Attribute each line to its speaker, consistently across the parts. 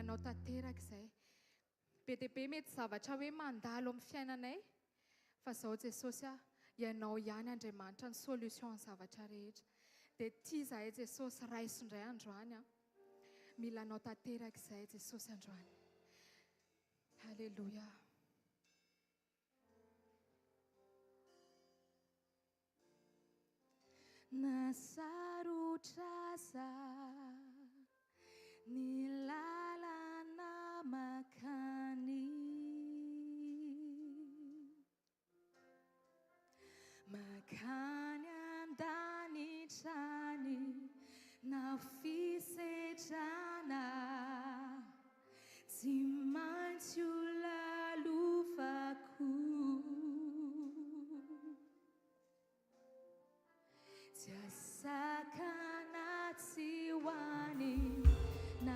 Speaker 1: milanao tanteraka izay be dia be mety zavatra hoe mandalo amin'ny fiainanay fa izao Jesosy ianao ihany Andriamanitra ny solution ny zavatra rehetra dia tia izahay Jesosy raiso indray androany milanao tanteraka izay Jesosy androany. Halleluja. Nasarotra za ny lalana makany an-danitrany na fisetrana tsy maintsy ho lalovako tsy asakana tsy hoany na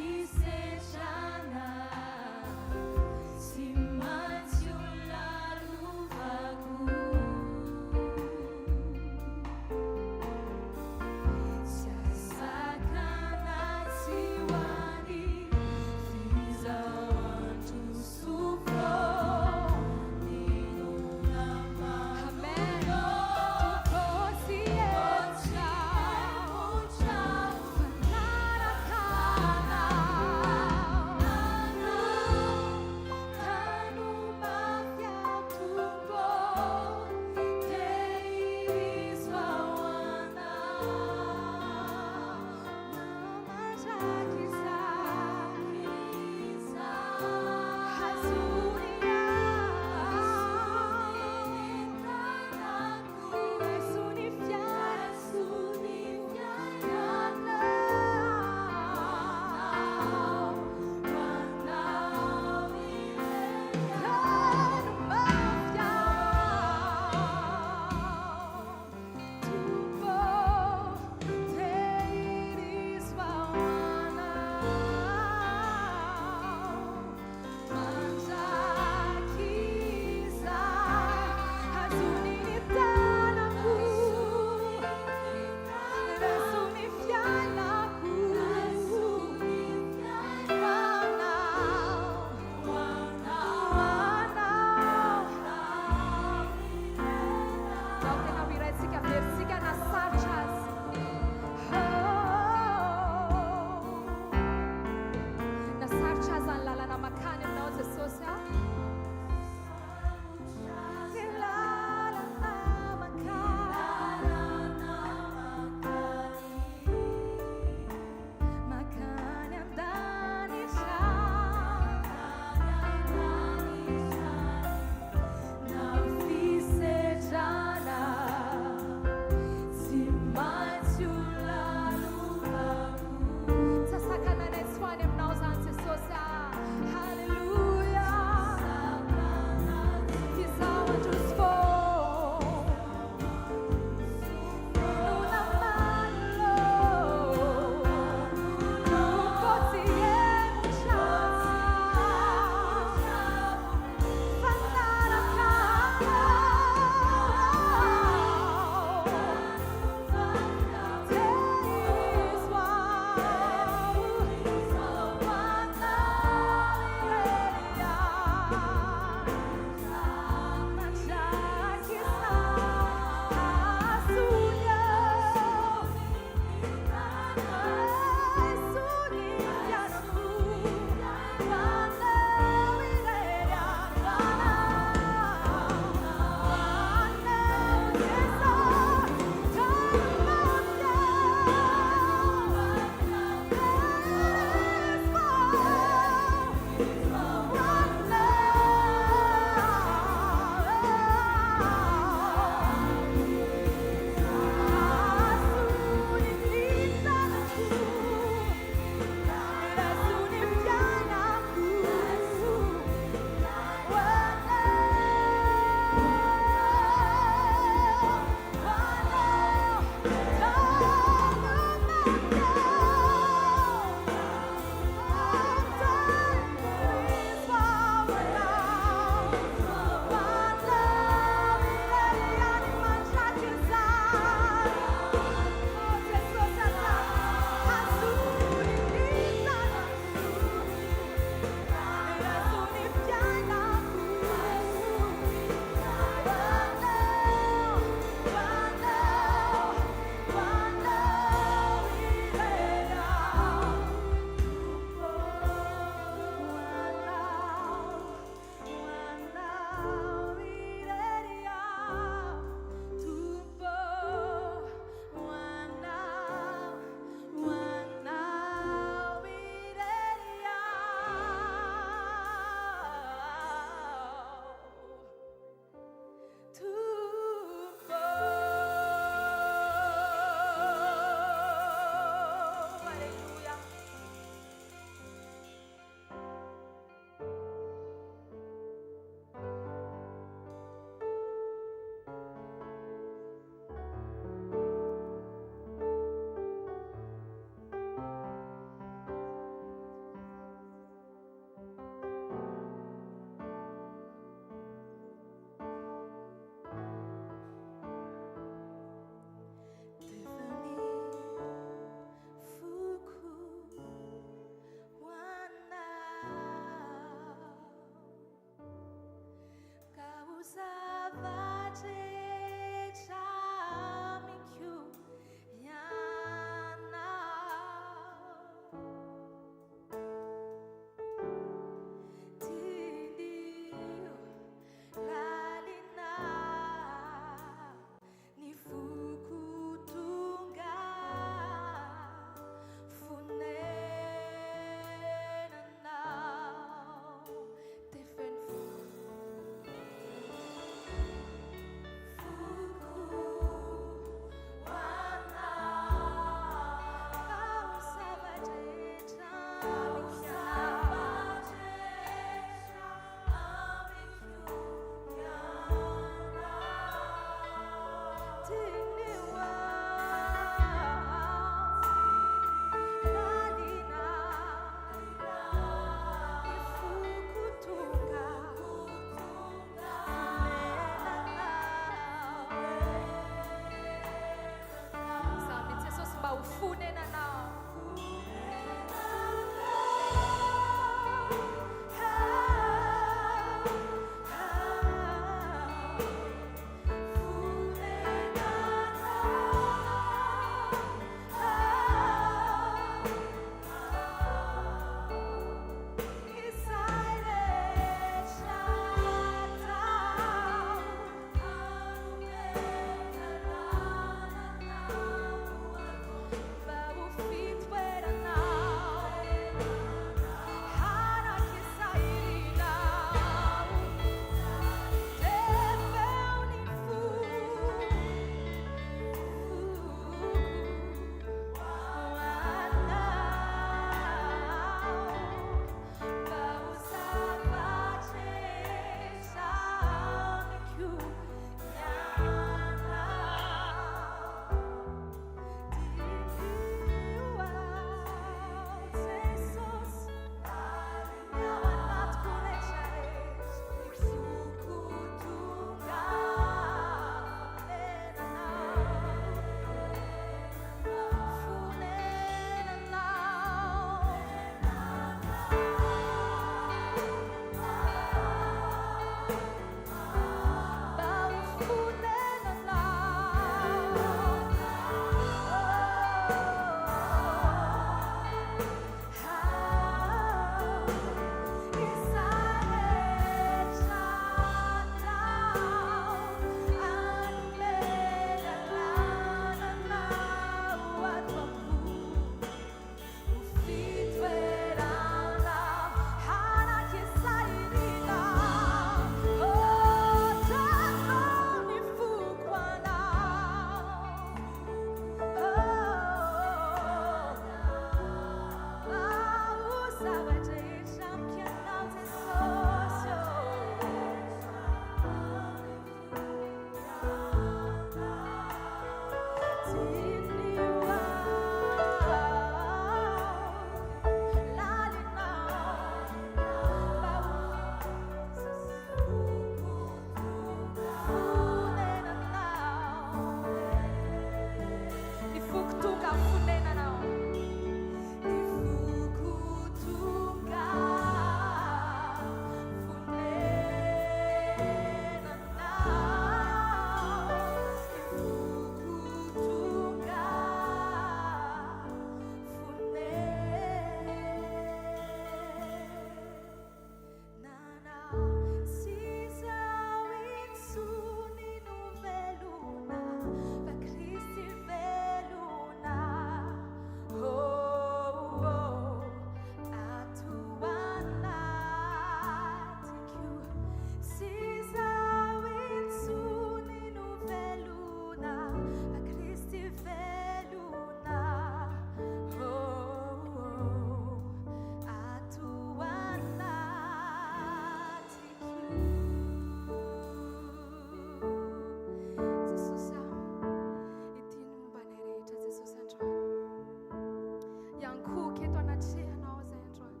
Speaker 1: ihany koa keto anatrehanao zay androany.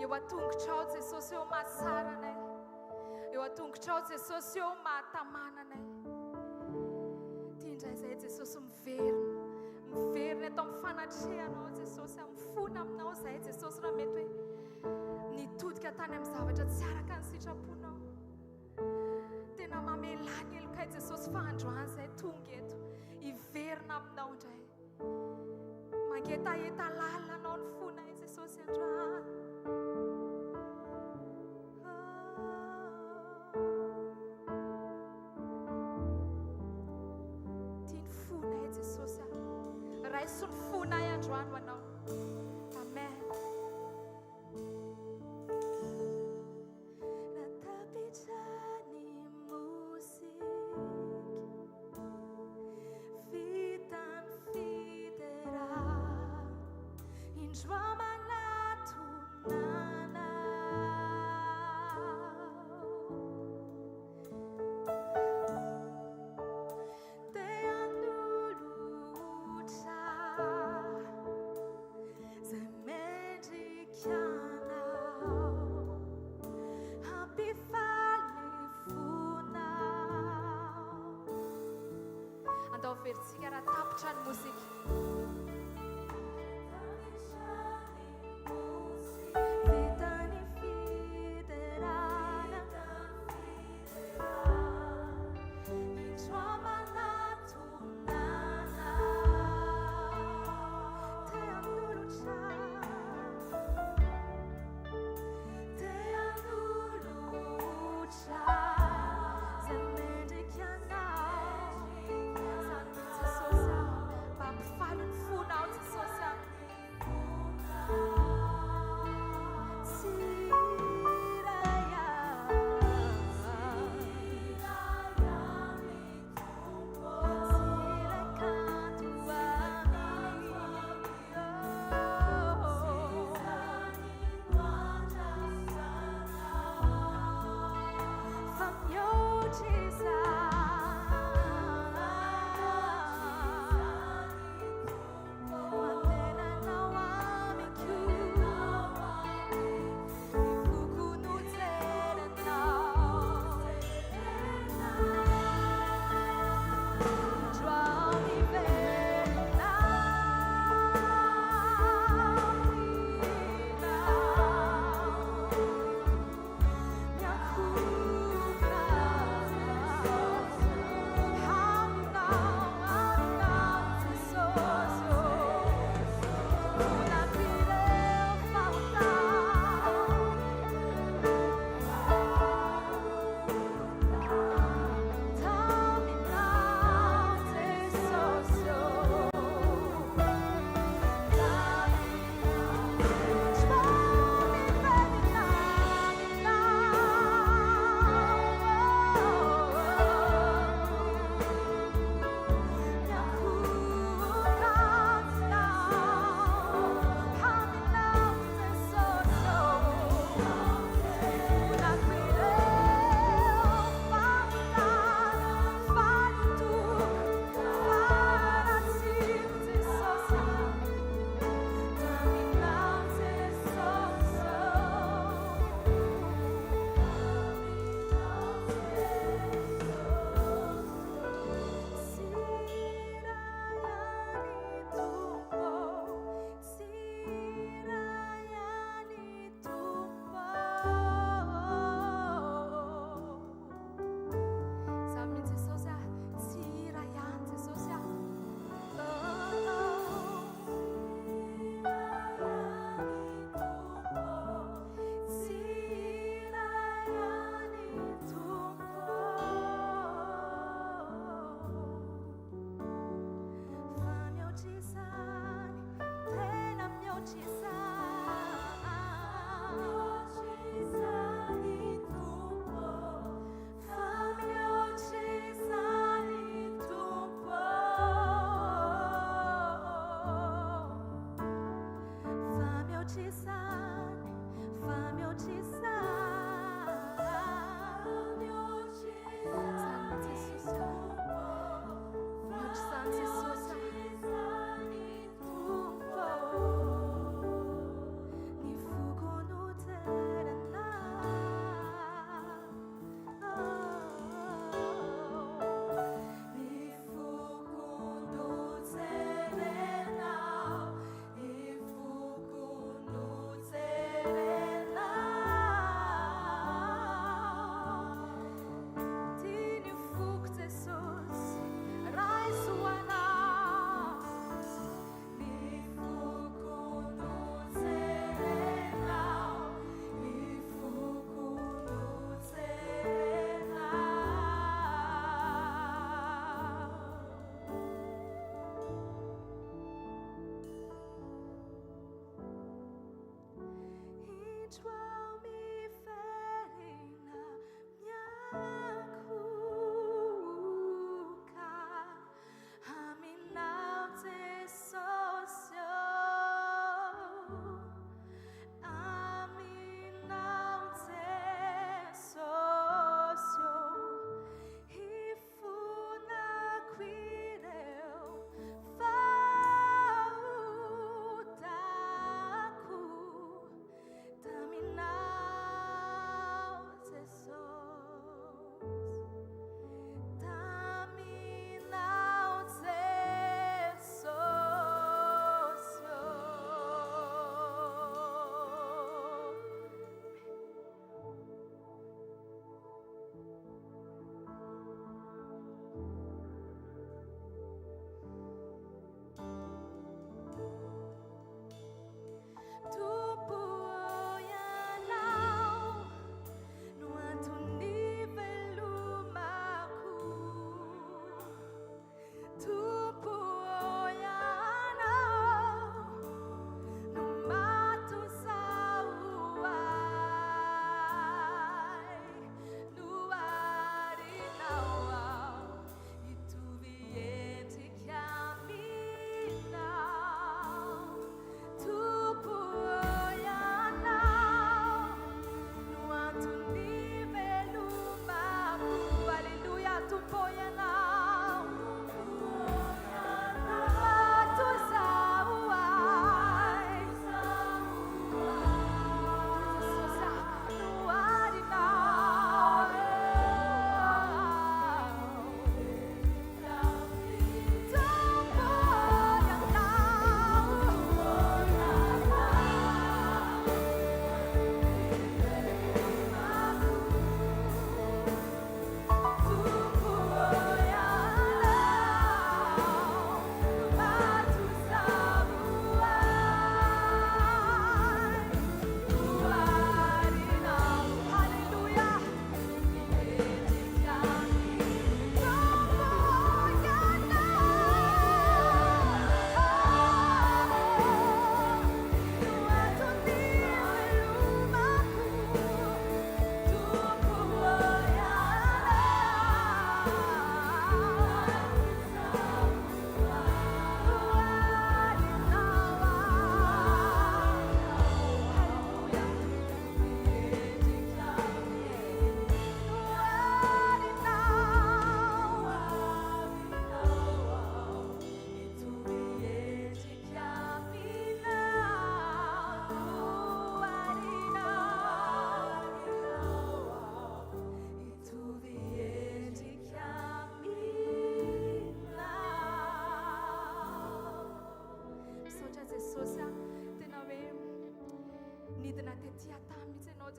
Speaker 1: Eo an-tongotrao Jesosy eo mahasara anay. Eo an-tongotrao Jesosy eo mahatamana anay. Tia indray zay Jesosy miverina eto amin'ny fanatrehanao Jesosy, mifona aminao zay Jesosy raha mety hoe nitodika tany amin'ny zavatra tsy araka ny sitraponao. Tena mamelany elokay Jesosy fa androany zay tonga eto hiverina aminao indray. Mangetaeta lalina anao ny fonay Jesosy androany. Tia ny fonay Jesosy, raiso ny fonay androany ho anao. Amen. Vertsika raha tapitra ny mozika.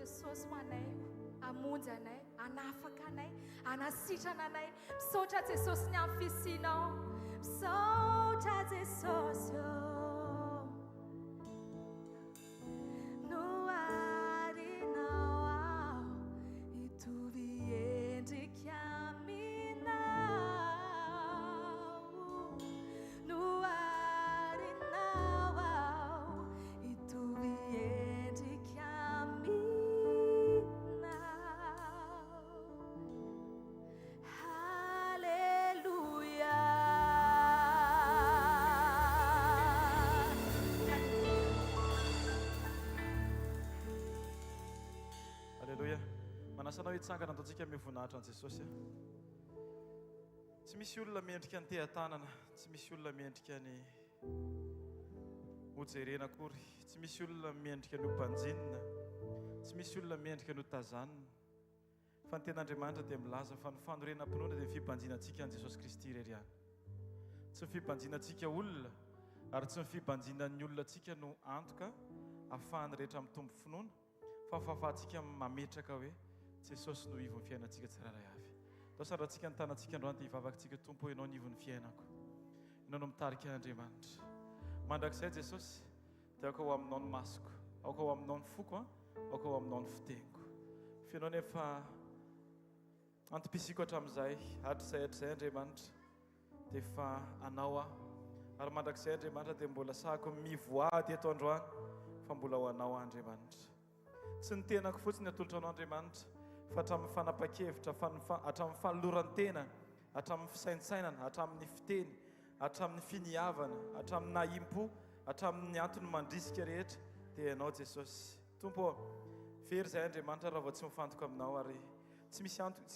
Speaker 1: Jesosy ho anay, amonjy anay, anafaka anay, anasitrana anay. Misaotra Jesosy ny amin'ny fisianao. Misaotra Jesosy no arinao aho, hitovy endrika aminao. No arinao aho, hitovy endrika aminao. Hallelujah.
Speaker 2: Alleluia. Manasanao hitsangana ataontsika mivoninahitra an' Jesosy. Tsy misy olona miendrika ny tehan-tanana, tsy misy olona miendrika ny hojerena akory, tsy misy olona miendrika ny hompanjinina, tsy misy olona miendrika ny hotazanina. Fa ny ten'Andriamanitra dia milaza fa ny fanorenam-pinoana dia ny fibanjinantsika an' Jesosy Kristy irery ihany. Tsy ny fibanjinantsika olona, ary tsy ny fibanjinan'ny olona antsika no antoka ahafahany rehetra mitombo finoana, fa fahafahantsika mametraka hoe Jesosy no ivon'ny fiainantsika tsirairay avy. Tao sandratsika ny tanantsika androany dia hivavakantsika Tompo, ianao ny ivon'ny fiainako, ianao no mitarika an'Andriamanitra. Mandrakizay Jesosy dia aoka ho aminao ny masoko, aoka ho aminao ny foko, aoka ho aminao ny fiteniko. Fianao nefa antom-pisiko hatramin'izay, hatrizay Andriamanitra dia efa anao ary mandrakizay Andriamanitra dia mbola sahako mivoady eto androany, fa mbola ho anao Andriamanitra. Tsy ny tenako fotsiny atolotra anao Andriamanitra, fa hatramin'ny fanapa-kevitra, hatramin'ny fanoloran-tena, hatramin'ny fisaintsainana, hatramin'ny fiteny, hatramin'ny finiavana, hatramin'ny naimpo, hatramin'ny antony mandrisika rehetra dia ianao Jesosy. Tompo, very izay Andriamanitra raha vao tsy mifantoka aminao, ary tsy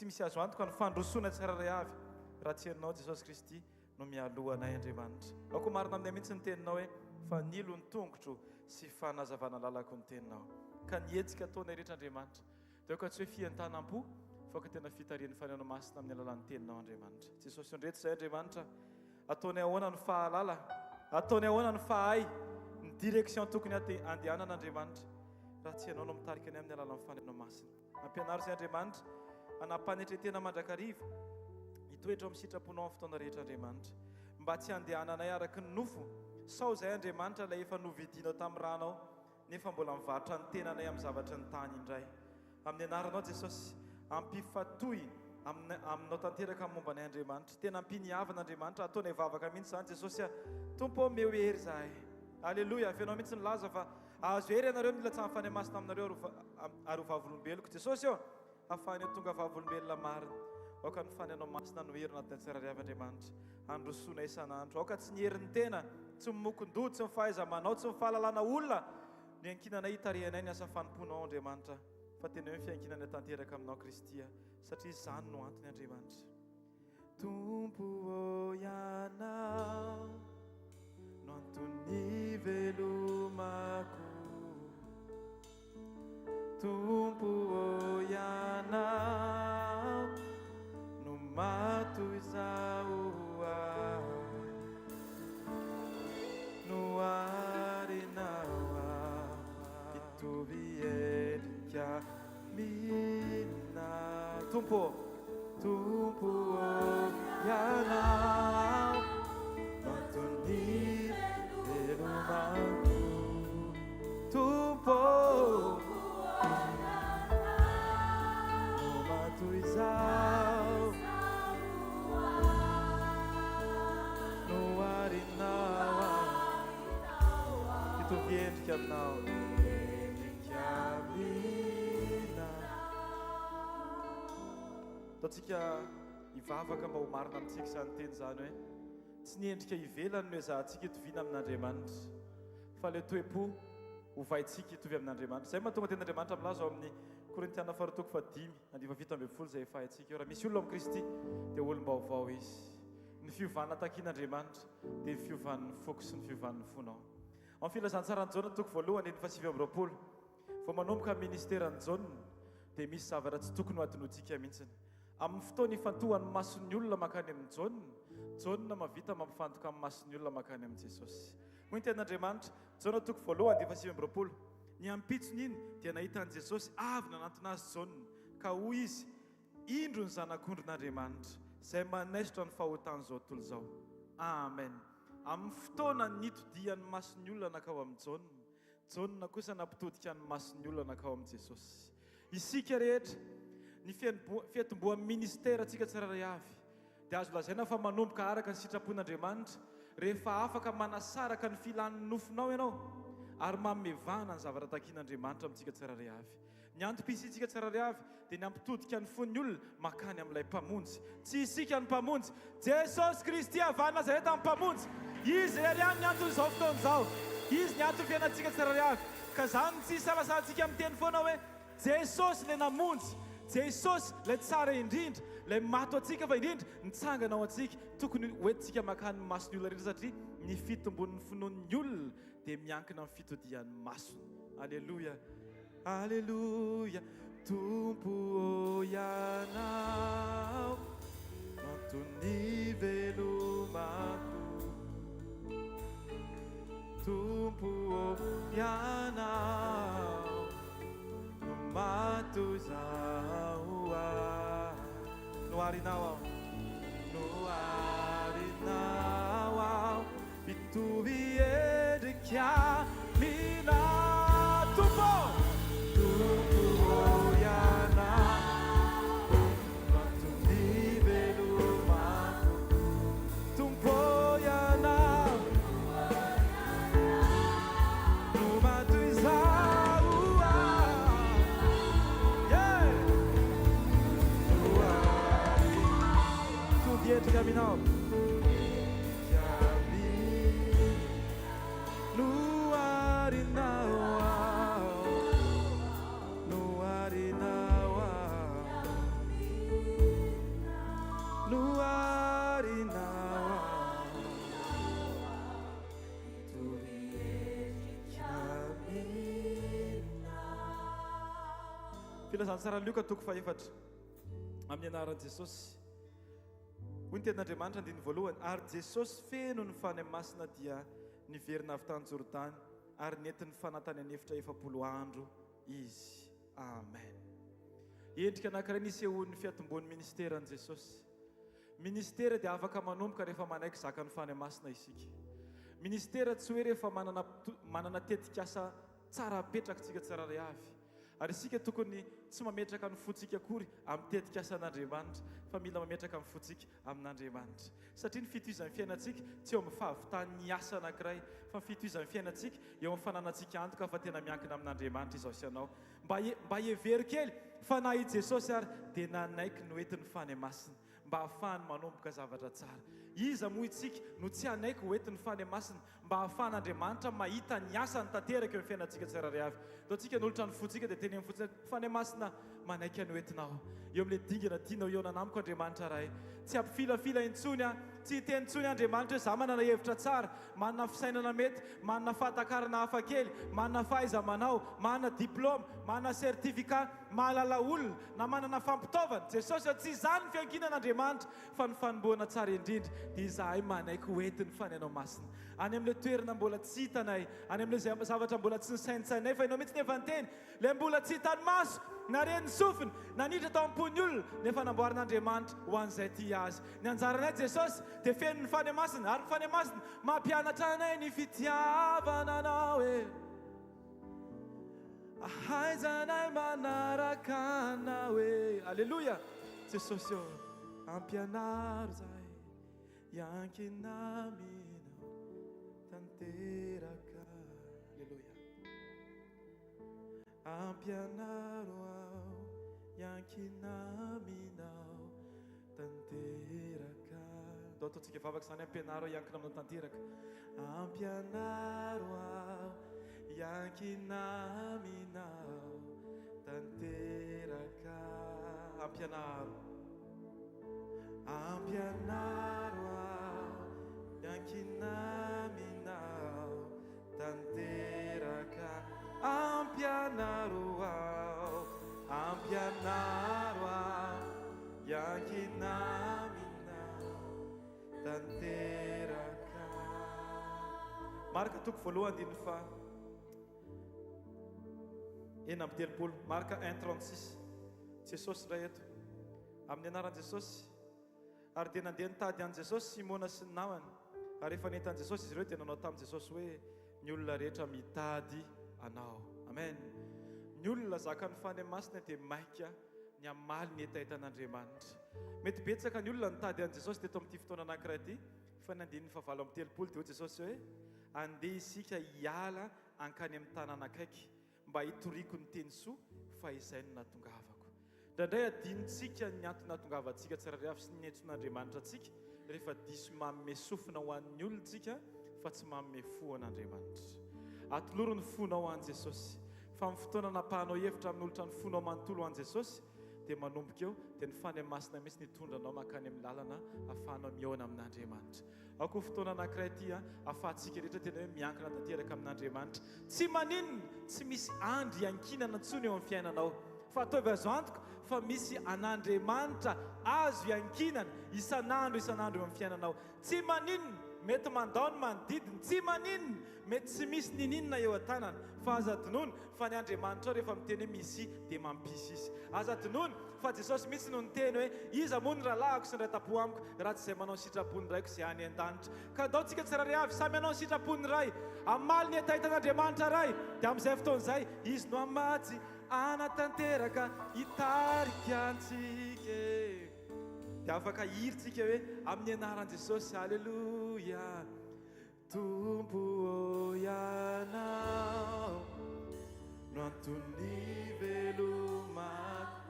Speaker 2: misy azo antoka ny fandrosoana tsirairay avy raha tsy ianao Jesosy Kristy no mialoha anay Andriamanitra. Aoko marina aminay mihitsy ny teninao hoe fa nilo ny tongotro sy fanazavana lalako ny teninao, ka nietsika ataonay rehetra Andriamanitra dia aoka tsy hoe fientanam-po, fa ka tena fitarian'ny fanehona masina amin'ny alalan'ny teninao Andriamanitra. Jesosy ndreto izay Andriamanitra, ataonay ahoana ny fahalala, ataonay ahoana ny fahay, ny direction tokony andehanana Andriamanitra, raha tsy ianao no mitarika anay amin'ny alalan'ny fanehona masina. Ampianaro izay Andriamanitra anampanetretena mandrakariva, hitoetra amin'ny sitraponao amin'ny fotoana rehetra Andriamanitra, mba tsy andehananay araka ny nofo. Sao izay Andriamanitra ilay efa novidinao tamin'ny ranao, nefa mbola mivarotra ny tenanay amin'ny zavatra ny tany indray. Amin'ny anaranao Jesosy, ampifatoy aminao tanteraka momba anay Andriamanitra, tena ampiniavana Andriamanitra, ataonay vavaka mihitsy izany Jesosy. Tompo meo hery izahay. Aleluia. Fianao mihitsy ny laza fa azo hery ianareo milatsa fanahy masina aminareo ary ho vavolombeloko. Jesosy ahafahanao tonga vavolombelona marina. Aoka ny fanenao masina no hery anatin'ny tsirairay avy Andriamanitra, androsoana isan'andro. Aoka tsy ny herin'ny tena, tsy mimokon-doha, tsy mifahaiza-manao, tsy mifahalalana olona ny ankinanay hitarianay ny asa fanomponao Andriamanitra, fa tena hoe fiankinana tanteraka aminao Kristy, satria izany no antony Andriamanitra. Tompo ianao no antony velomako, Tompo ianao no matoy izao no arinao hitovy endrika mina. Tompo ianao no antony velomako, Tompo no matoy izao no arinao hitovy endrika aminao, endrika mina. Ataontsika hivavaka mba ho marina amintsika izany teny izany hoe tsy ny endrika ivelany no ezahantsika hitoviana amin'Andriamanitra, fa ilay toe-po hovaintsika hitovy amin'Andriamanitra. Izay mahatonga ten'Andriamanitra milaza ao amin'ny Korintiana 2:5 izay efa haintsika eo. Raha misy olona amin'ny Kristy dia olom-baovao izy. Ny fiovana takian'Andriamanitra dia ny fiovan'ny foko sy ny fiovan'ny fonao. Amin'ny filazantsara ny Jaona 1:7 vao manomboka ministeran'ny Jaona dia misy zavatra tsy tokony ho adinoantsika mihitsiny. Amin'ny fotoana ifantohan'ny mason'ny olona makany amin'ny Jaona mavita mampifantoka amin'ny mason'ny olona makany amin'ny Jesosy. Moa ny ten'Andriamanitra, Jaona 1:7, ny ny ampitsony iny dia nahitan'i Jesosy avy nanantona azy jaune ka hoy izy, indro ny zanak'ondrin'Andriamanitra izay manesitra ny fahotan'izao tontolo izao. Amen. Amin'ny fotoana nitodian'ny mason'ny olona nakao amin'ny jaune kosa nampitodika ny mason'ny olona nakao amin'ny Jesosy. Isika rehetra ny fiatomboan'ny ministera antsika tsiraray avy dia azo lazaina fa manomboka araka ny sitrapon'Andriamanitra rehefa afaka manasaraka ny filan'ny nofinao ianao ary mamevana ny zavatra takian'Andriamanitra amintsika tsiraray avy. Ny antom-pisitsika tsiraray avy dia ny ampitodika ny fon'ny olona makany amin'ilay mpamonjy. Tsy isika ny mpamonjy, Jesosy Kristy avy Nazareta ny mpamonjy. Izy irery ihany ny anton'izao fotoan'izao. Izy ny antony fiainantsika tsiraray avy. Ka zany tsy salasantsika miteny foana hoe Jesosy ilay namonjy, Jesosy ilay tsara indrindra, ilay mato atsika fa indrindra nitsangana ao atsika. Tokony hoentintsika makany ny mason'ny olona rehetra satria ny fitombon'ny finoan'ny olona dia miankina amin'ny fitodian'ny masony. Aleluia. Aleluia. Tompo ianao mantony velomako. Tompo ianao mato zao no arinao ao mitovy endrika mina. Tompo ianao mantony velomako. Tompo ianao no mato zao dietro camminò filazany tsara Luka toko faefatra amin'ny anaran'i Jesosy. Hoy ny tenin'Andriamanitra andiny voalohany, ary Jesosy feno ny fany masina dia niverina avy tany Jordany ary nentiny fanatany anefitra 40 andro izy. Amen. Endrika anankiray nisehon'ny fiatombon'ny ministeran'i Jesosy. Ministera dia afaka manomboka rehefa manaiky zakany fany masina isika. Ministera tsy hoe rehefa manana tetikasa tsara apetraka tsika tsiraray avy. Ary isika tokony tsy mametraka ny fotsika akory amin'ny tetikasan'Andriamanitra fa mila mametraka amin'ny fotsika amin'Andriamanitra. Satria ny fitohizan'ny fiainantsika tsy eo amin'ny fahavitany asa anankiray fa ny fitohizan'ny fiainantsika eo amin'ny fananantsika antoka fa tena miankina amin'Andriamanitra izao sy anao. Mba hevery kely fa na i Jesosy ary dia nanaiky no entin'ny fany masina mba ahafahany manomboka zavatra tsara. Iza moa itsika no tsy anaiky ho entin'ny fany masina mba ahafahan'Andriamanitra mahita ny asany tanteraka eo amin'ny fiainantsika tsiraray avy. Dao tsika nolotra ny fotsika dia teny amin'ny fotsika fany masina manaiky ano entinao. Eo amin'ilay dingana tianao eo nanamiko Andriamanitra ray. Tsy ampifilafila intsony tsy hiteny intsony Andriamanitra hoe za manana hevitra tsara, manana fisainana mety, manana fahatakarana hafa kely, manana fahaiza-manao, manana diplôma, manana sertifika, mahalala olona na manana fampitaovana. Jesosy tsy izany ny fiankinan'Andriamanitra fa ny fanombohana tsara indrindra dia izahay manaiky ho entiny fanenao masina. Any amin'ilay toerana mbola tsy hitanay, any amin'ilay zavatra mbola tsy nisainsainay fa ianao mitsy nefa niteny, ilay mbola tsy hitany maso, nareny sofiny, nanidra tao am-pony olona nefa namboarin'Andriamanitra ho an'izay ty azy. Ny anjaranay Jesosy dia feno ny fany masina ary ny fany masina mampianatra anay ny fitiavana anao ahaizanay manaraka anao Aleluia. Jesosy eo ampianaro zay iankinaminao tanteraka. Aleluia. Ampianaro ao iankinaminao tanteraka. Dao ataontsika vavaka izany ampianaro ao iankina aminao tanteraka. Ampianaro ao iankinaminao tanteraka. Ampianaro. Ampianaro ao iankinaminao tanteraka. Ampianaro ao iankinaminao tanteraka. Marka toko voalohany andiny fa eny amin'ny telopolo marka 1:36 Jesosy ray eto amin'ny anaran'i Jesosy ary dia nandeha nitady an Jesosy Simona sy ny namany ary rehefa nentan Jesosy izy ireo dia nanao tamin'i Jesosy hoe ny olona rehetra mitady anao. Amen. Ny olona zakany fany masina dia maika ny amaly ny etaetan'Andriamanitra. Mety betsaka ny olona nitady an Jesosy teto amin'ity fotoana anankiray ity fa nandinin'ny fahavalo amin'ny telopolo dia hoy Jesosy hoe andeha isika hiala ankany amin'ny tanàna akaiky mba hitoriako ny teny soa fa izay no natongavako. Indraindray adinontsika ny antony natongavantsika tsirairay avy sy ny nentson'Andriamanitra antsika rehefa diso manome sofina ho an'ny olontsika fa tsy manome fo an'Andriamanitra. Atoloro ny fonao an Jesosy fa amin'ny fotoana napahanao hevitra amin'ny olatra ny fonao manontolo an Jesosy dia manomboka eo dia ny fany masina mihitsy nitondranao makany amin'ny lalana ahafahanao miaona amin'Andriamanitra. Ako fotoana anankiray ity ahafahantsika rehetra tena hoe miankina tanteraka amin'Andriamanitra. Tsy maninona, tsy misy andro iankinana intsony eo amin'ny fiainanao. Fa ataovy azo antoka fa misy an'Andriamanitra azo iankinana isan'andro eo amin'ny fiainanao. Tsy maninona, mety mandao ny manodidina, tsy maninona, mety tsy misy nininona eo an-tanana, fa aza tonono fa ny Andriamanitra rehefa miteny hoe misy dia mampisy izy. Aza tonono fa Jesosy mihitsy no niteny hoe iza moa ny rahalahako sy ny ratapo amiko raha tsy izay manao ny sitrapony raiko izay any an-danitra. Ka andaontsika tsirairay avy samy hanao ny sitrapony ray, amaly ny etaetan'Andriamanitra ray, dia amin'izay fotoan'izay izy no amatsy anatanteraka hitarika antsika. Dia afaka hiritsika hoe amin'ny anaran'i Jesosy. Alleluia. Tompo ianao no antony velomako.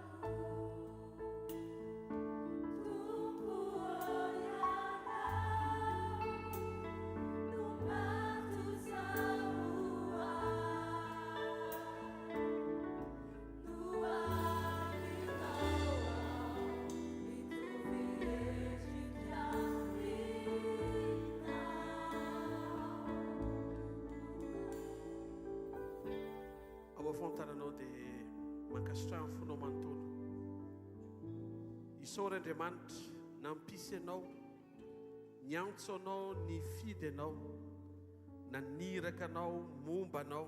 Speaker 3: Fontananao dia mankasitrahany fonao manontolo. Isaory Andriamanitra nampisy anao, niantso anao, nifidy anao, naniraka anao, momba anao,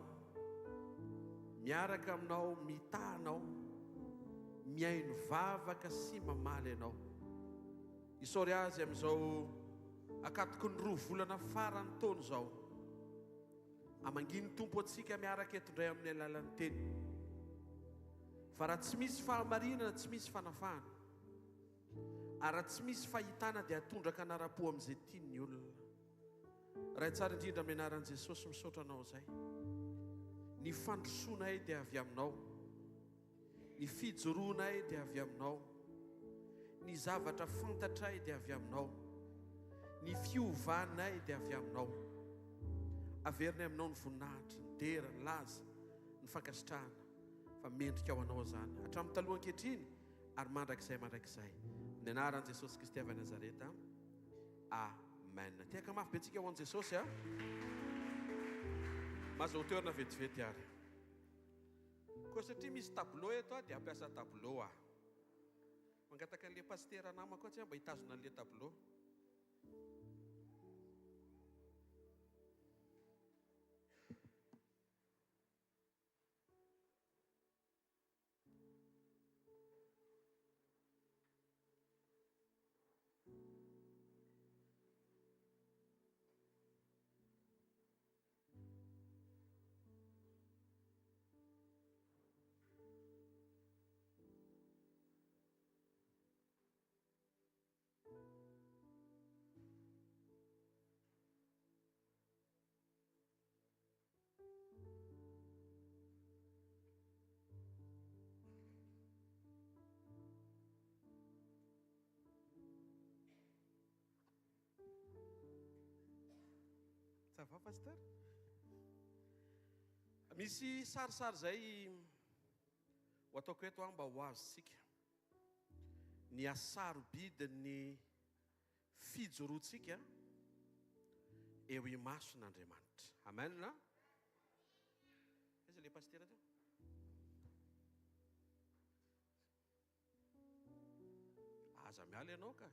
Speaker 3: miaraka aminao, mitanao, miaino vavaka sy mamaly anao. Isaory azy amin'izao akatoko ny 2 volana farany taona izao amanginy tompo atsika miaraka eto indray amin'ny alalan'ny teny. Fa raha tsy misy fahamarinana, tsy misy fanafahana, ary raha tsy misy fahitana dia atondraka anara-po amin'izay tiany ny olona. Raha tsara indrindra amin'ny anaran'i Jesosy misaotra anao izay. Ny fandrosoanay dia avy aminao, ny fijoroanay dia avy aminao, ny zavatra fantatray dia avy aminao, ny fiovanay dia avy aminao. Averina aminao ny voninahitra, ny dera, ny laza, ny fankasitrahana, fa mendrika ao anao izany hatramin'ny taloha ankehitriny ary mandrakizay. Ny anaran'i Jesosy Kristy avy Nazareta. Amen. Tiaka mafy be antsika ho an'i Jesosy a. Mazo toerana vetivety ary. Koa satria misy tableau eto dia ampiasa tableau a. Mangataka an'ilay pastera namako atsy mba hitazona an'ilay tableau. Ça va, pasteur? Misy sarisary zay ho ataoko eto mba ho azontsika. Ny asarobidin'ny fijoroantsika eo imason'Andriamanitra. Amen na? Aiza le pasteur teo? Aza miala ianao ka.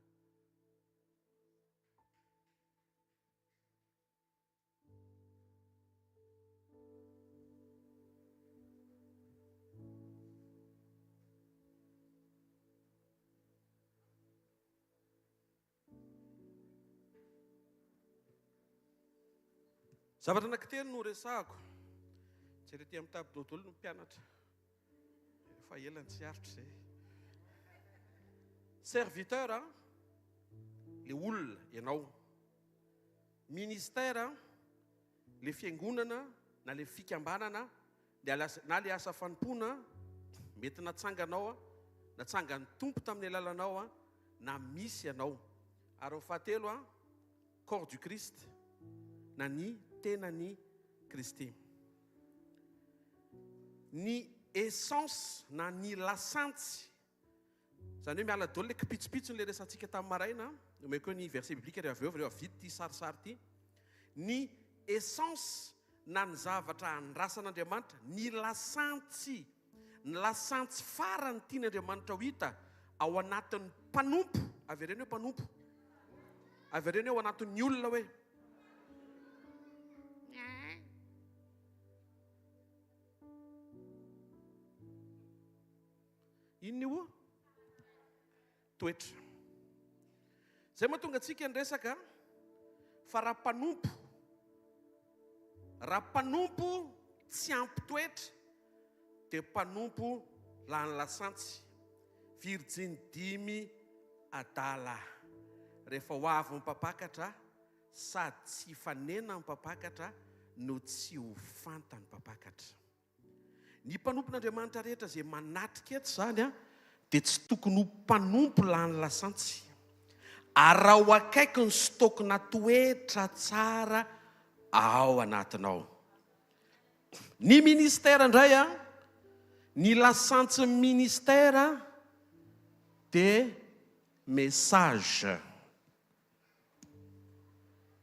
Speaker 3: Zavatra anankitelo no resahako. Tsy rety amin'ny tabo dodolo no mpianatra. Fa elany tsy aritra izay. Serviteur, le olona ianao. Ministère, le fiangonana na le fikambanana na le asa fanompoana mety natsanganao, natsangan'ny tompo tamin'ny alalanao na misy ianao. Ary fahatelo, corps du Christ na ny tenany Kristy. Ny essence na ny lasantsy, zany hoe miala dolo le kipitsopitsony le resantsika tamin'ny maraina, omeko ny verset biblique avy eo avy ty sarisary ty. Ny essence na ny zavatra andrasan'Andriamanitra, ny lasantsy, ny lasantsy farany tian'Andriamanitra ho hita ao anatin'ny mpanompo. Avereny hoe mpanompo. Avereny hoe ao anatin'ny olona hoe. Inona io? Toetra. Zay mahatonga antsika nresaka fa raha mpanompo tsy ampy toetra dia mpanompo lany lasantsy. Virjiny 5 adala. Rehefa ho avy mipapakatra sady tsy fanena mipapakatra no tsy ho fanta ny mpapakatra. Ny mpanompon'Andriamanitra rehetra izay manatrika eto zany dia tsy tokony ho mpanompo lany lasantsy. Ary raha ho akaiky ny stokona toetra tsara ao anatinao. Ny ministère indray ny lasantsy ministère dia message.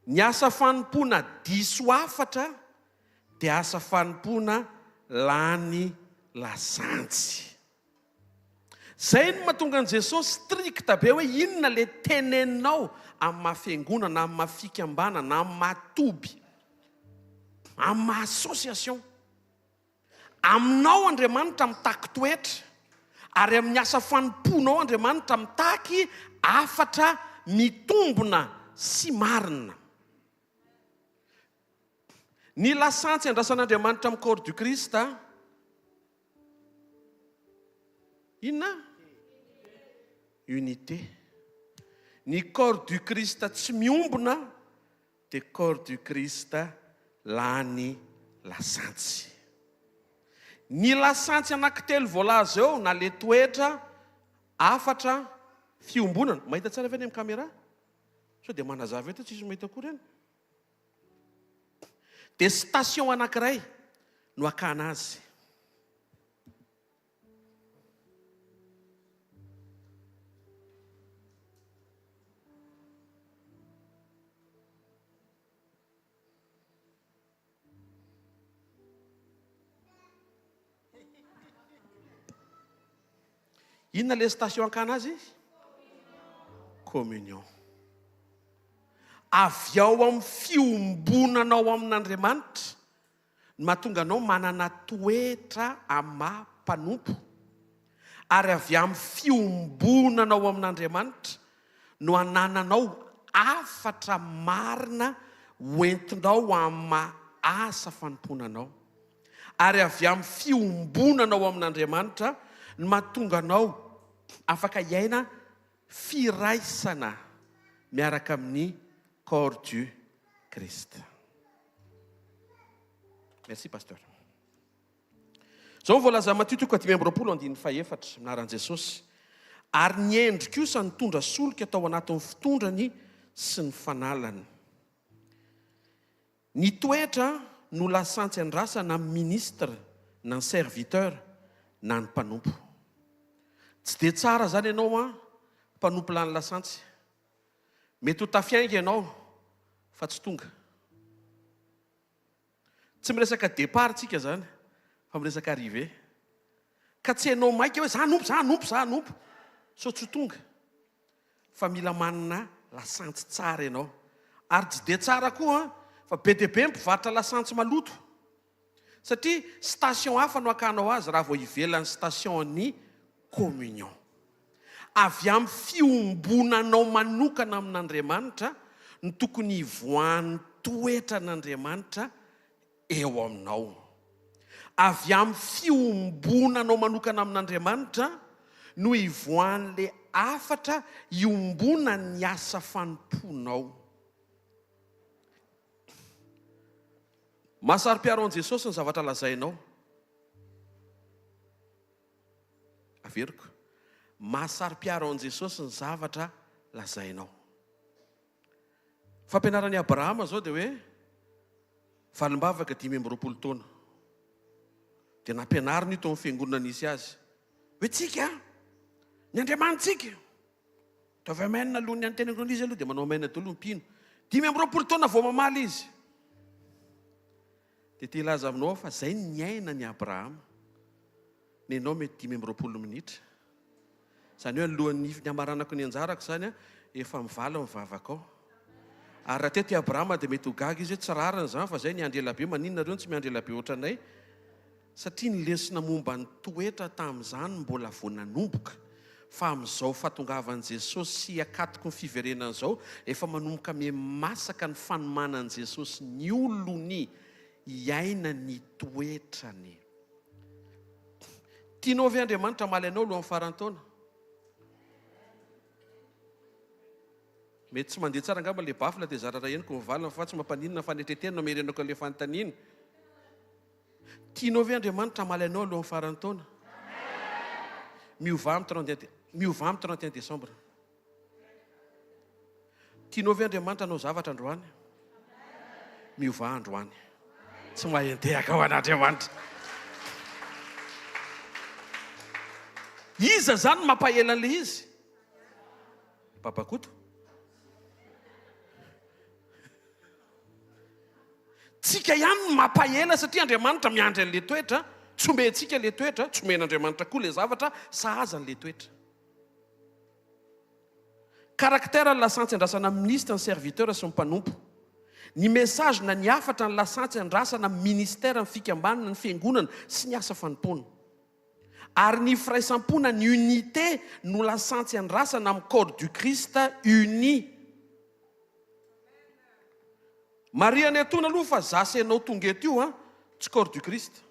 Speaker 3: Ny asa fanompoana 10 dia asa fanompoana lany lasantsy. Zay no mahatonga an' Jesosy stricta be hoe inona le teneninao amin'ny mahafiangonana, amin'ny mahafikambanana, amin'ny mahatoby, amin'ny maha-association. Aminao Andriamanitra mitaky toetra, ary amin'ny asa fanomponao Andriamanitra mitaky afatra mitombona sy marina. Ny lasantsy andrasan'Andriamanitra amin'ny corps du Christ, inona? Unité. Ny corps du Christ tsy miombona dia corps du Christ lany lasantsy. Ny lasantsy anankitelo voalaza eo na le toetra afatra fiombonana. Mahita tsara ve ny amin'ny caméra? So dia manazava eto tsisy mahita koa reny. Dia station anankiray no akana azy. Inona le station akana azy? Communion. Avy ao amin'ny fiombonanao amin'Andriamanitra no mahatonga anao manana toetra amin'ny maha-mpanompo. Ary avy amin'ny fiombonanao amin'Andriamanitra no anananao afatra marina hoentinao amin'ny maha-asa fanomponanao. Ary avy amin'ny fiombonanao amin'Andriamanitra no mahatonga anao afaka iaina firaisana miaraka amin'ny corps du Christ. Merci pasteur. Zao voalaza Matthieu 5:24 minaran'i Jesosy. Ary ny endrika kosa nitondra solika tao anatin'ny fitondrany sy ny fanalany. Ny toetra no lasantsy andrasana ny ministre na ny serviteur na ny mpanompo. Tsy dia tsara zany ianao mpanompo lany lasantsy. Mety ho tafiainga ianao fa tsy tonga. Tsy miresaka départ tsika zany fa miresaka arrivé. Ka tsy ianao maika hoe zanompo. So tsy tonga. Fa mila manana lasantsy tsara ianao. Ary tsy dia tsara koa fa be dia be mpivarotra lasantsy maloto. Satria station hafa no akanao azy raha vao ivelan'ny station ny communion. Avy amin'ny fiombonanao manokana amin'Andriamanitra no tokony ivoan'ny toetran'Andriamanitra eo aminao. Avy amin'ny fiombonanao manokana amin'Andriamanitra no ivoan'le afatra iombona ny asa fanomponao. Mahasarym-piaro an' Jesosy ny zavatra lazainao. Averiko. Mahasarym-piaro an' Jesosy ny zavatra lazainao. Fampianaran'i Abrahama zao dia hoe valimbavaka 520 taona. Dia nampianariny ito amin'ny fiangonana nisy azy. Hoe tsika, ny Andriamanitsika. Taovy amainina aloha ny antenako izy aloha dia manao amainina daholo mpino. 520 taona vao mamaly izy. Dia te hilaza aminao fa izay ny aina ny Abrahama. Ny ianao mety 520 minitra. Izany hoe alohan'ny hamaranako ny anjarako izany efa mivala ny vavaka ao. Ary raha tety Abrahama dia mety ho gaga izy hoe tsy rariny izany fa izay ny andry elabe, maninona reo tsy miandry elabe ohatranay. Satria ny lesona momba ny toetra tamin'izany mbola vao nanomboka. Fa amin'izao fahatongavan'i Jesosy sy akatoko ny fiverenana izao, efa manomboka masaka ny fanomanan'i Jesosy ny olony iaina ny toetrany. Tianao ve Andriamanitra maly anao alohan'ny farantaona? Mety tsy mandeha tsara angamba le bafila dia zarara eniko mivalina fa tsy mampaninona fanetretena no merenako le fanontaniana. Tianao ve Andriamanitra maly anao alohan'ny farantaona? Miova amin'ny 31 décembre. Tianao ve Andriamanitra anao zavatra androany? Miova androany. Tsy mahentehaka ho an'Andriamanitra. Iza zany mampaela an'le izy? Babakoto. Tsika ihany no mampaela satria Andriamanitra miandry an'le toetra, tsy omentsika le toetra, tsy omen'Andriamanitra koa le zavatra, sahaza an'le toetra. Karaktera ny lasantsy andrasana ministre, ny serviteur sy ny mpanompo. Ny message na ny afatra ny lasantsy andrasana ministère, ny fikambanana, ny fiangonana sy ny asa fanompoana. Ary ny firaisampona ny unité no lasantsy andrasana amin'ny corps du Christ uni. Maria ny atona aloha fa zasy ianao tonga eto io, tsy corps du Christ.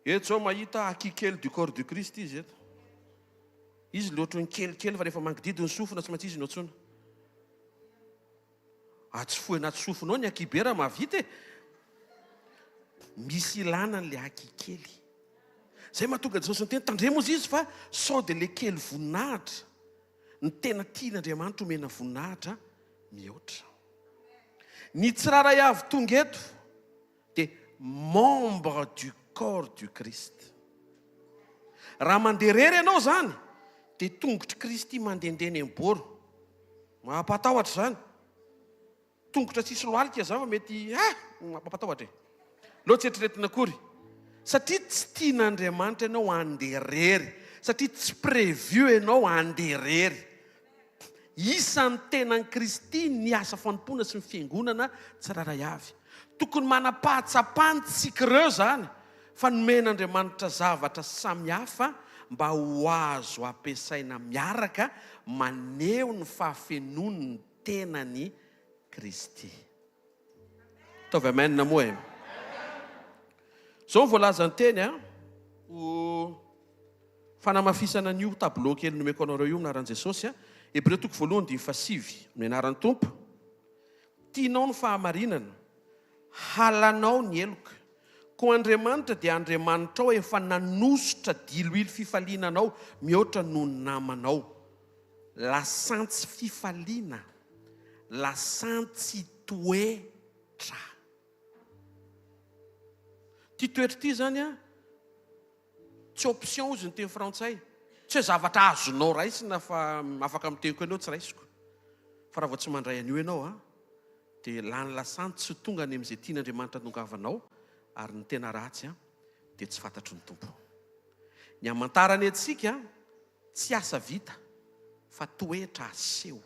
Speaker 3: Eto zao mahita akikely du corps du Christ izy eto. Izy loatra ny kelikely fa rehefa mangididy ny sofina tsy maintsy izy no atsona. Tsy fohy anaty sofinao ny akibera mahavita. Misy ilana n'le akikely. Zay mahatonga Jesosy ny teny tandremo izy fa sao dia le kely voninahitra. Ny tena tian'Andriamanitra omena voninahitra mihoatra. Ny tsiraray avy tonga eto dia membre du corps du Christ. Raha manderery ianao zany dia tongotry Kristy mandendeny emboro. Mampatahotra zany. Tongotra tsisy lohalika zany mety mampatahotra. Leo tsy eritreretina akory. Satria tsy tian'Andriamanitra ianao anderery. Satria tsy prévu ianao anderery. Isan'ny tenan'i Kristy ny asa fanompoana sy ny fiangonana tsiraray avy. Tokony manapahatsapany tsikireo zany fa nomen'Andriamanitra zavatra samihafa mba ho azo ampiasaina miaraka maneho ny fahafenon'ny tenany Kristy. Taovy amainina moa e. Zao voalaza ny teny ho fanamafisana an'io tableau kely nomeko anareo io minaran'i Jesosy. Hébreux 1:7 minaran'ny Tompo. Tianao ny fahamarinana, halanao ny eloka. Ko Andriamanitra dia Andriamanitrao efa nanositra diloilo fifalinanao mihoatra noho ny namanao. Lasantsy fifaliana, lasantsy toetra. Ty toetra ty zany tsy option izy ny teny frantsay. Tsy hoe zavatra azonao raisina fa afaka miteny koa ianao tsy raisiko. Fa raha vao tsy mandray an'io ianao dia lany lasantsy tsy tonga any amin'izay tian'Andriamanitra tongavanao ary ny tena ratsy dia tsy fantatry ny tompo. Ny hamantarany antsika tsy asa vita fa toetra aseho.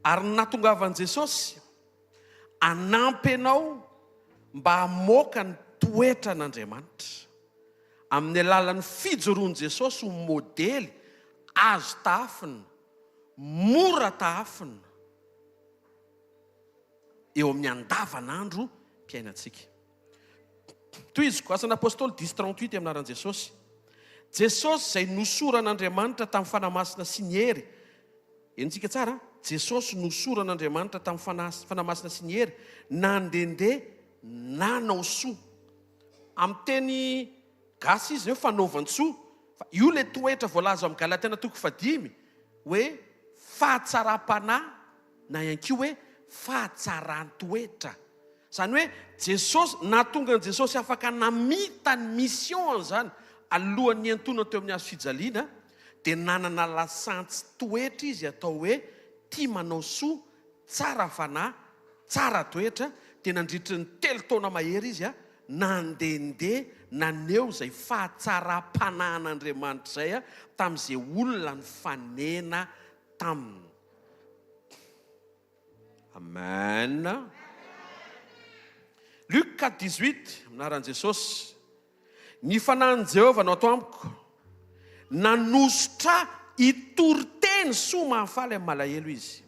Speaker 3: Ary ny nahatongavan'i Jesosy anampy ianao mba hamoaka ny toetra n'Andriamanitra. Amin'ny alalan'ny fijoroan'i Jesosy ho modely azo tafina, mora tafina eo amin'ny andavanandro mpiainantsika. Toy izy ko asan'apôstôly 10:38 amin'ny anaran'i Jesosy. Jesosy izay nosoran'Andriamanitra tamin'ny fanamasina sy ny hery. Entsika tsara, Jesosy nosoran'Andriamanitra tamin'ny fanamasina sy ny hery, nandendeha nanao soa. Amin'ny teny gasy izy hoe fanaovan-tsoa. Io le toetra voalaza amin'ny Galatiana 5:5 hoe fahatsaram-panahy na ihany koa hoe fahatsaran-toetra. Zany hoe Jesosy nahatonga an Jesosy afaka namita ny mission zany alohan'ny antonana teo amin'ny hazo fijaliana, dia nanana lasantsy toetra izy atao hoe tia manao soa, tsara fanahy, tsara toetra. Dia nandritry ny 3 taona mahery izy nandendeha naneho izay fahatsaram-panahin'Andriamanitra izay tamin'izay olona ny fanena taminy. Amen. Luc 4:18 anaran'i Jesosy. Ny fanahin'i Jehovah no ato amiko, nanositra itory-teny soa mahafaly amin'ny malahelo izy.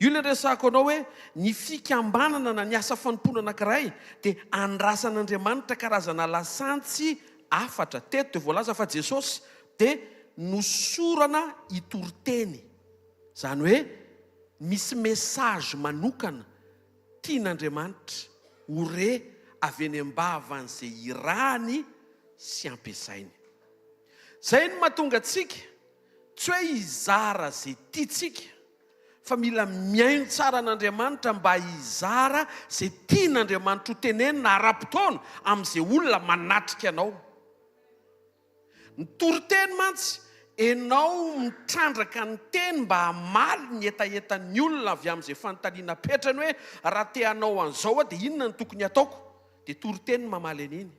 Speaker 3: Io le resako anao hoe ny fikambanana na ny asa fanompona anankiray dia andrasan'Andriamanitra karazana lasantsy 4. Teto dia voalaza fa Jesosy dia nosorana itory-teny. Zany hoe misy message manokana tian'Andriamanitra hore avy eny ambavan'izay irahany sy ampiasainy. Zay no mahatonga antsika tsy hoe hizara izay tiantsika, fa mila miaino tsara an'Andriamanitra mba hizara izay tian'Andriamanitra ho tenenina ara-potoana amin'izay olona manatrika anao. Ny tory-teny mantsy, enao mitrandraka ny teny mba hamaly ny etaetan'ny olona avy amin'izay fanontaniana petrany hoe raha te hanao an'izao dia inona ny tokony ataoko, dia tory-teny mamaly an'iny.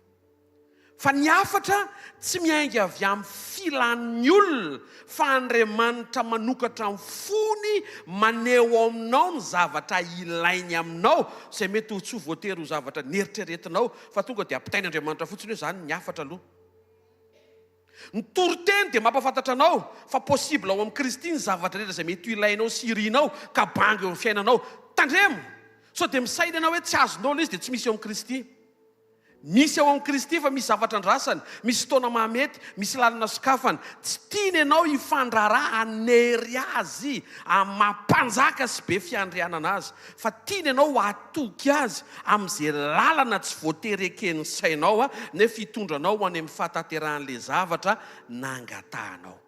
Speaker 3: Fa ny afatra tsy miainga avy amin'ny filan'ny olona, fa Andriamanitra manokatra amin'ny fony maneho aminao ny zavatra ilainy aminao, izay mety ho tsy ho voatery ho zavatra nieritreretinao, fa tonga dia ampitain'Andriamanitra fotsiny hoe zany ny afatra aloha. Ny tory-teny dia mampafantatra anao fa possible ao amin'ny Kristy ny zavatra rehetra izay mety ho ilainao sy irianao ka banga eo amin'ny fiainanao. Tandremo, sao dia misaina ianao hoe tsy azonao ilay izy dia tsy misy eo amin'ny Kristy. Misy ao amin'ny Kristy fa misy zavatra andrasany, misy fotoana mahamety, misy lalana sokafany. Tsy tiany ianao hifandrarà hanery azy, mampanjaka sy be fiandrianana azy, fa tiany ianao hatoky azy amin'izay lalana tsy voatery eken'ny sainao nefa hitondranao ho any amin'ny fahatateran'ilay zavatra nangatahanao.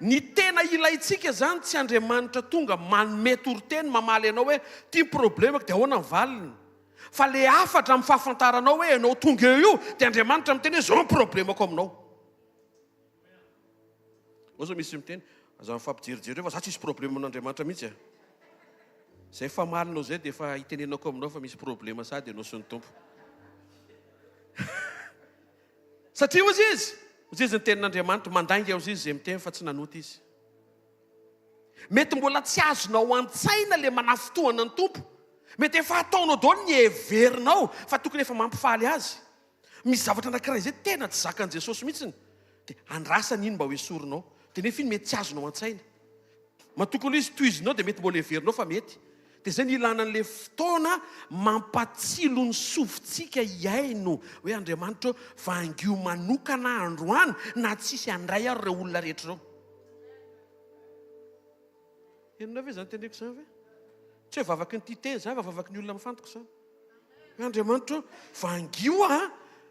Speaker 3: Ny tena ilaitsika zany tsy Andriamanitra tonga manome tory-teny mamaly ianao hoe ty problemako dia ahoana ny valiny, fa le afatra amin'ny fahafantaranao hoe ianao tonga eo io dia Andriamanitra miteny hoe zao ny problemako aminao. Ozo misy miteny aza mifampijerijery fa za tsy misy problema amin'Andriamanitra mihitsy. Zay famalinao zay dia efa hitenenako aminao fa misy problema sady ianao sy ny tompo. Satria ozy izy ny tenin'Andriamanitra mandainga aozy izy zay miteny fa tsy nanota izy. Mety mbola tsy azonao an-tsaina le manafotoana ny tompo, mety efa ataonao daholo ny heverinao fa tokony efa mampifaly azy. Misy zavatra anankiray zay tena tsy zakan'i Jesosy mihitsiny, dia andrasany iny mba ho esorinao, dia nefa iny mety tsy azonao an-tsaina. Matokony izy toizinao dia mety mbola heverinao fa mety. Dia zay ny ilana an'ilay fotoana mampatsilo ny sofintsika iaino hoe Andriamanitra vangio manokana androany na tsisy andray ary ireo olona rehetra ireo. Enona ve zany teneko zany ve? Tsy hoe vavaky ny titeny zany fa vavaky ny olona mifantoko zany. Andriamanitra vangio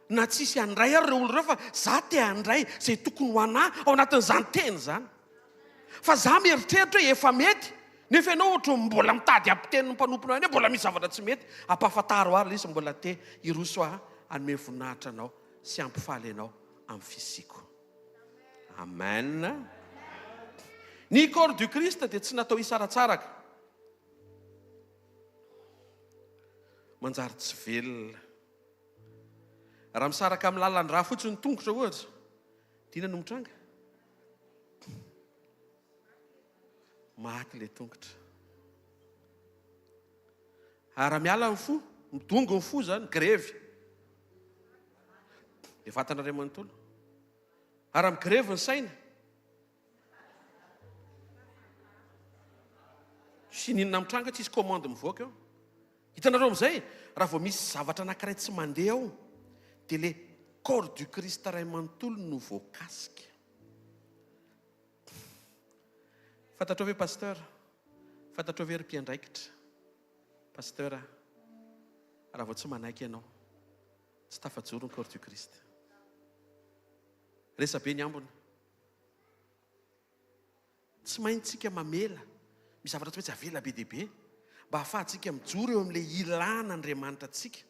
Speaker 3: na tsisy andray ary ireo olona ireo fa za te andray izay tokony ho anahy ao anatin'izany teny zany. Fa za mieritreritra hoe efa mety, nefa ianao ohatra mbola mitady ampitenin'ny mpanompono any, mbola misy zavatra tsy mety, ampahafantaro ary izy mbola te hiroso hanome voninahitra anao sy ampifaly anao amin'ny fisiko. Amen. Ny corps du Christ dia tsy natao hisaratsaraka, manjary tsy velona. Raha misaraka amin'ny lalan-drà fotsiny ny tongotra ohatra, tiana no mitranga, maty ilay tongotra. Raha miala ny fo, midongo ny fo zany, grevy, dia vatana iray manontolo. Raha migrevy ny saina, sy ninona mitranga tsy isy commande mivoaka eo. Hitanareo amin'izay raha vao misy zavatra anankiray tsy mandeha ao dia le corps du Christ ray manontolo no voakasika. Fantatrao ve pasteur? Fantatrao ve ry mpiandraikitra? Pasteur, raha vao tsy manaiky ianao tsy tafajoro ny corps du Christ. Resabe ny ambony. Tsy maintsika mamela misy zavatra tsy maintsy avela be dia be mba ahafahantsika mijoro eo amin'ilay ilana Andriamanitra atsika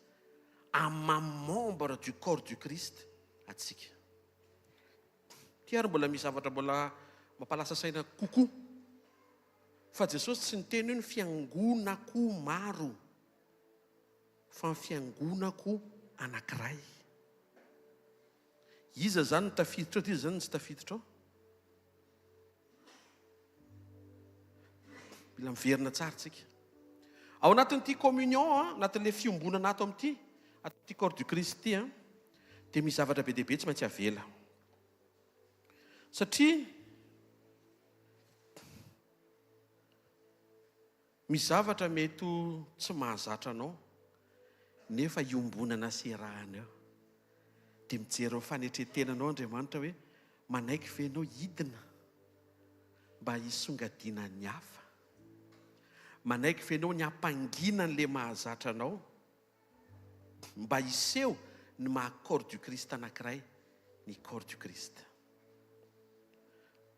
Speaker 3: amin'ny membre du corps du Christ atsika. Ty ary mbola misy zavatra mbola mampalasa saina kokoa. Fa Jesosy tsy niteny hoe ny fiangonako maro fa ny fiangonako anankiray. Iza zany no tafiditra ao, iza zany tsy tafiditra ao? Mila miverina tsara tsika. Ao anatin'ity communion, anatin'ilay fiombonana ato amin'ity corps du Christ ity, dia misy zavatra be dia be tsy maintsy avela. Satria misy zavatra mety tsy mahazatra anao nefa iombonana serahana eo. Dia mijery ny fanetretenanao Andriamanitra hoe manaiky ve ianao hidina mba hisongadiana ny hafa? Manaiky ve ianao ny hampangina n'le mahazatra anao mba hiseho ny maha corps du Christ anankiray, ny corps du Christ.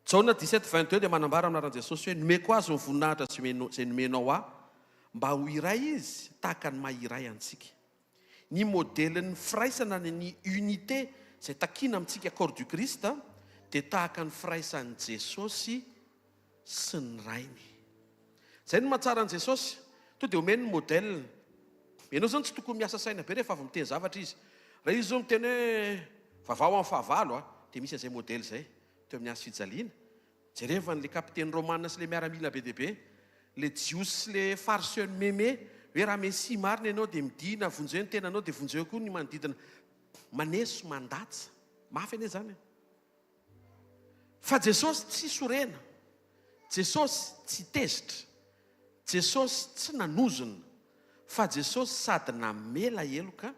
Speaker 3: Jaona 17:22 dia manambara aminaran'i Jesosy hoe nomeko azy ny voninahitra izay nomenao aho mba ho iray izy tahaka ny maha iray antsika. Ny modelin'ny firaisana ny unité izay takiana amintsika corps du Christ dia tahaka ny firaisan'i Jesosy sy ny rainy. Izay no mahatsara an'i Jesosy, to dia omeny ny modèle. Ianao zany tsy tokony miasa saina be rehefa avy miteny zavatra izy. Raha izy zao miteny hoe vavao amin'ny fahavalo dia misy an'izay modèle izay teo amin'ny azo fijaliana. Jereva n'le kapiteny Romana sy le miaramila be dia be, le jiosy sy le farisiony meme hoe raha mesi marina ianao dia midina, vonjeo ny tenanao dia vonjeo koa ny manodidina. Maneso mandatsa, mafy ane zany. Fa Jesosy tsy sorena, Jesosy tsy tezitra, Jesosy tsy nanozona, fa Jesosy sady namela heloka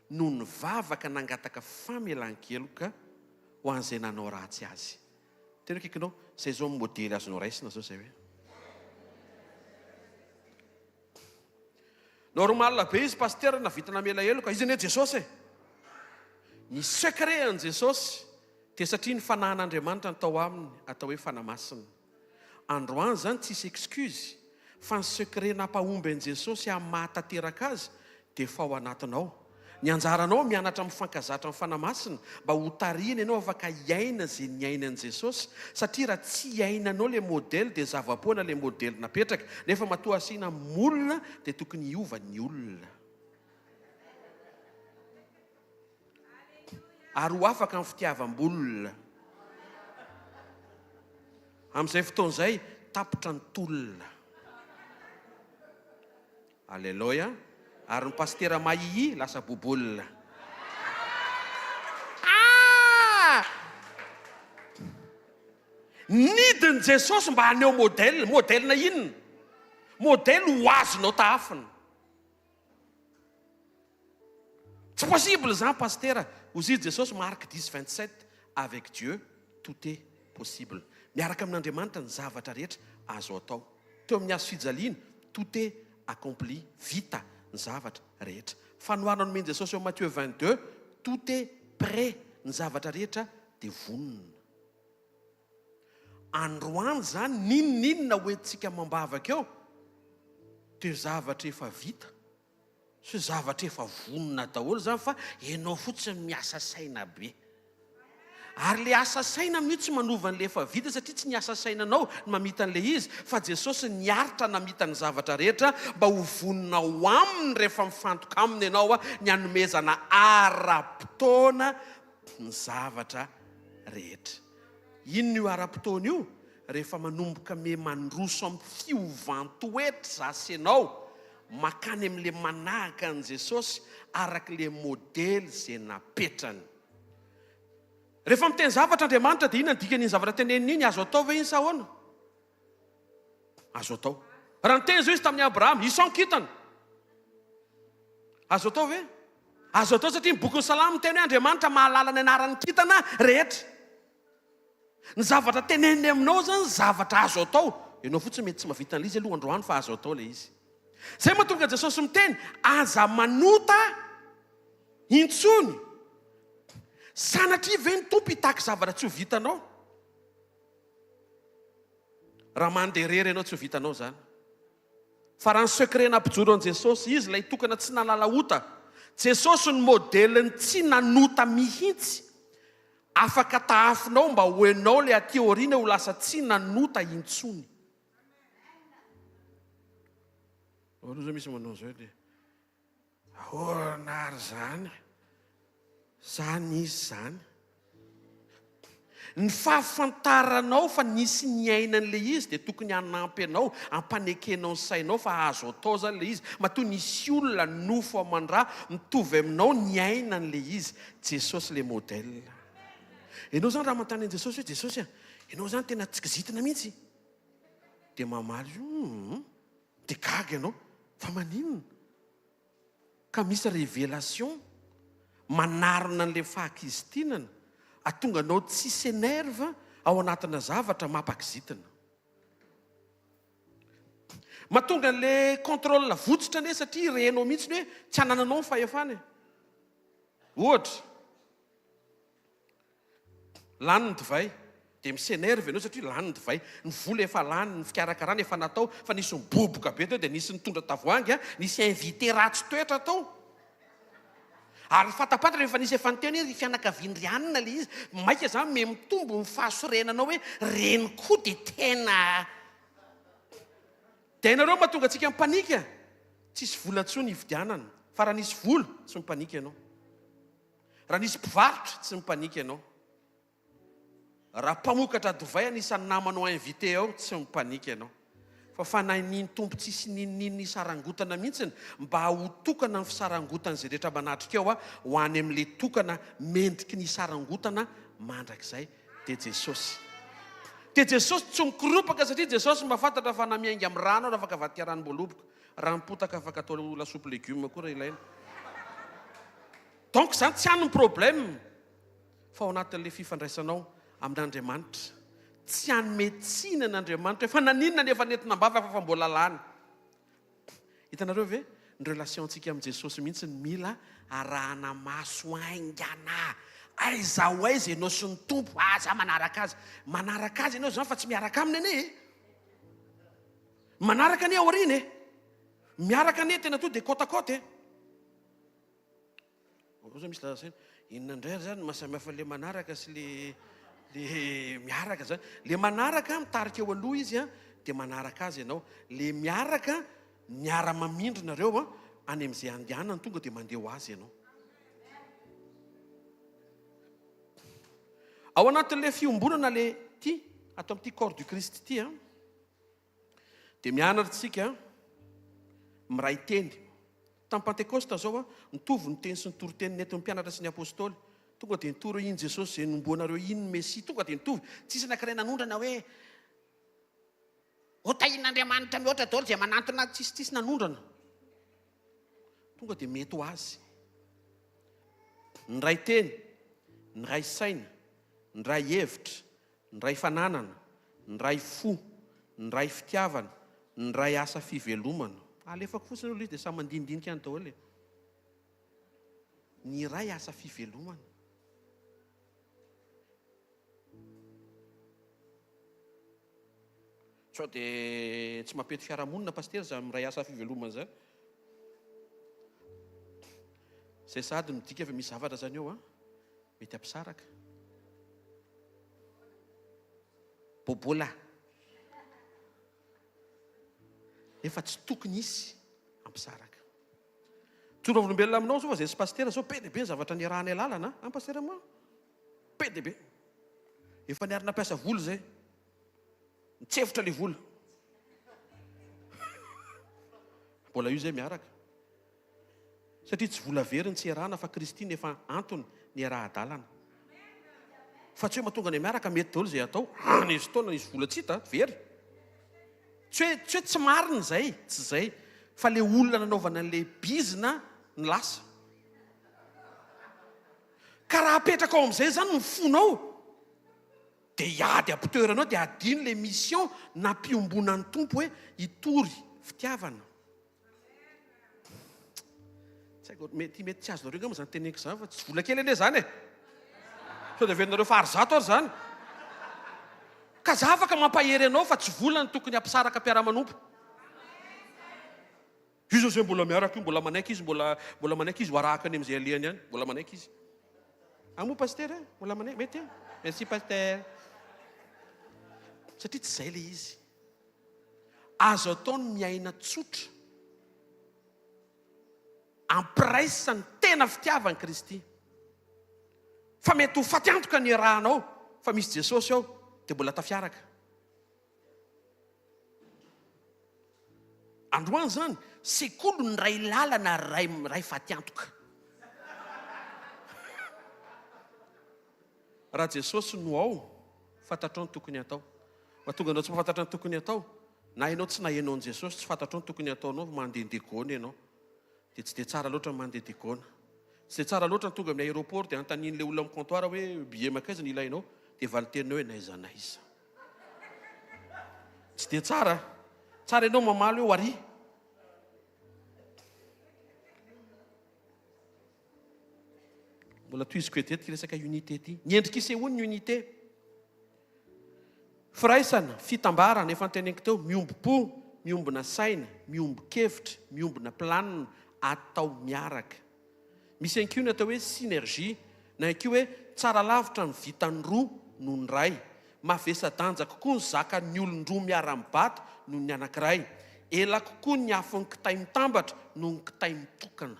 Speaker 3: no nivavaka nangataka famelan-keloka ho an'izay nanao ratsy azy. Tena kikinao, izay zao amin'ny modely azonao raisina zao izay hoe. Normal be izy pasteur navita namela heloka, izy anie Jesosy. Ny secret an' Jesosy dia satria ny fanahin'Andriamanitra ny tao aminy atao hoe fanamasina. Androany zany tsisy excuse, fa ny secret nampahomby an'i Jesosy amin'ny mahatateraka azy dia efa ao anatinao. Ny anjaranao mianatra amin'ny fankazatra amin'ny fanamasina mba ho tarina ianao afaka hiaina izay niainan'i Jesosy, satria raha tsy hiainanao le modèle dia zava-poana le modèle napetraka, nefa matoa asiana molona dia tokony hiova ny olona. Ary ho afaka amin'ny fitiavam-bolona. Amin'izay fotoan'izay tapitra ny tolona. Alleluia. Ary ny pastera mahihi lasa bobolina. Nidiny Jesosy mba haneho modèle. Modèle na inona? Modèle ho azonao tahafina. Tsy possible zany pastera. Ozy Jesosy Marc 10:27 avec Dieu tout est possible. Miaraka amin'Andriamanitra ny zavatra rehetra azo atao. Teo amin'ny azo fijaliana tout est accompli, vita ny zavatra rehetra. Fanoharana nomeny Jesosy eo Matthieu 22, tout est prêt, ny zavatra rehetra dia vonona. Androany zany ninona hoentsika mambavaka eo dia zavatra efa vita, sy zavatra efa vonona daholo zany, fa ianao fotsiny miasa saina be. Ary le asa saina mintsy tsy manova an'le efa vita, satria tsy ny asa sainanao ny mamita an'le izy, fa Jesosy niaritra namita ny zavatra rehetra mba ho vonina ho aminy rehefa mifantoka aminy ianao ny hanomezana ara-potoana ny zavatra rehetra. Inona io ara-potoana io? Rehefa manomboka mandroso amin'ny fiovantoetra zasy ianao makany amin'le manahaka an' Jesosy arak'le modèle izay napetrany. Rehefa miteny zavatra Andriamanitra dia inona ny dikan'iny zavatra teneniny iny? Azo atao ve iny sa ahoana? Azo atao. raha nyteny zao izy tamin'ny Abrahama, isan-kitana. Azo atao ve? Azo atao satria ny boky ny Salamo ny teny hoe Andriamanitra mahalala ny anaran'ny kintana rehetra. Ny zavatra teneniny aminao zany zavatra azo atao. Ianao fotsiny mety tsy mahavita an'ilay izy aloha androany fa azo atao ilay izy. Zay mahatonga Jesosy miteny, aza manota intsony. Sanatria ve ny tompo hitaka zavatra tsy ho vitanao? Raha mandeha rery ianao tsy ho vitanao zany. Fa raha ny secret nampijoro an' Jesosy, izy ilay tokana tsy nalala ota. Jesosy ny modeliny tsy nanota mihitsy. Afaka tahafinao mba hoenao ilay aty aoriana ho lasa tsy nanota intsony. Aloha zao misy manao zao dia ahoana ary zany? Zany izy zany. Ny fahafantaranao fa nisy ny ainan'ilay izy dia tokony hanampy anao, hampanekenao ny sainao fa azo atao zany ilay izy. Matoa nisy olona nofo amandrà mitovy aminao ny ainan'ilay izy. Jesosy ilay modèle. Ianao zany raha manontany an'i Jesosy hoe Jesosy ianao zany tena tsy kizitina mihitsy. Dia mamaly dia gaga ianao. Fa maninona? Ka misy révélation manarona an'ilay fahakizitinana. Atonga anao tsy s'énerve ao anatina zavatra mampakizitina. Mahatonga an'ilay contrôle votsitra ane satria renao mihitsy hoe tsy hanananao ny fahefana. Ohatra, lany ny divay, dia mis'énerve ianao satria lany ny divay. Ny vola efa lany, ny fikarakarana efa natao, fa nisy miboboka be teo dia nisy nitondra tavoahangy, nisy invité ratsy toetra tao. Ary fatapatra rehefa nisy efa niteny hoe fianakavian-drianina ilay izy, maika zany me mitombo ny fahasorenanao hoe reny koa dia tena. Dia ianareo mahatonga antsika mipanika. Tsisy vola intsony hividianana. Fa raha nisy vola, tsy mipanika ianao. Raha nisy mpivarotra, tsy mipanika ianao. Raha mpamokatra divay anisan'ny namanao invité ao, tsy mipanika ianao. Fa fanahiniany tompo tsisy nininy sarangotana mihitsiny mba ho tokana ny fisarangotan'izay rehetra manatrika ao ho any amin'ilay tokana mendriky ny sarangotana mandrakizay. Dia Jesosy. Dia Jesosy tsy mikorompaka satria Jesosy mahafantatra fa na miainga amin'ny rano raha afaka vaty ranom-boaloboka. Raha mipotaka afaka atao lasopy légume koa raha ilaina. Donc zany tsy hany problème. Fa ao anatin'ilay fifandraisanao amin'Andriamanitra. Tsy hanome tsiny an'Andriamanitra fa naninona nefa nentina mbava fa mbola lany. Hitanareo ve? Ny relationtsika amin'i Jesosy mihitsy mila arahana maso aingana. Aiza ho aiza ianao sy ny tompo, aza manaraka azy. Manaraka azy ianao zany fa tsy miaraka aminy ane. Manaraka ane aoriana. Miaraka ane tena to dia côte-à-côte. Oza misy lazaina, inona indray zany mahasamihafa le manaraka sy le miaraka zany. Le manaraka mitarika eo aloha izy dia manaraka azy ianao. Le miaraka miara-mamindrinareo any amin'izay andehanany tonga dia mandeha ho azy ianao. Ao anatin'ilay fiombonana le ty atao amin'ity corps du Christ ty dia mianarantsika miray teny. Tamin'ny Pentecoste zao nitovy ny teny sy ny toriteny nentin'ny mpianatra sy ny apôstôly. Tonga dia nitory iny Jesosy izay nomboanareo iny Mesia. Tonga dia nitovy. Tsisy anankiray nanondrana hoe hotahin'Andriamanitra mihoatra daholo izay manantona tsisy nanondrana. Tonga dia mety ho azy. Ny ray teny, ny ray saina, ny ray hevitra, ny ray fananana, ny ray fo, ny ray fitiavana, ny ray asa fivelomana. Alefako fotsiny aloha izy dia samy mandinidinika any daholo. Ny ray asa fivelomana. Sao dia tsy mampety fiarahamonina paster za miray asa fivelomana zany. Zay sady midika fa misy zavatra zany eo mety ampisaraka. Bobola. Efa tsy tokony isy ampisaraka. Tsoro olombelona aminao zao fa zay sy paster zao be dia be zavatra niarahany lalana amin'ny paster aminao. Be dia be. Efa niarina piasa vola zay. Mitsefitra le vola. Mbola io zay miaraka. Satria tsy vola very ny tsy iarahana fa Kristiny efa antony ny iaraha-dalana. Fa tsy hoe mahatonga ny miaraka mety daholo zay atao. Nisy fotoana nisy vola tsy hita very. Tsy hoe tsy marina zay, tsy zay. Fa le olona nanaovana le bizina ny lasa. Ka raha apetraka ao amin'izay zany ny fonao, dia hiady ampitoeranao dia adino le mission nampiombona ny tompo hoe hitory fitiavana. Tsy haiko mety tsy azonareo nga moa zany teneniko zany fa tsy vola kely anie zany e. Sao dia avenareo faharizato ary zany. Ka za afaka mampahery anao fa tsy vola ny tokony ampisaraka mpiara-manompo. Izy zay mbola miaraka io, mbola manaiky izy, mbola manaiky izy ho arahaka any amin'izay alehany ihany, mbola manaiky izy. Amo pasteur e, mbola manaiky, mety e. Merci pasteur. Satria tsy izay le izy. Azo ataony miaina tsotra, ampiraisany tena fitiavany Kristy. Fa mety ho faty antoka ny rahanao, fa misy Jesosy ao, dia mbola tafiaraka. Androany zany, sekolo ny ray lalana ray faty antoka. Raha Jesosy no ao, fantatrao ny tokony atao. Fa tonga anao tsy mahafantatra ny tokony atao, na ianao tsy nahenao ny Jesosy, tsy fantatrao ny tokony ataonao, mandeha degona ianao. Dia tsy dia tsara loatra ny mandeha degona. Tsy dia tsara loatra ny tonga amin'ny aéroport dia anontanian'ilay olona amin'ny comptoir hoe billet makaiza ny ilainao, dia valitenao hoe naiza. Tsy dia tsara. Tsara ianao mamaly hoe hoary. Mbola toiziko etetika resaka unité ty. Ny endrika isehoany ny unité. Firaisana, fitambarana, efa nteneniko teo, miombo-po, miombona saina, miombo-kevitra, miombona planina, atao miaraka. Misy ankiho ny atao hoe synergie, na ankiho hoe tsara lavitra ny vitan'ny roa noho ny ray. Mavesa-danja kokoa ny zaka ny olon-droa miara-mibata noho ny anankiray. Ela kokoa ny afon'ny kitay mitambatra noho ny kitay mitokana.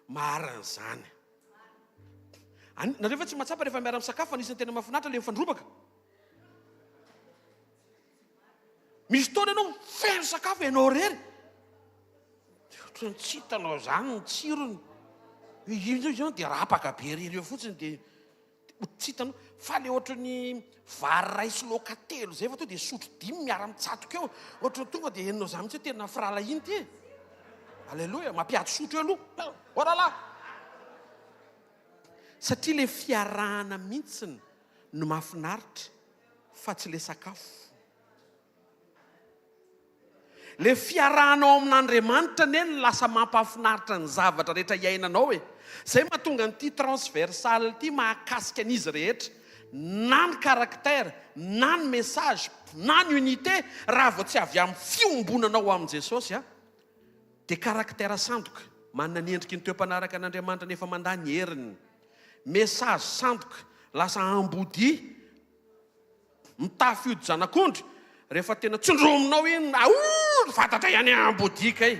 Speaker 3: Maharan'izany. Nareo fa tsy mahatsapa rehefa miara misakafo fa anisan'ny tena mahafinaritra le mifandrobaka. Misy taona ianao feno sakafo ianao rery. Ohatran'ny tsy hitanao zany ny tsirony. Io dia rapaka be rery eo fotsiny dia tsy hitanao. Fa le ohatran'ny vary ray sy laoka telo zay fa to dia sotro dimy miara mitsatoka eo. Ohatran'ny tonga dia henonao zany mitsy hoe tena firala iny ty. Alleluia, mampiady sotro eo aloha. Orala. Satria le fiarahana mihitsiny no mahafinaritra fa tsy le sakafo. Le fiarahanao amin'Andriamanitra neny lasa mampahafinaritra ny zavatra rehetra iainanao e. Zay mahatonga n'ity transversal ity mahakasika an'izy rehetra. Na ny caractère, na ny message, na ny unité, raha vao tsy avy amin'ny fiombonanao amin' Jesosy a, dia caractère sandoka, manana ny endriky ny toe-panaraka an'Andriamanitra nefa mandany heriny. Message sandoka, lasa ambodi, mitafy ody zanak'ondry, rehefa tena tsondrominao iny, fantatra ihany ambodi kay.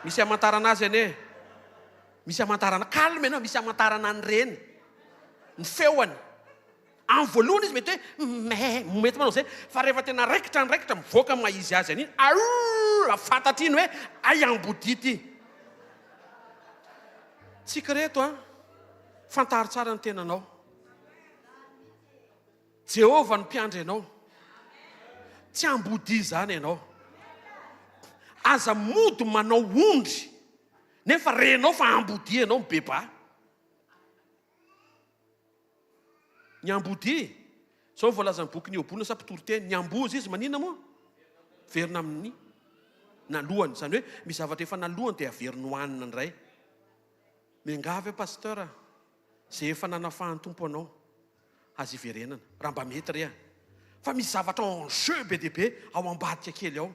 Speaker 3: Misy amantarana azy ane. Misy amantarana, calme ianao, misy amantarana ny reny. Ny feoany. Amin'ny voalohany izy mety hoe mety manao zay, fa rehefa tena raikitra mivoaka maizy azy an'iny, fantatra iny hoe ay ambodi ity. Tsika reto fantary tsara ny tenanao. Jehovah ny mpiandry ianao. Tsy ambodi zany ianao. Aza mody manao ondry nefa renao fa ambodi ianao mibeba. Ny ambodi zao voalaza ny boky ny Iobona sa mpitoroteny, ny ambozy izy manina moa? Verina amin'ny nalohany, zany hoe misy zavatra efa nalohany dia averina hohanina ny ray. Miangavy pasteur, zay efa nanafahan'ny tompo anao azy iverenana, raha mba mety rea. Fa misy zavatra en jeu be dia be ao ambadika kely ao.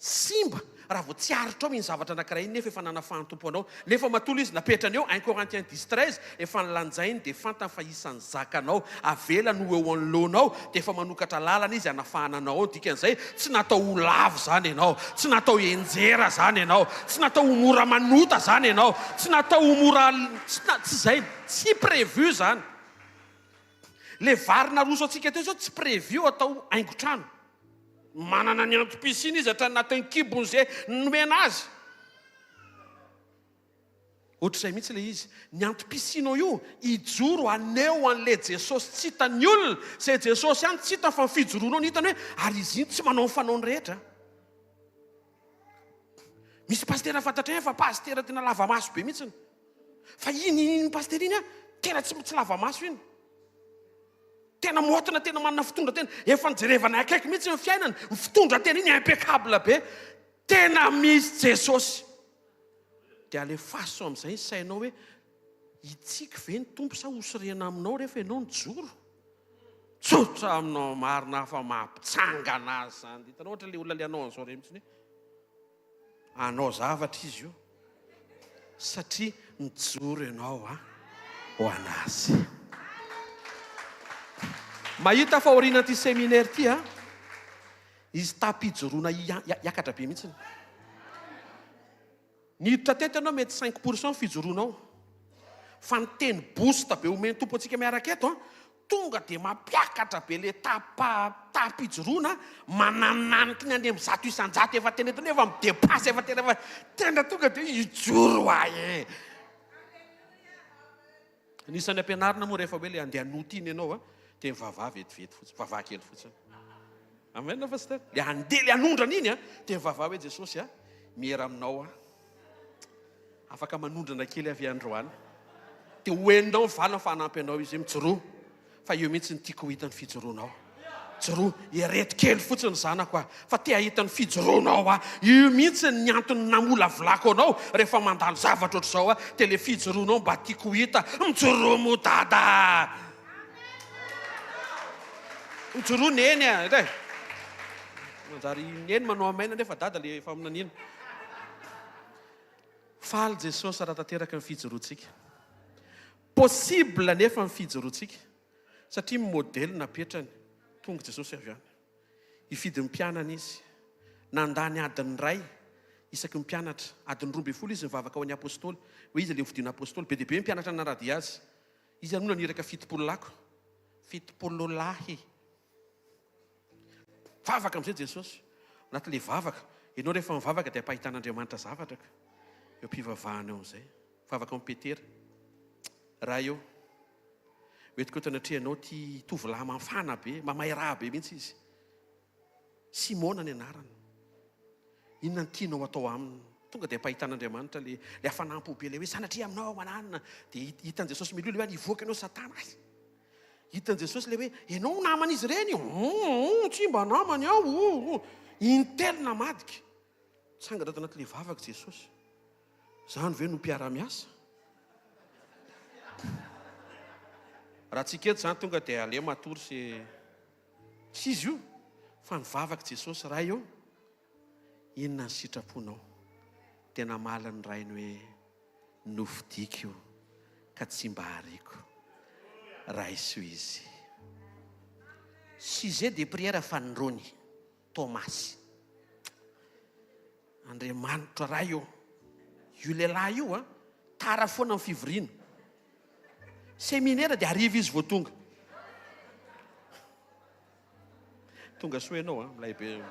Speaker 3: Simba raha vao tsy aritra ao iny zavatra anankiray iny nefa efa nanafahan'ny tompo anao. Nefa matolo izy napetrany eo 1 Corinthiens 10:13, efa nilanjainy dia fantany fa isan'ny zakanao, avela no eo anoloanao, dia efa manokatra lalana izy hanafahana anao. Dikan'izay tsy natao ho lavo zany ianao, tsy natao enjera zany ianao, tsy natao ho mora manota zany ianao, tsy natao ho mora, tsy zay, tsy prévu zany. Le vary naroso antsika teo zao tsy prévu atao haingo-trano. Manana ny antom-pisiny izy hatrany anatin'ny kibony zay nomena azy. ohatr'izay mihitsy le izy ny antom-pisinao io ijoro aneo an'le Jesosy tsy hitany olona zay Jesosy ihany tsy hitany fa fijoroanao ny hitany hoe ary izy iny tsy manao ny fanaony rehetra. Misy pastera fantatra fa pastera tena lava maso be mihitsy. Fa iny pastera iny tena tsy lava maso iny. Tena motina tena manana fitondra tena efa nijerevana akaiky mihitsy ny fiainana. Ny fitondra tena iny impeccable be. Tena misy Jesosy. Dia alefaso amin'izay sainao hoe itsika ve ny tompo sa hosirena aminao rehefa ianao ny joro. Tsotra aminao marina fa mampitsangana azy zany. Hitanao ohatra le olona le anao an'izao re mihitsy anao zavatra izy io satria mijoro ianao ho anazy. Mahita fa aoriana ty séminaire ty izy tapijoroana hiakatra be mihitsy. Ny hiditra teto ianao mety 5% fijoroanao. Fa ny teny boost be omeny tompo antsika miaraka eto tonga dia mampiakatra be le tapijoroana manananiky ny any amin'ny 100 isan-jato efa tena eto nefa midepasy efa tena tonga dia hijoro ahy. Nisan'ny ampianarina moa rehefa hoe le andeha anoty iny ianao dia mivavah vetivety fotsiny, vavah kely fotsiny. Amen pasteur. Le andeha le anondrana iny dia mivavah hoe Jesosy miera aminao afaka manondrana kely avy androany. Dia hoenao vala fa hanampy anao izy mijoro. Fa io mihitsy ny tiako hitany fijoroanao. Joro ireto kely fotsiny zanako fa te ahita ny fijoroanao io mihitsy ny antony namolavolako anao rehefa mandalo zavatra ohatr'izao dia le fijoroanao mba tiako hita mijoro mo dada. Mijoro neny manjary neny manao amaina nefa dada le efa aminanina. Faly Jesosy raha tanteraka ny fijoroantsika. Possible nefa ny fijoroantsika satria modèle napetrany tonga Jesosy avy any. Ifidy mpianana izy nandany adiny ray isaky ny mpianatra adiny 12 izy mivavaka ho any apôstôly hoe izy le hovidiana apôstôly be dia be mpianatra naradia azy. Izy anona niraka 70 lako 70 lahy vavaka amin'izay Jesosy. Anaty le vavaka ianao rehefa mivavaka dia ampahitan'Andriamanitra zavatra eo mpivavahana eo amin'izay vavaka amin'ny Petera raha eo oetiko tanatrehanao ty tovolahy mafana be mamay raha be mihitsy izy Simona ny anarany. Inona ny tianao atao aminy tonga dia ampahitan'Andriamanitra le hafanampo be le hoe sanatria aminao mananina dia hitan'i Jesosy milolo hoe nivoaka ianao Satana. Hitan'i Jesosy le hoe ianao namana izy ireny tsy mba namany aho intelo madika sanga dato anaty le vavaka Jesosy. Zany ve no mpiara-miasa raha tsika eto zany tonga dia ale matory sy izy io fa nivavaka Jesosy raha eo inona ny sitraponao tena malany rainy hoe nofidiko io ka tsy mba hariko raha iso izy. Sujet de prière fanondrony Tomasy Andriamanitra raha io lehilahy io tara foana amin'ny fivoriana séminaire dia ariva izy vao tonga soa ianao milay be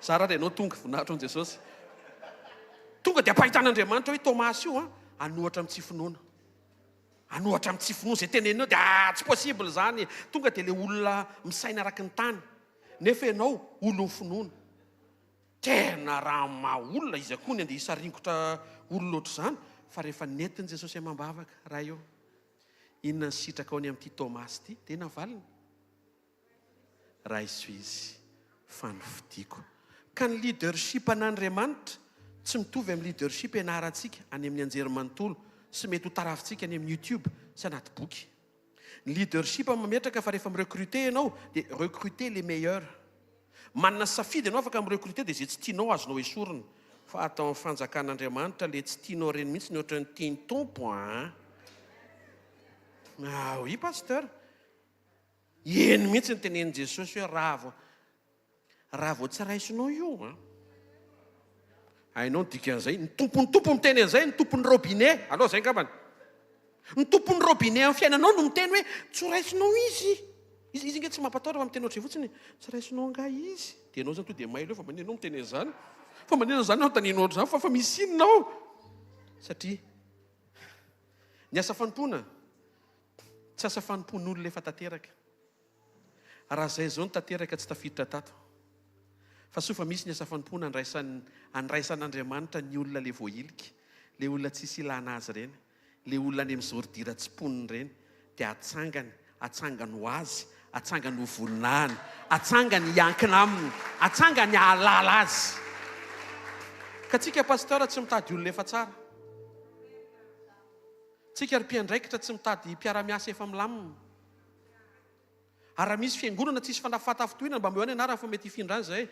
Speaker 3: sara dia ianao tonga voninahitra an'i Jesosy tonga dia ampahitan'Andriamanitra hoe Tomasy io anohatra amin'ny tsy finoana zay tenenao dia tsy possible zany. Tonga dia le olona misaina araky ny tany nefa ianao olo finoana tena raha maolona izy akoa ny andeha hisaringotra olona ohatr' izany. Fa rehefa nentin' Jesosy mambavaka raha io inona ny sitraka ao ny amin'ity Tomasy ity tena valiny raha iso izy fanofidiko. Ka ny leadership an'Andriamanitra tsy mitovy amin'ny leadership ianarantsika any amin'ny anjerimanontolo sy mety ho tarafintsika any amin'ny YouTube sy anaty boky. Ny leadership mametraka fa rehefa mirecruter ianao dia recruter les meilleurs. Manana safidy ianao afaka mirecruter dia izay tsy tianao azonao esorina. Fa atao amin'ny fanjakan'Andriamanitra le tsy tianao reny mihitsy ny ohatry ny tiany tompo oui pasteur eny mihitsy ny tenenin' Jesosy hoe raha vao tsy raisinao io hainao ny dikan'izay ny tompo miteny an'izay ny tompon'ny robinet aloha zay ngambany ny tompon'ny robinet amin'ny fiainanao no miteny hoe tsy raisinao izy nge tsy mampataora fa miteny ohatry fotsiny tsy raisinao nga izy dia ianao zany to dia mailo fa manenao miteny an'izany fa manena zany ao taninao ohatr' izany fa misy inonao Satria ny asa fanompoana tsy asa fanompoan'olona efa tanteraka. Raha izay zao ny tanteraka tsy tafiditra tato. Fa sofa misy ny asa fanompoana andraisan'Andriamanitra ny olona le voahilika, le olona tsisy ilana azy ireny, le olona ny amin'izao dira tsy poniny ireny, dia atsangany ho azy, atsangany ho voninahiny, atsangany hiankina aminy, atsangany halala azy. Ka tsika pasteur tsy mitady olona efa tsara. Tsika ry mpiandraikitra tsy mitady mpiara-miasa efa milamina. Ary raha misy fiangonana tsisy fanafatafitohina mba meo any anarany fa mety hifindra any zay.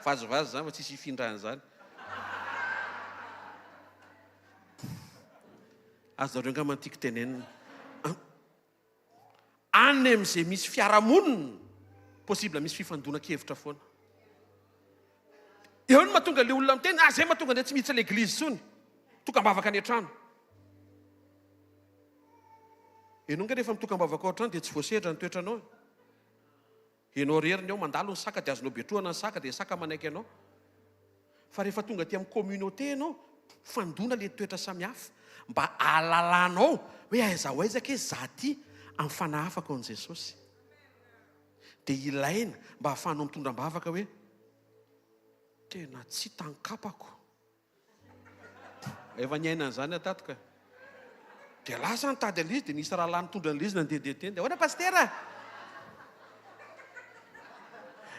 Speaker 3: Vazovazo zany fa tsisy hifindrany zany. Azo zareo angamba tiako tenenina. Any amin'izay misy fiarahamonina, possible misy fifandona-kevitra foana. Eo no mahatonga le olona miteny, zay mahatonga ny tsy miditra l'eglizy sony. Tokam-bavaka any an-trano. Ianao nga rehefa mitokam-bavaka ao an-trano dia tsy voasedra ny toetranao. Ianao reriny ao mandalo ny saka dia azonao betroana ny saka dia saka manaiky anao. Fa rehefa tonga aty amin'ny communauté ianao, fandona le toetra samihafa mba ahalalanao hoe aiza ho aizaka hoe za ty amin'ny fanahafaka ao an' Jesosy. Dia ilaina mba hahafahanao mitondram-bavaka hoe tena tsy tankapako. Efa niaina an'izany atatoka. Dia lasa nitady an'izy dia nisy raha lany tondra an'izy nandehandeha teny. Dia ahoana pastera?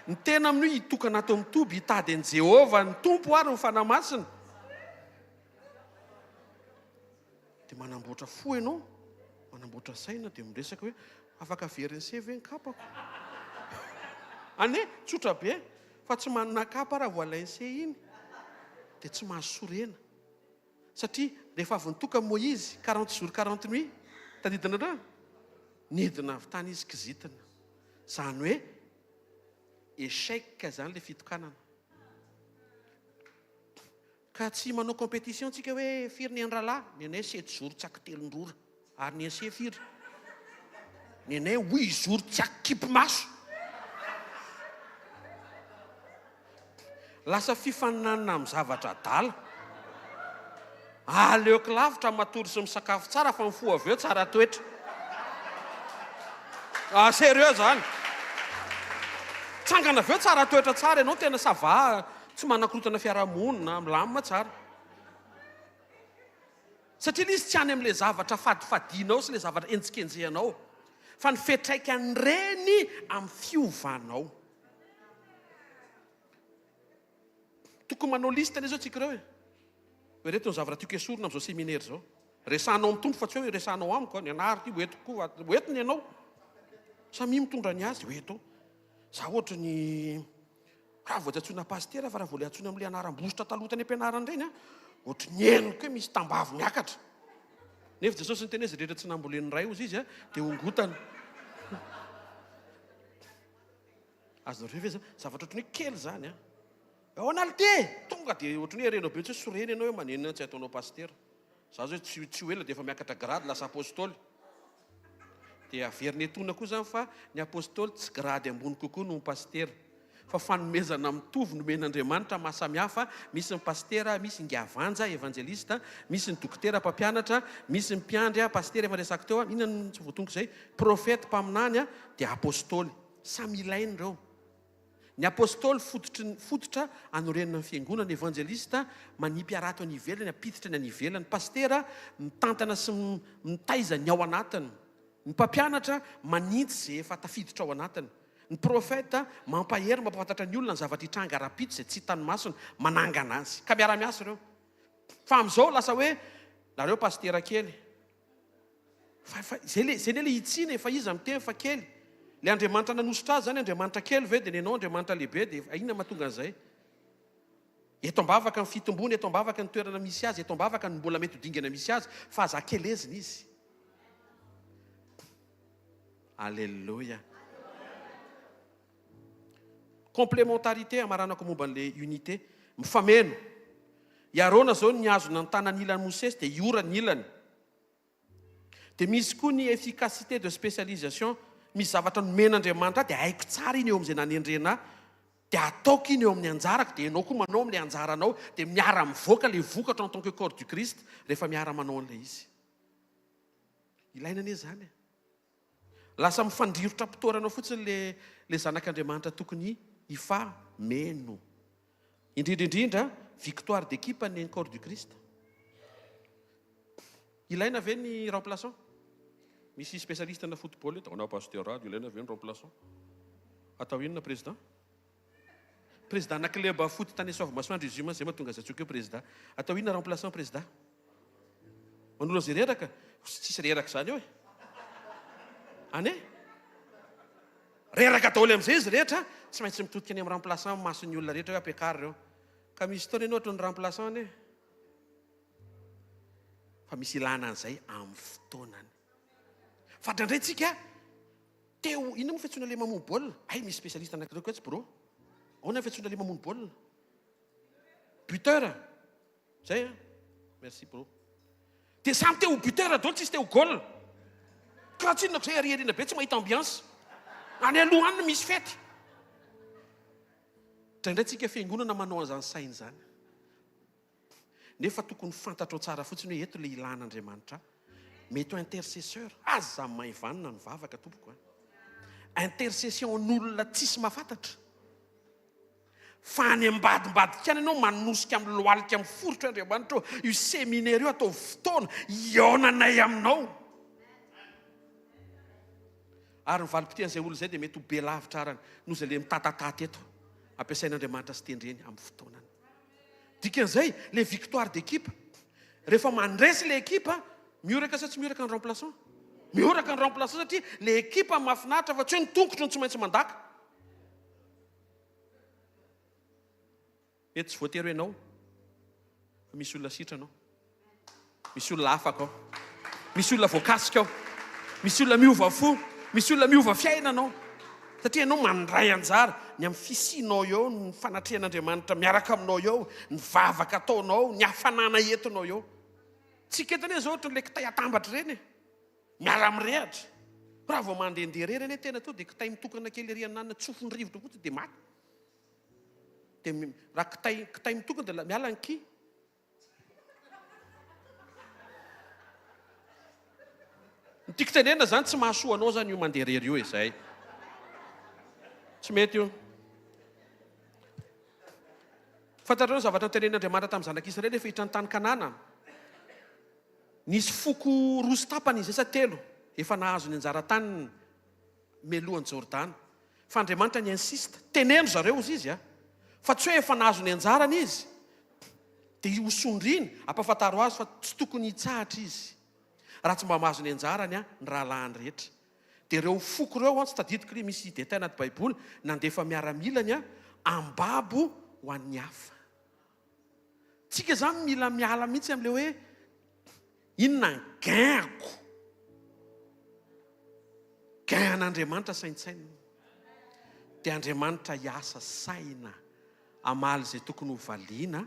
Speaker 3: Ny tena amin'io hitokana ato amin'ny toby hitady an'i Jehovah ny tompo ary ny fanahy masina. Dia manamboatra fo ianao, manamboatra saina dia miresaka hoe afaka veriny se ve ny kapako? Ane, tsotra be, fa tsy manana kapa raha voalainy se iny. Dia tsy mahasorena. Satria rehefa avy nitoka Moïse 40 jours 40 nuits, tadidina rano, nidina avy tany izy kizitina. Zany hoe échec zany le fitokanana. Ka tsy manao compétition tsika hoe firy ny andralahy, ny anay 7 jours tsy aky telondrora, ary ny anse firy. Ny anay 8 jours tsy aky kipy maso. Lasa fifaninanana amin'ny zavatra adala. Aleoko lavitra matory sy misakafo tsara fa mifoha avy eo tsara toetra. Sérieux zany. Tsangana avy eo tsara toetra tsara ianao tena sava, tsy manakorotana fiarahamonina, milamina tsara. Satria izy tsy any amin'ilay zavatra fadifadinao sy ilay zavatra enjikenjehanao, fa ny fetraikany reny amin'ny fiovanao. Tokony manao lista zao tsika ireo e. Hoe reto ny zavatra tiako esorina amin'izao séminaire zao. Resanao amin'ny tompo fa tsy hoe resanao amiko, ny anary ty hoetiko, hoetiny ianao. Samy mitondra ny azy, hoeto. Za ohatra ny raha voajatsona pastera fa raha voale atsona amin'ilay anaram-bositra talotany am-pianarana ireny, ohatra ny henoko hoe misy tambavy miakatra. Nefa Jesosy ny teny hoe zay rehetra tsy namboleny ray ozy izy dia hongotana. Azonareo ve zavatra ohatran'ny hoe kely zany ao analite tonga dia ohatran'ny hoe renao be tsy soreny ianao hoe manenina tsy ataonao pastera. Za zao tsy ho ela dia efa miakatra grady lasa apôstôly. Dia averiny etona koa zany fa ny apôstôly tsy grady ambony kokoa no pastera. Fa fanomezana mitovy nomen'Andriamanitra mahasamihafa, misy ny pastera, misy ny avanja, evangelista, misy ny dokotera mpampianatra, misy ny mpiandry, pastera efa resaka teo, inona tsy voatonga izay, profeta mpaminany dia apôstôly. Samy ilainy ireo. Ny apôstôly fototra anorenana ny fiangonana, ny evangelista manipy arato any ivelany, apititra ny any ivelany, pastera mitantana sy mitaiza ny ao anatiny. Ny mpampianatra manintsy izay efa tafiditra ao anatiny. Ny profeta mampahery mampafantatra ny olona ny zavatra hitranga rapito izay tsy hitany masony, manangana azy. Ka miara-miasa ireo. Fa amin'izao lasa hoe nareo pastera kely. Zay le hitsina efa izy amin'ny teny fa kely. Le Andriamanitra nanositra azy zany Andriamanitra kely ve dia nenao Andriamanitra lehibe dia inona mahatonga an'izay? Eto ambavaka ny fitombony, eto ambavaka ny toerana misy azy, eto ambavaka ny mbola mety ho dingana misy azy, fa aza kelezina izy. Alléluia. Complémentarité amaranako momba n'le unité, mifameno. I Arona zao ny azona ny tanany ilany Mosesy dia iora ny ilany. Dia misy koa ny efficacité de spécialisation, misy zavatra nomen'Andriamanitra dia haiko tsara iny eo amin'izay nanendrena. dia ataoko iny eo amin'ny anjarako, dia ianao koa manao amin'ny anjaranao, dia miara mivoaka ilay vokatra en tant que corps du Christ rehefa miara manao an'ilay izy. Ilaina anie zany e. Lasa mifandrirotra mpitoranao fotsiny le zanak'Andriamanitra tokony hifameno. Indrindra victoire d'équipe ny corps du Christ. Ilaina ve ny remplaçant? Misy spécialiste na football eto, na pasteur ilaina ve ny remplaçant? Atao inona président? Président na club foot tany Sauvemasoandro izy io zay mahatonga zatsoka eo président. Atao inona remplaçant président? Manolo zay reraka? Tsisy reraka zany eo e. Ane? Reraka daholo amin'izay izy rehetra, tsy maintsy mitodika any amin'ny remplaçant mason'ny olona rehetra hoe ampiakary reo. Ka misy fotoana ianao ohatran'ny remplaçant ane. Fa misy ilana an'izay amin'ny fotoanany. Fandrandray tsika teo ina moa fiantsoana ilay mamono baolina? Ay misy spécialiste anankiray koa tsy bro. Ahoana fiantsoana ilay mamono baolina? Buteur. Zay. Merci bro. Dia samy teo buteur daholo tsisy teo goal. Ka tsinona zay ariariana be tsy mahita ambiance. Any aloha any misy fety. Indraindray tsika fiangonana manao an'izany saina zany. Nefa tokony fantatro tsara fotsiny hoe eto ilay ilan'Andriamanitra. Mety ho intercesseur. Aza maivanina ny vavaka tompoko. Intercession n'olona tsisy mahafantatra. Fa any ambadimbadika any ianao manosika amin'ny lohalika amin'ny forotra Andriamanitra io séminaire io atao fotoana ionanay aminao. Ary ny valim-potian'izay olona izay dia mety ho be lavitra arany noho izay le mitatataty eto ampiasain'Andriamanitra sy tendreny amin'ny fotoanany. Dikan'izay le victoire d'équipe rehefa mandresy le équipe mioraka sa tsy mioraka ny remplaçant? Mioraka ny remplaçant satria le équipe mahafinaritra fa tsy hoe ny tongotro ny tsy maintsy mandaka. Eto tsy voatery ianao, misy olona sitranao, misy olona afaka ao, misy olona voakasika ao, misy olona miova fo, misy olona miova fiainanao. Satria ianao mandray anjara ny amin'ny fisianao eo, ny fanatrehan'Andriamanitra miaraka aminao eo, ny vavaka ataonao, ny hafanana entinao eo. Tsika eto anie zao ohatran'ilay kitay atambatra ireny, miara mirehatra. Raha vao mandehandeha rery anie tena to dia kitay mitokana kely ery ananana tsofony rivotra fotsiny dia maty. Dia raha kitay mitokana dia miala ny ki. Ny tiako tenenina zany tsy mahasoa anao zany io mandeha rery io e zay. Tsy mety io. Fantatrao zavatra nitenen'Andriamanitra tamin'ny zanak'Israely rehefa hiditra ny tany Kanana. Nisy foko roa sy tapany izy sa telo efa nahazo ny anjara tany melohan'ny Jordana. Fa Andriamanitra ny insiste, teneno zareo ozy izy fa tsy hoe efa nahazo ny anjarany izy dia hosondriny ampafantaro azy fa tsy tokony hitsahatra izy raha tsy mba mahazo ny anjarany ny rahalahany rehetra. Dia ireo foko ireo tsy tadidiko ry misy detay anaty Baiboly nandefa miaramilany ambabo ho an'ny hafa. Tsika zany mila miala mihitsy amin'ilay hoe inona ny gain-ko. Gain an'Andriamanitra saintsaina. Dia Andriamanitra hiasa saina amaly izay tokony ho valiana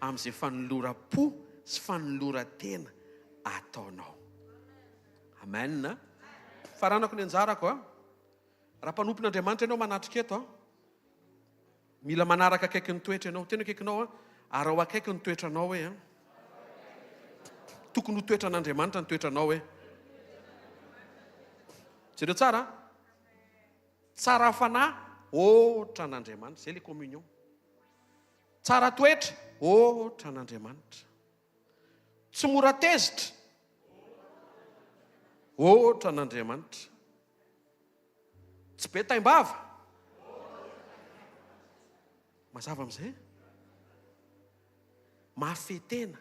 Speaker 3: amin'izay fanolora-po sy fanolora-tena ataonao. Amen. Faranako ny anjarako raha mpanompon'Andriamanitra ianao manatrika eto mila manaraka akaiky ny toetra ianao. Tena akaikinao ary ao akaiky ny toetranao hoe tokony ho toetra an'Andriamanitra ny toetranao hoe jereo tsara tsara hafanahy ohatra an'Andriamanitra. Zay le communion. Tsara toetra ohatra an'Andriamanitra. Tsy mora tezitra ohatra an'Andriamanitra. Tsy be tain-bava mazava amin'izay. Mahafetena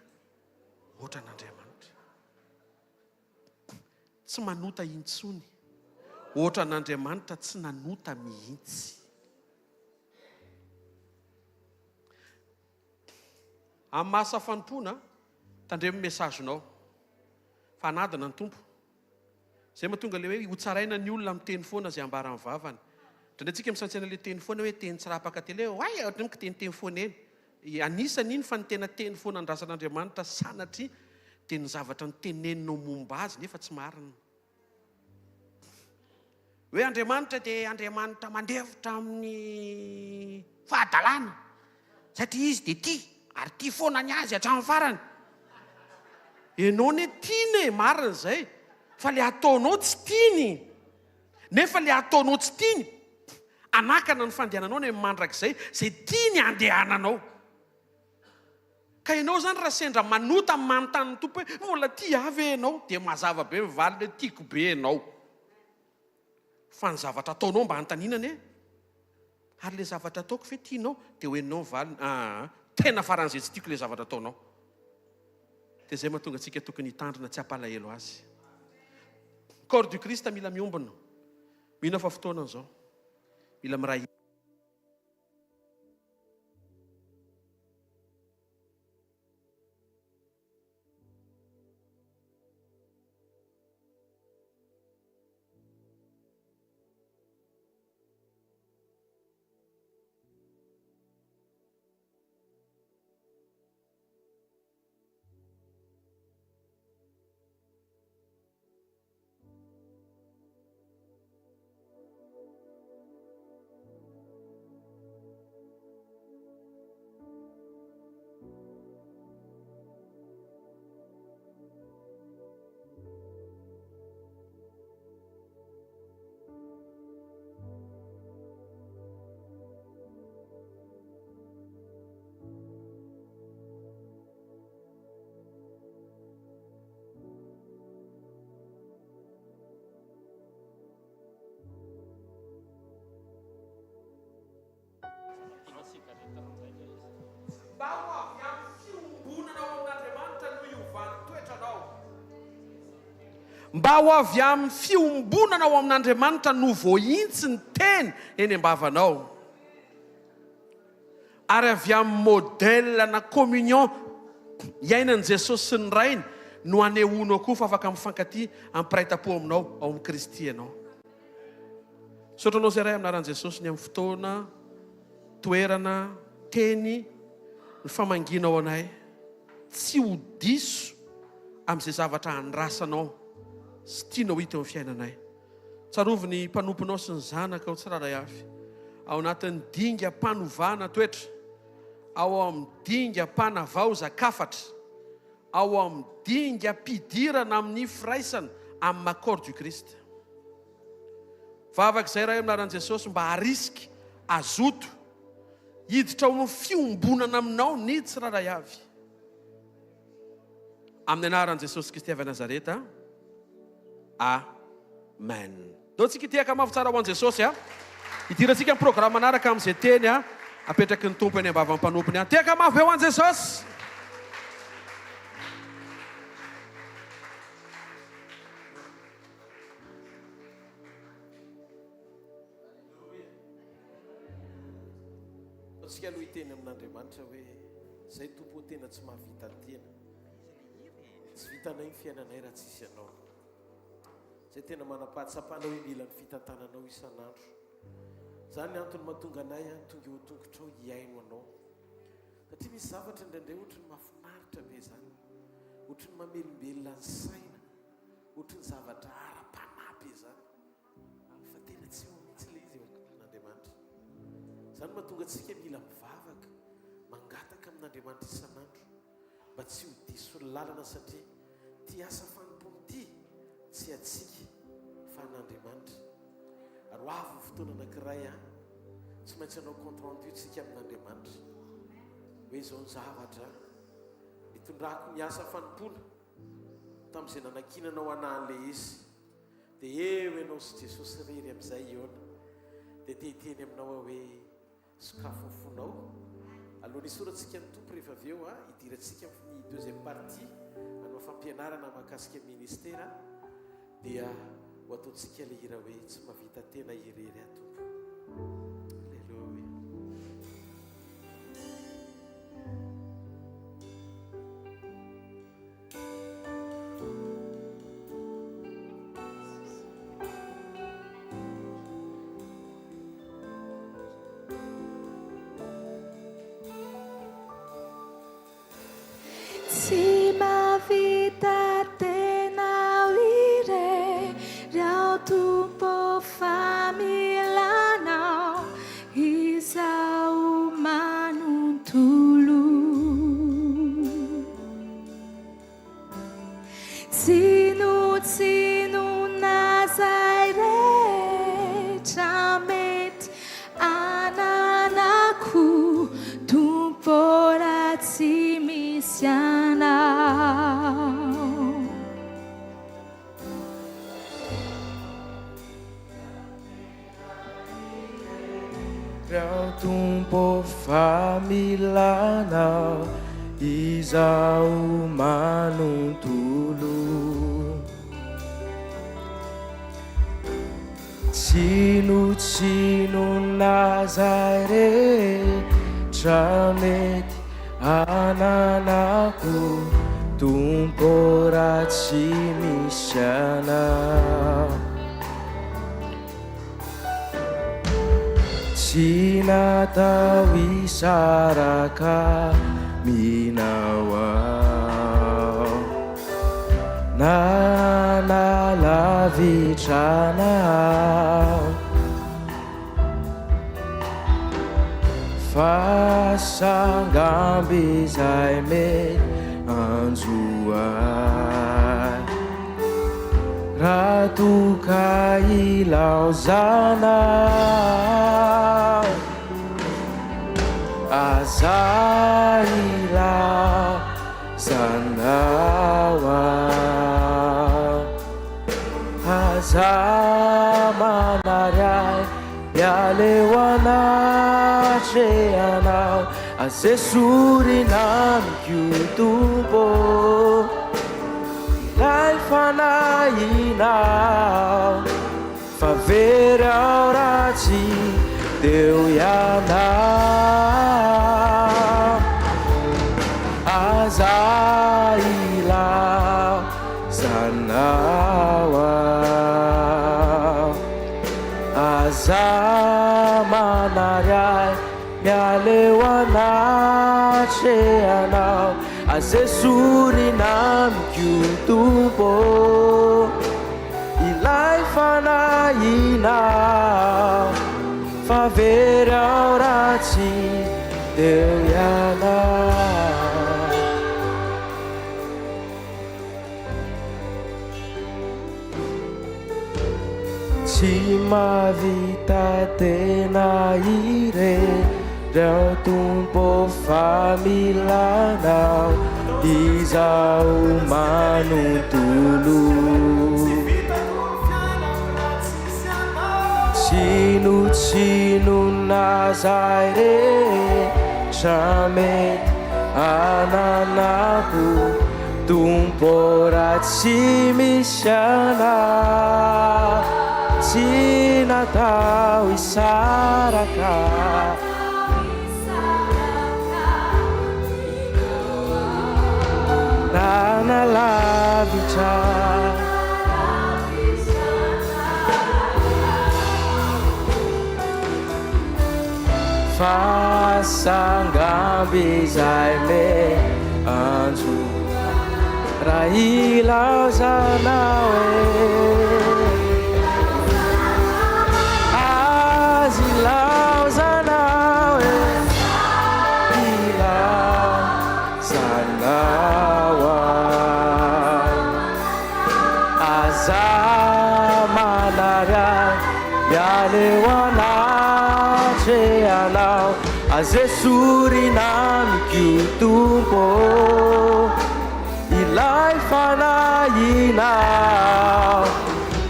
Speaker 3: ohatra an'Andriamanitra. Tsy manota intsony ohatra an'Andriamanitra tsy nanota mihitsy. Amin'ny mahasafanipona tandremo mesazinao fa anadina ny tompo. Zay mahatonga le hoe ho tsaraina ny olona miteny foana zay ambaran'ny vavany. Ndraindraitsika misantsena le teny foana hoe teny tsy rapaka tele ay ohatra ny teny foana eny. Anisany iny fa ny tena teny foana ny rasan'Andriamanitra sanatria teny zavatra ny teneninao momba azy nefa tsy marina. hoe Andriamanitra dia Andriamanitra mandevitra amin'ny fahadalàna satria izy dia tia ary tia foana ny azy hatramin'ny farany. Ianao ne tiany marina izay fa le ataonao tsy tiany, nefa le ataonao tsy tiany anakana ny fandehananao ny mandrakizay izay tiany andehananao. Ka ianao zany raha sendra manota amin'ny manontany tompo hoe mbola tia avy ianao, dia mazava be mivaly le tiako be ianao. Fa ny zavatra ataonao mba hantaninana ary le zavatra ataoko fe tianao dia ho enao mivaly tena faran'izay tsy tiako le zavatra ataonao. Dia izay mahatonga antsika tokony hitandrina tsy hampalahelo azy. Corps du Christ mila miombona. Mino fa fotoana izao mila miray. Mba ho avy amin'ny fiombonana ao amin'Andriamanitra no voahintsy ny teny eny am-bavanao. Ary avy amin'ny modèle na communion iainan'i Jesosy sy ny rainy no anehoanao koa fa afaka mifankatia ampiraita-po aminao ao amin'ny Kristy ianao. Sotranao izay ray aminaran'i Jesosy ny amin'ny fotoana, toerana, teny ny famanginao anay, tsy ho diso amin'izay zavatra andrasanao sy tianao hita eo amin'ny fiainanay. Tsarovy ny mpanomponao sy ny zanaka ao tsiraray avy ao anatin'ny dingam-panovana toetra, ao amin'ny dingam-panavao zakafatra, ao amin'ny dingam-pidirana amin'ny firaisana amin'ny corps du Christ. Vavak'izay ray aminaran'i Jesosy mba harisika azoto hiditra ao amin'ny fiombonana aminao ny tsiraray avy. Amin'ny anaran'i Jesosy Kristy avy Nazareta. Amen. Dao tsika tiaka mafy tsara ho an'i Jesosy hidirantsika amin'ny programa anaraka amin'izay teny apetraky ny tompo eny am-bavan'ny mpanompony. Tiaka mafy ho an'i Jesosy.
Speaker 4: Tsika aloha hiteny amin'Andriamanitra hoe zay tompo tena tsy mahavita tena, tsy vitanay ny fiainanay raha tsisy ianao. Zay tena manapahatsapana hoe mila ny fitantananao isan'andro. Zany ny antony mahatonga anay tonga eo tongotrao hiaino anao. Satria misy zavatra indraindray ohatran'ny mahafinaritra be zany, ohatran'ny mamelombelona ny saina, ohatran'ny zavatra ara-panahy zany, fa tena tsy ho mihitsy le izy amin'Andriamanitra. Zany mahatonga antsika mila mivavaka, mangataka amin'Andriamanitra isan'andro mba tsy ho diso ny lalana, satria ty asa fanompony ty tsy atsika fa an'Andriamanitra. Ary ho avy ny fotoana anankiray tsy maintsy anao compte rendu tsika amin'Andriamanitra hoe izao ny zavatra nitondrako ny asa fanompona tamin'izay nanakinanao anan'le izy, dia eo ianao sy Jesosy rery amin'izay eona, dia tehiteny aminao hoe sokafo ny fonao. Alohan'ny isorantsika ny tompo rehefa avy eo hidirantsika ny deuxième partie anao fampianarana mahakasika ministera, dia ho ataontsika le hira hoe tsy mahavita tena irery tompo. Alleluia.
Speaker 5: Tsy mahavita tena irery ao tompo fa
Speaker 1: ratsy misy anao.
Speaker 5: Rao tompo familanao izao manontolo tsinotsinonazy rehetra mety ananako tompo ratsy misy anao. Tsy natao isaraka minao aho na nalavitranao fa sangamby izay mety anjoay raha toka ilaozanao aza ilaozanao aza manaray mialeo anatrehanao azesorina mikio tompo ilay fanahinao fa very ao ratsy deo ianao aza ilaozanao aza manaray mialeo anatrehanao azesorina mikio tompo ilay fanahinao fa very ao ratsy deo ianao. Tsy mavita tena ireo tompo familanao izao manontolo tsinotsinonazy rehetra mety ananako tompo ratsy misy anao tsy natao isaraka na nalavitra fa sangamby izay mety anjo raha ilaozanao azy ilaozanao ilaozanao aza manaray mialeo anatrehanao azesorina mikio tompo ilay fanahinao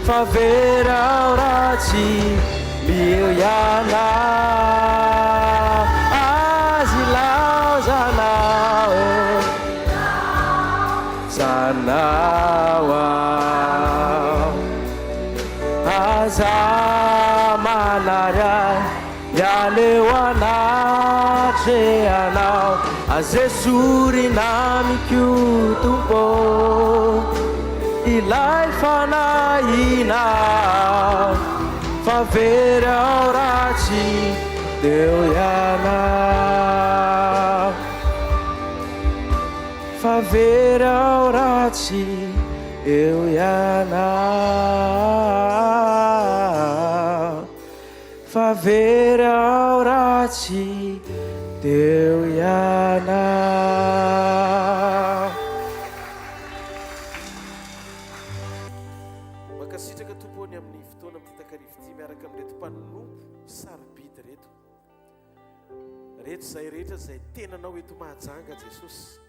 Speaker 5: fa very ao ratsy mio ianao azy ilaozanao zanao aza manaray mialeo anatrehanao azesorina mikio tompo ilay fanahinao fa very ao ratsy deo ianao fa very ao ratsy eo ianao fa very ao ratsy deo ianao.
Speaker 4: Makasitraka tompony amin'ny fotoana mitakarivo ty miaraka amin'reto mpanompo sarobidy reto rehetra zay rehetra zay tenanao eto mahajanga Jesosy,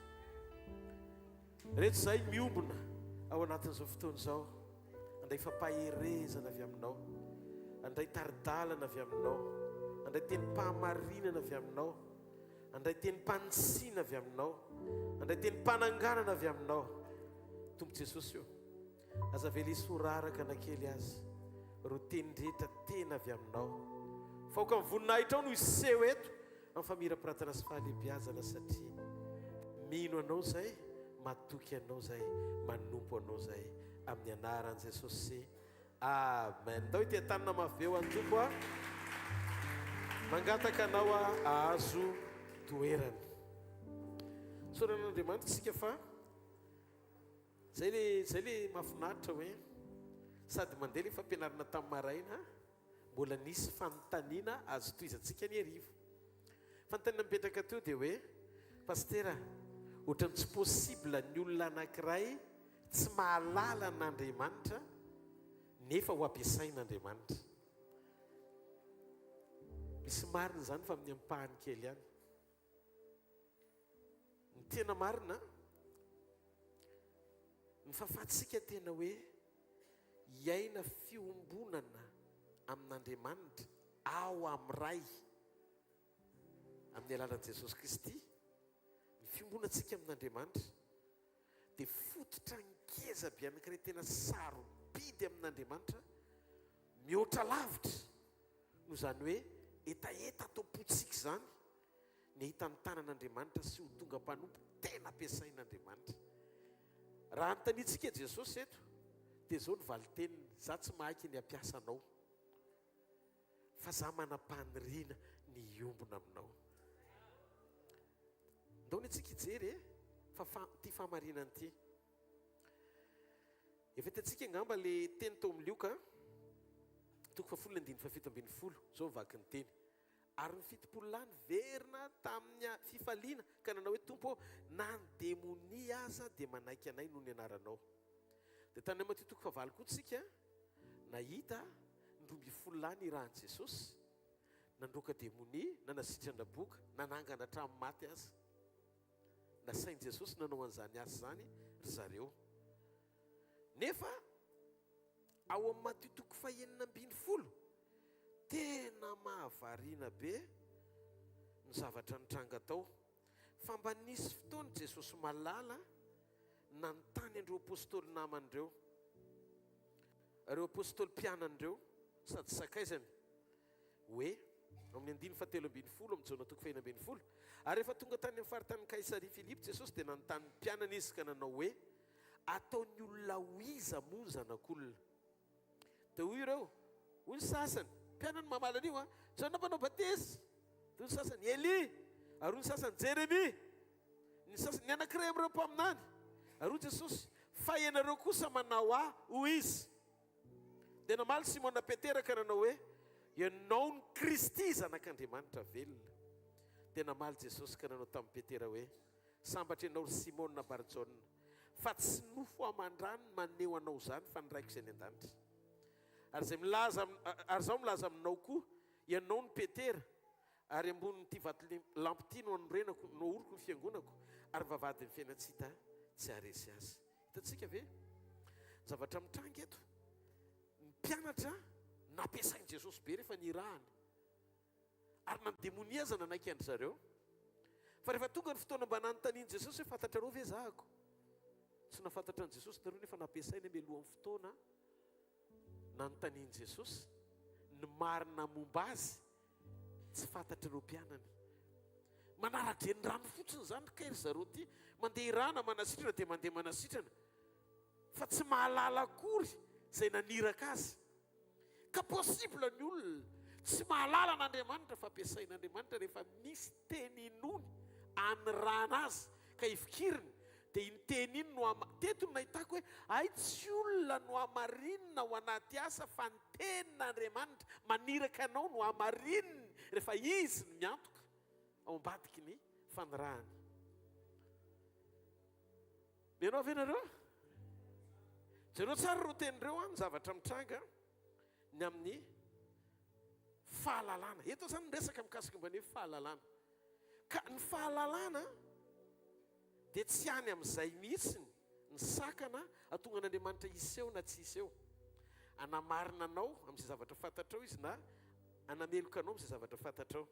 Speaker 4: rehetra zay miombona ao anatin'izao fotoana izao, andray fampaherezana avy aminao, andray taridalana avy aminao, andray tenim-pahamarinana avy aminao, andray tenim-panisiana avy aminao, andray tenim-pananganana avy aminao. Tompo Jesosy io, aza vela isoraraka nakely azy ro tenindrehetra tena avy aminao. Faoka amin'ny voninahitra ao no iseho eto amin'ny famira-piratana sy fahalehibiazana, satria mino anao zay, matoky anao zay, manompo anao zay, amin'ny anaran'i Jesosy. Amen. Ndao ity tanana maveo an-tompo a, mangataka anao a ahazo toerana. Soran'Andriamanitra tsika fa zay le mahafinaritra hoe sady mandeha le fampianarana tamin'ny maraina, mbola nisy fanontaniana azo toizantsika ny hariva. Fanontaniana mipetraka teo dia hoe, pastera, ohatrany tsy possible ny olona anankiray tsy mahalala n'Andriamanitra nefa ho ampiasain'Andriamanitra. Misy marina zany fa amin'ny ampahany kely ihany. Ny tena marina, ny fahafahantsika tena hoe hiaina fiombonana amin'Andriamanitra ao amin'ray amin'ny alalan'i Jesosy Kristy. Ny fiombonantsika amin'Andriamanitra dia fototra ngeza be anankiray tena sarobidy amin'Andriamanitra, mihoatra lavitra no zany hoe etaeta atao potsika zany ny hita ny tanan'Andriamanitra sy ho tonga mpanompo tena ampiasain'Andriamanitra. Raha anontaniantsika Jesosy eto dia zao ny valiteniny, za tsy mahaky ny ampiasanao fa za manam-paniriana ny iombona aminao. Ndao ny antsika hijery ty fahamarinana ty. Efa hitantsika angamba le teny tao amin'ny Lioka 10:7-7 zao mivaky ny teny. Ary ny fitopolo lany verina tamin'ny fifaliana ka nanao hoe, Tompo, na ny demonia aza dia manaiky anay noho ny anaranao. Dia tany Mateo 9:9 koa tsika nahita ny 12 lany irahan'i Jesosy, nandroaka demonia, na nasitrana boka, nanangana hatramin'ny maty aza. Nasain'i Jesosy nanao an'izany asa zany ry zareo. Nefa ao amin'ny Mateo 9:9 tena mahavariana be ny zavatra nitranga tao. Fa mba nisy fotoana Jesosy malala nanontany andreo apôstôly namandreo, ireo apôstôly mpianandreo sady sakaizany hoe, amin'ny 9:7 amin'ny Jona 9:9, ary rehefa tonga tany amin'ny faritany Kaisaria Filipo Jesosy dia nanontany ny mpianana izy ka nanao hoe, ataony olona ho iza moa zanak'olona? Dia hoy ireo, hoy ny sasany, mpianany mamala an'io a, Jona mpanao batesy, dia hoy ny sasany Eli, ary hoy ny sasany Jeremia, ny sasany ny anankiray amin'ireo mpaminany. Ary hoy Jesosy, fa ianareo kosa manao hoy izy. Dia namaly Simona Petera ka nanao hoe, ianao ny Kristy zanak'Andriamanitra velona. Dia namaly Jesosy ka nanao tamin'ny Petera hoe, sambatra ianao ry Simona Barjona, fa tsy nofo aman-drano maneho anao zany fa ny raiko izay ny an-danitra. Ary zao milaza aminao koa, ianao ny Petera, ary ambonin'ity vato lampy ity no anorenako, no oroko ny fiangonako, ary vavady ny fiainatsita tsy haresy azy. Hitantsika ve? Zavatra mitranga eto. Ny mpianatra nampiasain'i Jesosy be rehefa nirahany, ary nandemonia aza nanaiky andry zareo. Fa rehefa tonga ny fotoana mba nanontaniany Jesosy hoe, fantatrareo ve zahako? Tsy nafantatra an Jesosy nareo nefa nampiasainy mialohan'ny fotoana nanontaniany Jesosy ny marina momba azy, tsy fantatrareo mpianany. Manaraka ny rano fotsiny zany kay ry zareo ty, mandeha irana manasitrana dia mandeha manasitrana, fa tsy mahalala akory zay naniraka azy. Ka possible ny olona tsy mahalala n'Andriamanitra fa ampiasain'Andriamanitra rehefa misy teny inony anyrana azy ka ifikiriny. Dia iny teny iny no teto no nahitako hoe, ay tsy olona no hamarinina ao anaty asa fa ny tenin'Andriamanitra maniraka anao no hamarininy rehefa izy no miantoka ao ambadiky ny fanirahany. Menao ve nareo? Jereo tsara ro tenindreo ny zavatra mitranga ny amin'ny fahalalana. Eto zany resaka mikasika mba ny fahalalana. ka ny fahalalana dia tsy any amin'izay mihitsy ny sakana atonga an'Andriamanitra iseho na tsy iseho. Anamarina anao amin'izay zavatra fantatrao izy na anameloka anao amin'izay zavatra fantatrao.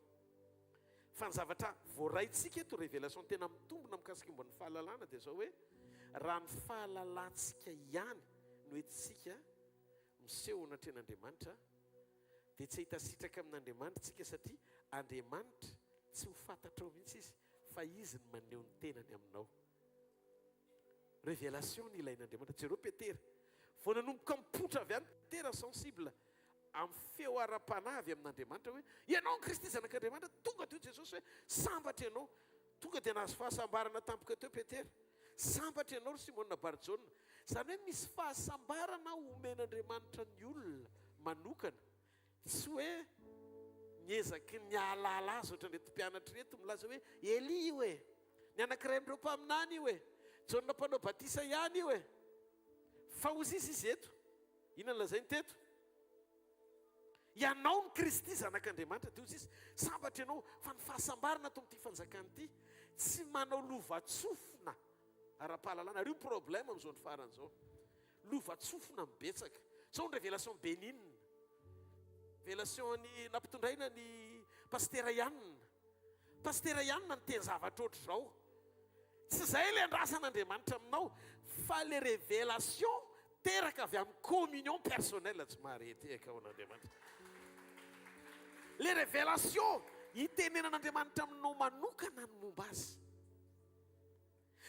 Speaker 4: Fa ny zavatra voaraintsika eto révélation tena mitombona mikasika momba ny fahalalana dia zao hoe raha ny fahalalantsika ihany no entintsika miseho anatren'Andriamanitra dia tsy hitasitraka amin'Andriamanitra tsika satria Andriamanitra tsy ho fantatrao mihitsy izy fa izy no maneho ny tenany aminao. Révélation ny ilain'Andriamanitra. Jereo Petera vao nanomboka mipotra avy any Petera sensible amin'ny feo ara-panavy amin'Andriamanitra hoe ianao ny Kristy zanak'Andriamanitra, tonga teo Jesosy hoe sambatra ianao. Tonga dia nahazo fahasambarana tampoka teo Petera. Sambatra ianao ry Simona Barjona. Izany hoe misy fahasambarana omen'Andriamanitra ny olona manokana. Tsy hoe miezaky ny ahalala azy ohatran'ny mpianatra reto milaza hoe Eli io e, ny anankiray amin'ireo mpaminany io e, Jona mpanao batisa ihany io e. Fa ozy izy eto. Inona ny lazainy teto? Ianao ny Kristy zanak'Andriamanitra dia ozy izy sambatra ianao fa ny fahasambarana tao amin'ity fanjakana ity tsy manao lovatsofina ara-pahalalana. Ary io problème amin'izao ny faran'izao. Lovatsofina mibetsaka. Zao ny révélation bénigne. Révélation ny nampitondraina ny pastera Yann. Pastera Yann ny teny zavatra ohatr' izao. Tsy izay ilay andrasan'Andriamanitra aminao fa le révélation teraka avy amin'ny communion personnelle tsy maharety eka ao an'Andriamanitra. Le révélation itenenan'Andriamanitra aminao manokana ny momba azy.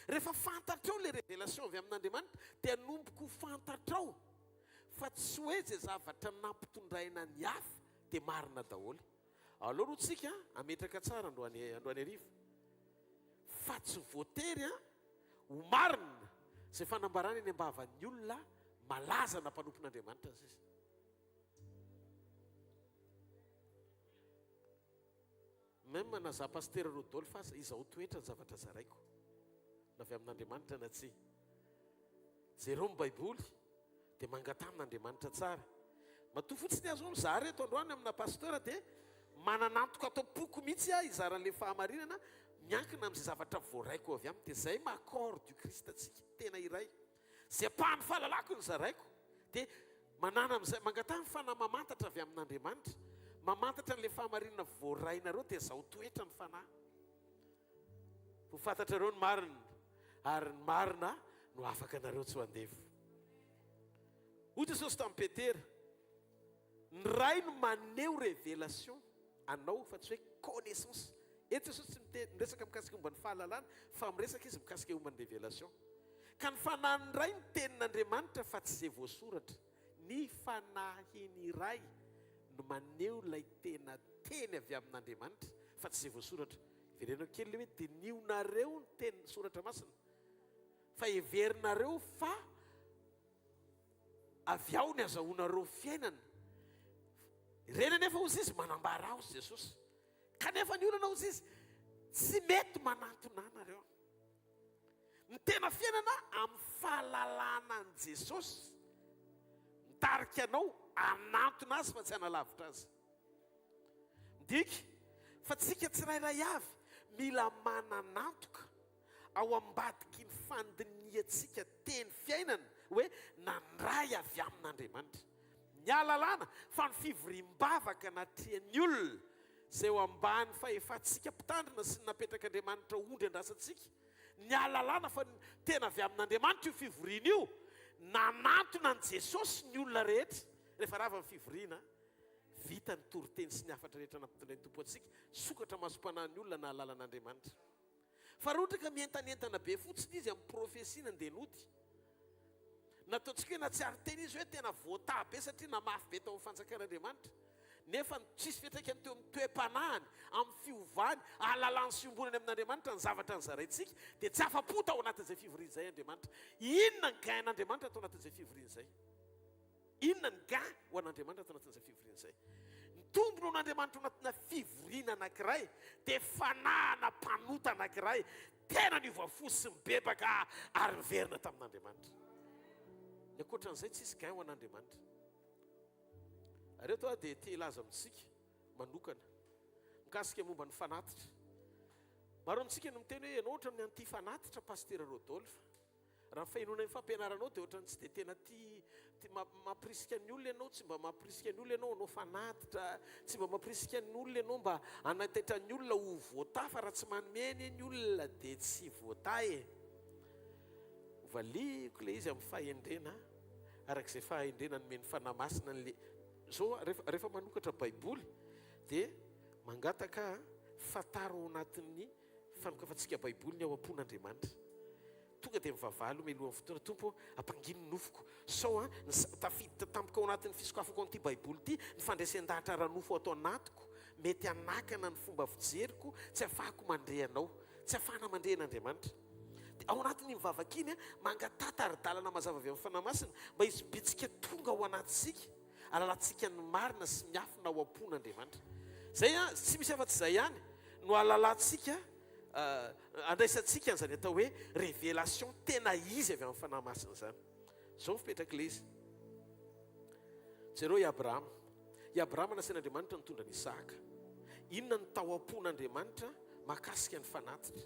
Speaker 4: Rehefa fantatrao le révélation avy amin'Andriamanitra dia nomboko fantatrao fa tsy hoe zay zavatra nampitondraina ny hafa dia marina daholo. Aloha tsika ametraka tsara androany hariva fa tsy voatery ho marina zay fanambarana eny ambavan'ny olona malaza na mpanompon'Andriamanitra azy izy. Même na za pasteur Rodolphe fa izaho toetra ny zavatra zaraiko na avy amin'Andriamanitra na tsy. Jereo ny Baiboly dia mangatamin'Andriamanitra tsara. Matoa fotsiny azo za reto androany amina pasteur dia mananantoka atao poko mihitsy izaran'le fahamarinana miankina amin'izay zavatra voaraiko avy aminy dia izay maccord du Christ atsika tena iray. Zay pahany fahalalako ny zaraiko dia manana amin'izay mangatany fanahy mamantatra avy amin'Andriamanitra, mamantatra n'le fahamarinana voarainareo dia izao toetra ny fanahy. Ho fantatrareo ny marina ary ny marina no afaka anareo tsy ho andefo. Hoy Jesosy tamin'ny Petera, ny ray no maneho révélation anao fa tsy hoe connaissance. Eto Jesosy tsy miresaka mikasika momba ny fahalalana fa miresaka izy mikasika momba ny révélation. Ka ny fanahy ray ny tenin'Andriamanitra fa tsy izay voasoratra. Ny fanahiny iray no maneho ilay tena teny avy amin'Andriamanitra fa tsy izay voasoratra. Verenao kely hoe dinionareo ny teny soratra masina fa heverinareo fa avy ao ny azahoanareo fiainana. Ireny nefa ozy izy manambara azy Jesosy. Kanefa ny olana ozy izy tsy mety manantona anareo. Ny tena fiainana amin'ny fahalalana an' Jesosy mitarika anao anantona azy fa tsy hanalavitra azy. Midika fa tsika tsirairay avy mila mananantoka ao ambadiky ny fandiniantsika teny fiainana hoe nandray avy amin'Andriamanitra. Ny alalana fa ny fivoriam-bavaka natrehan'ny olona izay ho ambany fa efatsika mpitandrina sy napetrak'Andriamanitra ondry andrasantsika. Ny alalana fa tena avy amin'Andriamanitra io fivoriana io nanantona an' Jesosy ny olona rehetra. Rehefa rava ny fivoriana vita ny toriteny sy ny afatra rehetra nampitondray ny tompo antsika, sokatra masom-panahy olona na alalan'Andriamanitra. Fa raha ohatra ka mientanentana be fotsiny izy amin'ny profesia ny denody, nataontsika hoe na tsy ary teny izy hoe tena voata be satria namafy be tao amin'ny fanjakan'Andriamanitra. Nefa tsisy fiantraikany teo amin'ny toe-panahiny, amin'ny fiovany, ahalalany sy ombonany amin'Andriamanitra ny zavatra nyzaraintsika dia tsy afa-po tao anatin'izay fivoriana izay Andriamanitra. Inona ny gain'Andriamanitra tao anatin'izay fivoriana izay? Inona ny gain ho an'Andriamanitra tao anatin'izay fivoriana izay? Ny tombony n'Andriamanitra anatina fivoriana anankiray dia fanahana mpanota anankiray tena ny ovafo sy mibebaka ary miverina tamin'Andriamanitra. Ny ankoatran'izay tsisy gain ho an'Andriamanitra. Areto dia te hilaza amintsika manokana mikasika momba ny fanatitra maro antsika no miteny hoe ianao ohatra ny anty fanatitra pasteur Rodolphe raha ny fahinona ny fampianaranao dia ohatra ny tsy dia tena mampirisika ny olona ianao, tsy mba mampirisika ny olona ianao anao fanatitra, tsy mba mampirisika ny olona ianao mba anatetra ny olona ho voata, fa raha tsy manome ny olona dia tsy voata e. Valiko le izy amin'ny fahendrena arak'izay fahendrena nomeny fanamasina n'le zao rehefa manokatra baiboly dia mangataka fataro ao anatin'ny fanokafantsika baiboly ny ao am-pon'Andriamanitra. Tonga dia mivavalo melohan'ny fotoana, tompo ampangino ny nofoko sao tafiditra tampoka ao anatin'ny fisokafako an'ity baiboly ity ny fandraisan-dahatra ranofo atao anatiko mety anakana ny fomba fijeriko, tsy afahako mandre anao, tsy afahana mandre an'Andriamanitra. Ao anatin'ny mivavakiny mangatata ara-dalana mazava avy amin'ny fanamasina mba izy bitsika tonga ao anatsika alalatsika ny marina sy miafina ao am-pon'Andriamanitra. Zay tsy misy afa-tsy izay ihany no alalatsika andraisantsika an'izany atao hoe révélation tena izy avy amin'ny fanamasina zany. Zao fipetraka le izy. Jereo i Abrahama nasain'Andriamanitra nitondra ny Isaka. Inona ny tao am-pon'Andriamanitra mahakasika ny fanatitra?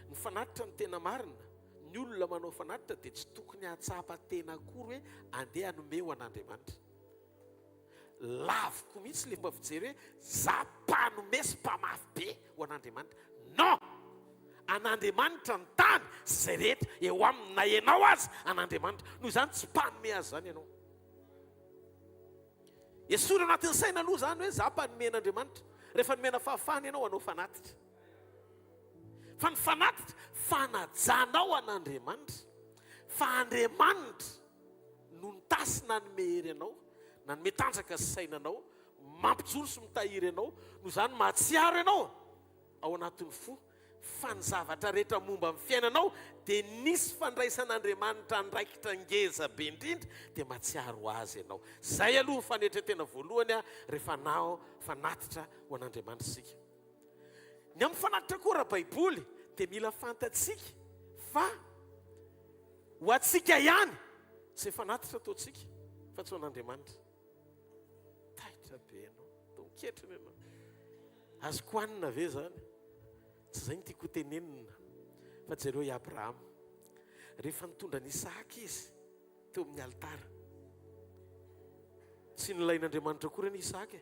Speaker 4: Ny fanatitra ny tena marina, ny olona manao fanatitra dia tsy tokony hatsapa tena akory hoe andeha hanome ho an'Andriamanitra. Laviko mihitsy le fomba fijery hoe za mpanome sy mpamafy be ho an'Andriamanitra. Non! An'Andriamanitra ny tany zay rehetra eo aminy na ianao azy an'Andriamanitra. Noho izany tsy mpanome azy zany ianao. Esorina anatin'ny saina aloha zany hoe za mpanome an'Andriamanitra. Rehefa nomena fahafahana ianao anao fanatitra. Fa ny fanatitra fanajanao an'Andriamanitra. Fa Andriamanitra no nitasy nanome hery anao, nanome tanjaka sy sainanao, mampijoro sy mitahiry anao, no zany mahatsiaro ianao ao anatin'ny fo. Fa ny zavatra rehetra momba amin'ny fiainanao dia nisy fandraisan'Andriamanitra andraikitra ngeza be indrindra dia mahatsiaro azy ianao. Zay aloha ny fanetretena voalohany rehefa nao fanatitra ho an'Andriamanitra isika. Ny amin'ny fanatitra koa raha baiboly dia mila fantatsika fa ho atsika ihany izay fanatitra ataontsika fa tsy ho an'Andriamanitra. Taitra be ianao, donketrina ianao. Azoko hanina ve zany? Tsy zay ny tiako tenenina fa jereo i Abrahama rehefa nitondra ny Isaka izy teo amin'ny altara, tsy nilain'Andriamanitra koa ny Isaka e.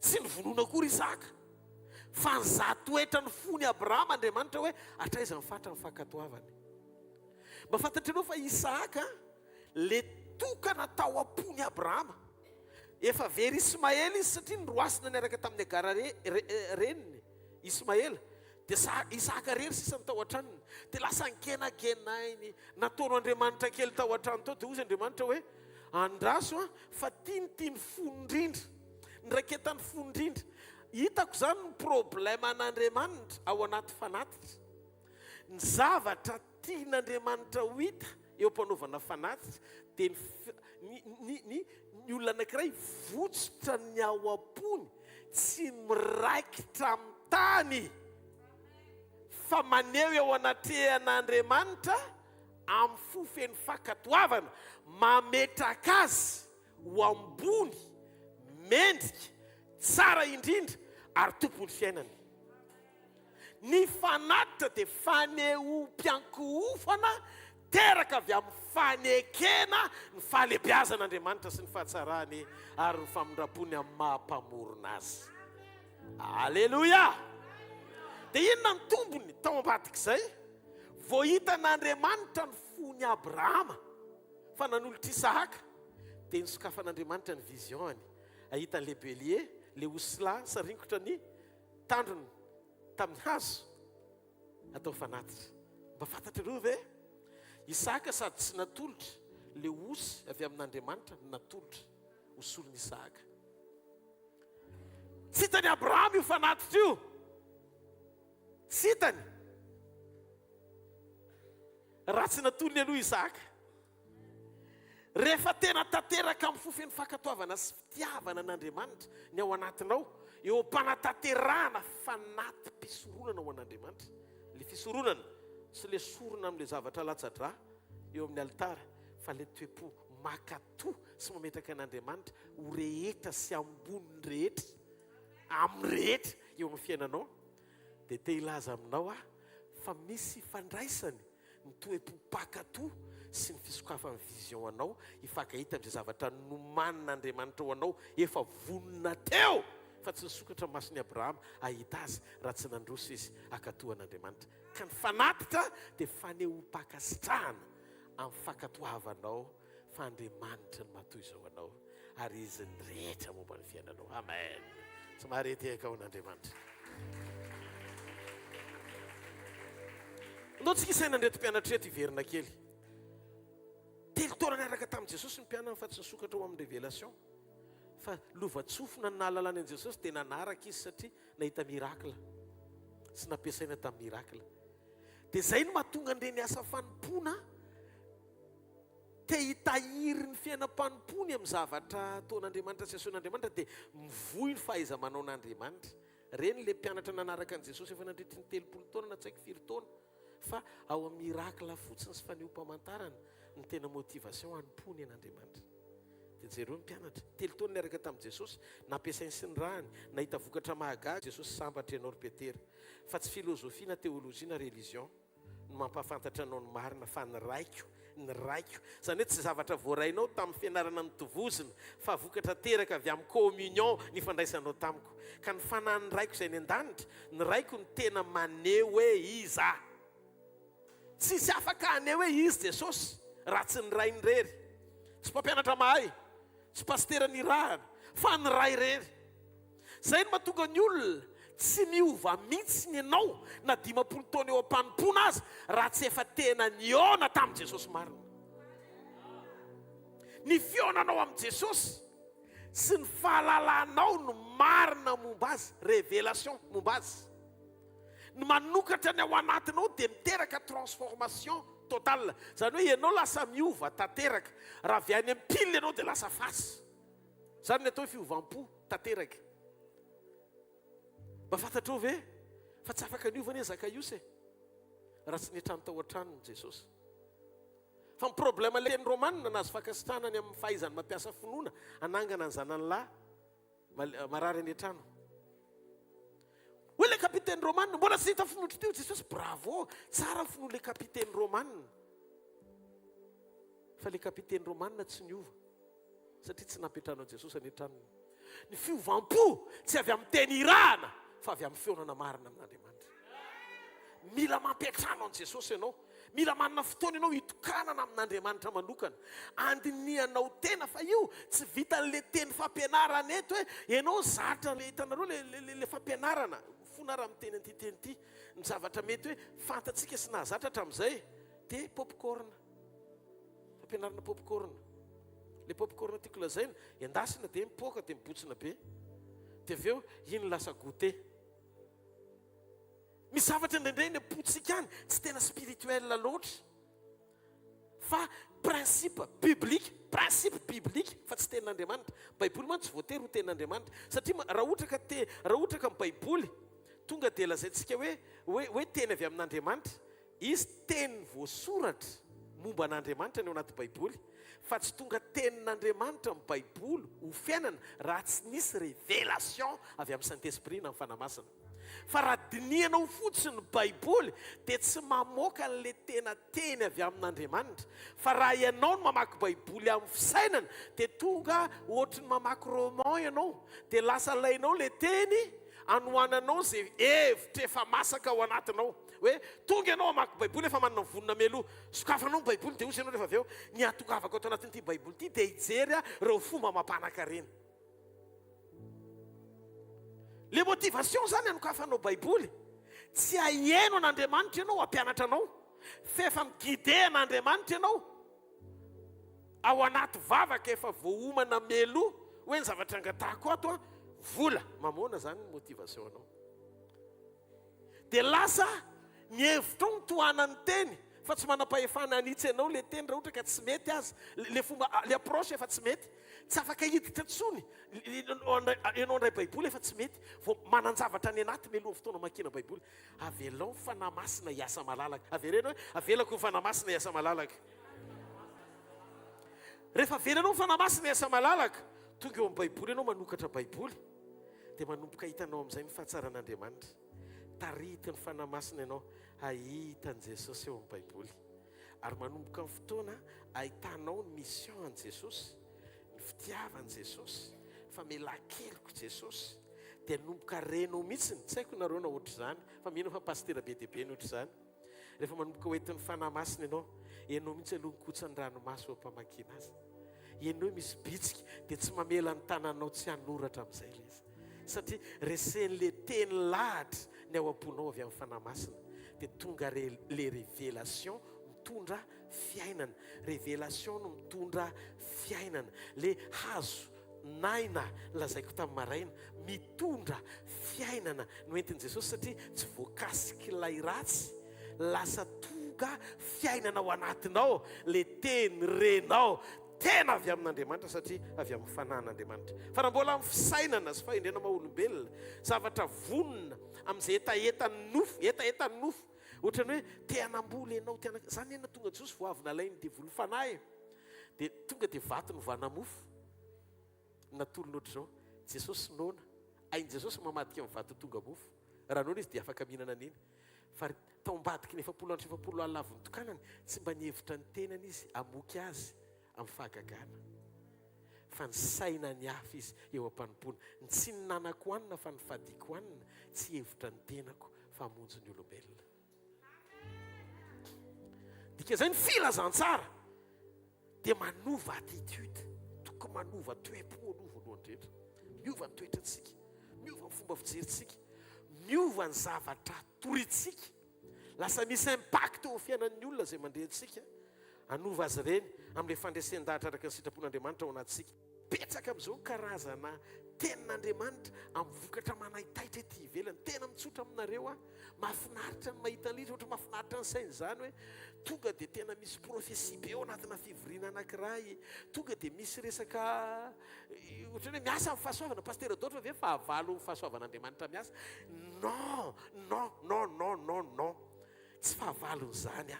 Speaker 4: Tsy nivonoana koa Isaka fa nyzatoetra ny fony Abrahama Andriamanitra hoe hatraiza ny fatra ny fankatoavany. Mba fantatrareo fa Isaka le tokana tao am-pony Abrahama efa very Ismaely izy satria nyroasina niaraka tamin'ny agara reniny Ismaely dia Isaka rery sisa ny tao an-tranony dia lasa nikenakenainy nataonao Andriamanitra kely tao an-trano tao dia ozy Andriamanitra hoe andraso fa tianytiany fonindrindra niraiketany fonindrindra. Hitako zany ny problème an'Andriamanitra ao anaty fanatitra. Ny zavatra tian'Andriamanitra ho hita eo am-panaovana fanatitra dia ny olona anankiray votsitra ny ao am-pony tsy miraikitra amin'ny tany fa maneho eo anatrehan'Andriamanitra amin'ny fofeny fankatoavana mametraka azy ho ambony mendrika tsara indrindra ary tompony fiainany. Ny fanatitra dia faneho-mpiankohofana teraka avy amin'ny fanekena ny fahalebiazan'Andriamanitra sy ny fahatsarany ary ny famindram-pony amin'ny mahampamorona azy. Alleluia! Dia inona ny tombony tao ambadik'izay? Voahitan'Andriamanitra ny fony Abrahama fa nanolotra Isaka dia nisokafan'Andriamanitra ny viziony. Ahitany le bélier, le osila saringotra ny tandrony tamin'ny hazo atao fanatitra. Mba fantatrareo ve? Isaka sady tsy natolotra, le osy avy amin'Andriamanitra natolotra osolony Isaka. Tsy hitany Abrahama io fanatitra io. Tsy hitany. Raha tsy natolony aloha Isaka. Rehefa tena tanteraka amin'ny fofeny fankatoavana sy fitiavana an'Andriamanitra ny ao anatinao, eo am-panatanterahana fanatim-pisoronana ao an'Andriamanitra. Le fisoronana sy le sorona amin'le zavatra latsa-drà eo amin'ny altara, fa le toe-po makatoa sy mametraka an'Andriamanitra ho rehetra sy ambony rehetra amin'ny rehetra eo amin'ny fiainanao dia te ilaza aminao fa misy fandraisany ny toe-po-pakato sy ny fisokafan'ny vision anao hifankahita amin'izay zavatra nomanin'Andriamanitra ho anao efa vonona teo fa tsy nisokatra masony Abrahama ahita azy raha tsy nandroso izy akatohan'Andriamanitra ka ny fanatitra dia fanehoam-pakasitrahana amin'ny fankatoavanao fa Andriamanitra no matoy izao anao ary izy ny rehetra momba ny fiainanao. Amen. Somary eteka ao n'Andriamanitra. Ndao tsika isaina andreto mpianatra eto hiverina kely. Telo taona niaraka tamin'i Jesosy ny mpianana fa tsy nisokatra ho amin'ny révélation. Fa lova-tsofina ny nahalalany an'i Jesosy dia nanaraka izy satria nahita mirakla sy nampiasaina tamin'ny mirakla. Dia izay no mahatonga an'ireny asa fanompona te hitahiry ny fiainam-panompony amin'ny zavatra ataon'Andriamanitra sy asoan'Andriamanitra dia mivohy ny fahaiza-manao n'Andriamanitra. Reny le mpianatra nanaraka an'i Jesosy efa nandritry ny 30 taona na tsaiky 4 taona fa ao amin'ny mirakla fotsiny sy fanehoam-pamantarana ny tena motivation hanompony an'Andriamanitra. Dia jereo ny mpianatra 3 taona niaraka tamin'i Jesosy nampiasainy sy ny rahany nahita vokatra mahagaga Jesosy sambatra ianao ry Petera fa tsy filozofia na teolojia na religion no mampahafantatra anao ny marina fa ny raiko izany hoe tsy zavatra voarainao tamin'ny fianarana nitovozina fa vokatra teraka avy amin'ny communion ny fandraisanao tamiko ka ny fanahy ny raiko izay ny an-danitra ny raiko ny tena maneho hoe iza tsisy afaka haneho hoe izy Jesosy raha tsy ny ray ny rery tsy mpampianatra mahay tsy pastera ny rahana fa ny ray rery. Izay no mahatonga ny olona tsy miova mihitsy ny ianao na 50 taona eo am-panompona azy raha tsy efa tena niona tamin'i Jesosy marina. Ny fionanao amin'i Jesosy sy ny fahalalanao no marina momba azy, révélation momba azy. Ny manokatra ny ao anatinao dia miteraka transformation totale. Izany hoe ianao lasa miova tanteraka raha avy any am-pile ianao dia lasa fasy. Izany ny atao fiovam-po tanteraka. Mba fantatrao ve fa tsy afaka niova ny Zakaios raha tsy nitrano tao an-tranony Jesosy. Fa ny problème le teny romanina nazy fankasitrahana ny amin'ny fahaizany mampiasa finoana anangana ny zanany lahy marary any an-trano. Hoe le kapiteny romanina mbola tsy hita finotry teo Jesosy. Bravo, tsara finoa le kapiteny romanina. Fa le kapiteny romanina tsy niova satria tsy nampiatranao Jesosy any an-tranony. Ny fiovam-po tsy avy amin'ny teny irahana fa avy amin'ny feonana marina amin'Andriamanitra. Mila mampiatrano an Jesosy ianao. Mila manana fotoana ianao hitokanana amin'Andriamanitra manokana. Andinianao tena fa io tsy vitan'le teny fampianarana eto hoe ianao zatra le hitanareo le fampianarana. Fona raha miteny an'ity teny ity ny zavatra mety hoe fantatsika sy nahazatra hatramin'izay dia popcorn. Fampianarana popcorn. Le popcorn tiako lazaina endasina dia mipoaka dia mibotsina be. Dia avy eo iny lasa goûter. Misy zavatra indraindray ny apotsika any tsy tena spirituel loatra fa principe biblique fa tsy tenin'Andriamanitra. Baiboly man tsy voatery ho tenin'Andriamanitra satria raha ohatra ka amin'ny Baiboly tonga dia lazaintsika hoe teny avy amin'Andriamanitra izy teny voasoratra momba an'Andriamanitra ny ao anaty Baiboly fa tsy tonga tenin'Andriamanitra amin'ny Baiboly ho fiainana raha tsy nisy révélation avy amin'ny Saint-Esprit na amin'ny fanamasina. Fa raha dinianao fotsiny ny Baiboly dia tsy mamoaka an'le tena teny avy amin'Andriamanitra. Fa raha ianao no mamaky Baiboly amin'ny fisainana dia tonga ohatry ny mamaky roman ianao dia lasa lainao le teny anohananao izay hevitra efa masaka ao anatinao. Hoe tonga ianao mamaky Baiboly efa manana vonona meloha sokafanao ny Baiboly dia osy ianao rehefa avy eo ny atokavako ato anatin'ity Baiboly ity dia hijery ireo fomba mampanaka reny. Le motivation zany anokafanao Baiboly tsy aheno an'Andriamanitra ianao hampianatra anao fa efa miguide an'Andriamanitra ianao ao anaty vavaka efa voahomana meloha hoe ny zavatra angatahako ato vola mamona zany ny motivation anao. Dia lasa ny hevitra ny tohanany teny fa tsy manam-pahefana anitsy ianao le teny raha ohatra ka tsy mety azy le fomba le approche efa tsy mety tsy afaka hiditra tsony ianao ndray Baiboly efa tsy mety vao manan-javatra ny anaty meloha fotoana makina Baiboly. Avelao fanamasina hiasa malalaka. Averena hoe avelako fanamasina hiasa malalaka. Rehefa avelanao fanamasina hiasa malalaka tonga eo amin'ny Baiboly ianao manokatra Baiboly dia manomboka hitanao amin'izay ny fahatsaran'Andriamanitra. Tarity ny fanahy masina ianao ahitan' Jesosy eo amin'ny Baiboly. Ary manomboka amin'ny fotoana ahitanao ny mission an' Jesosy, ny fitiavan' Jesosy, famelan-keloka Jesosy, dia nomboka renao mihitsiny. Tsy haiko nareo na ohatr' izany, fa mino fa pastera be dia be ny ohatr' izany. Rehefa manomboka hoentin'ny fanahy masina ianao mihitsy aloha nikotsan'ny ranomasy ho mpamakiana azy. Ianao misy bitsika dia tsy mamela ny tananao tsy hanoratra amin'izay ilay izy. Satria resen'le teny lahatra ny ao am-ponao avy amin'ny fanahy masina, dia tonga le révélation mitondra fiainana. Révélation no mitondra fiainana. Le hazo naina lazaiko tamin'ny maraina mitondra fiainana no entin'i Jesosy, satria tsy voakasika ilay ratsy, lasa tonga fiainana ao anatinao. Le teny renao tena avy amin'Andriamanitra, satria avy amin'ny fanan'Andriamanitra. Fa raha mbola amin'ny fisainana sy fahendrena maha-olombelona, zavatra vonona amin'izay etaetany nofo, ohatrany hoe te hanambola ianao, zany ena tonga Jesosy vao avy nalainy dia volo fanahy, dia tonga dia vato ny vanamofo. Natolona ohatr'izao, Jesosy nona, ain' Jesosy mamadika amin'ny vato tonga mofo. Raha nona izy dia afaka mihinana an'iny. Fa tao ambadiky ny 700 alina avy nytokanany, tsy mba nihevitra ny tenany izy amoky azy amin'ny fahagagana. Fa ny saina ny hafa izy eo am-panompona. Ny tsy ny nanako hoanina fa ny fadiko hoanina, tsy hevitra ny tenako fa hamonjy ny olombelona. Dika izay ny filazantsara dia manova attitude, tokony manova toe-po aloha voalohany rehetra. Miova ny toetrantsika, miova ny fomba fijerintsika, miova ny zavatra toritsika. Lasa misy impact eo fiainan'ny olona izay mandrehantsika. Anova azy ireny amin'ilay fandresen-dahatra araka ny sitrapon'Andriamanitra ao anatsika. Petsaka amin'izao karazana tenin'Andriamanitra amin'ny vokatra manaitaitra ety ivelany. Tena mitsotra aminareo mahafinaritra ny mahita ny litra, ohatra mahafinaritra ny saina izany hoe tonga dia tena misy profesia be ao anatina fivoriana anankiray, tonga dia misy resaka ohatra hoe miasa amin'ny fahasoavana. Pastera Dotry ve fahavalo ny fahasoavan'Andriamanitra miasa? Non, tsy fahavalon'izany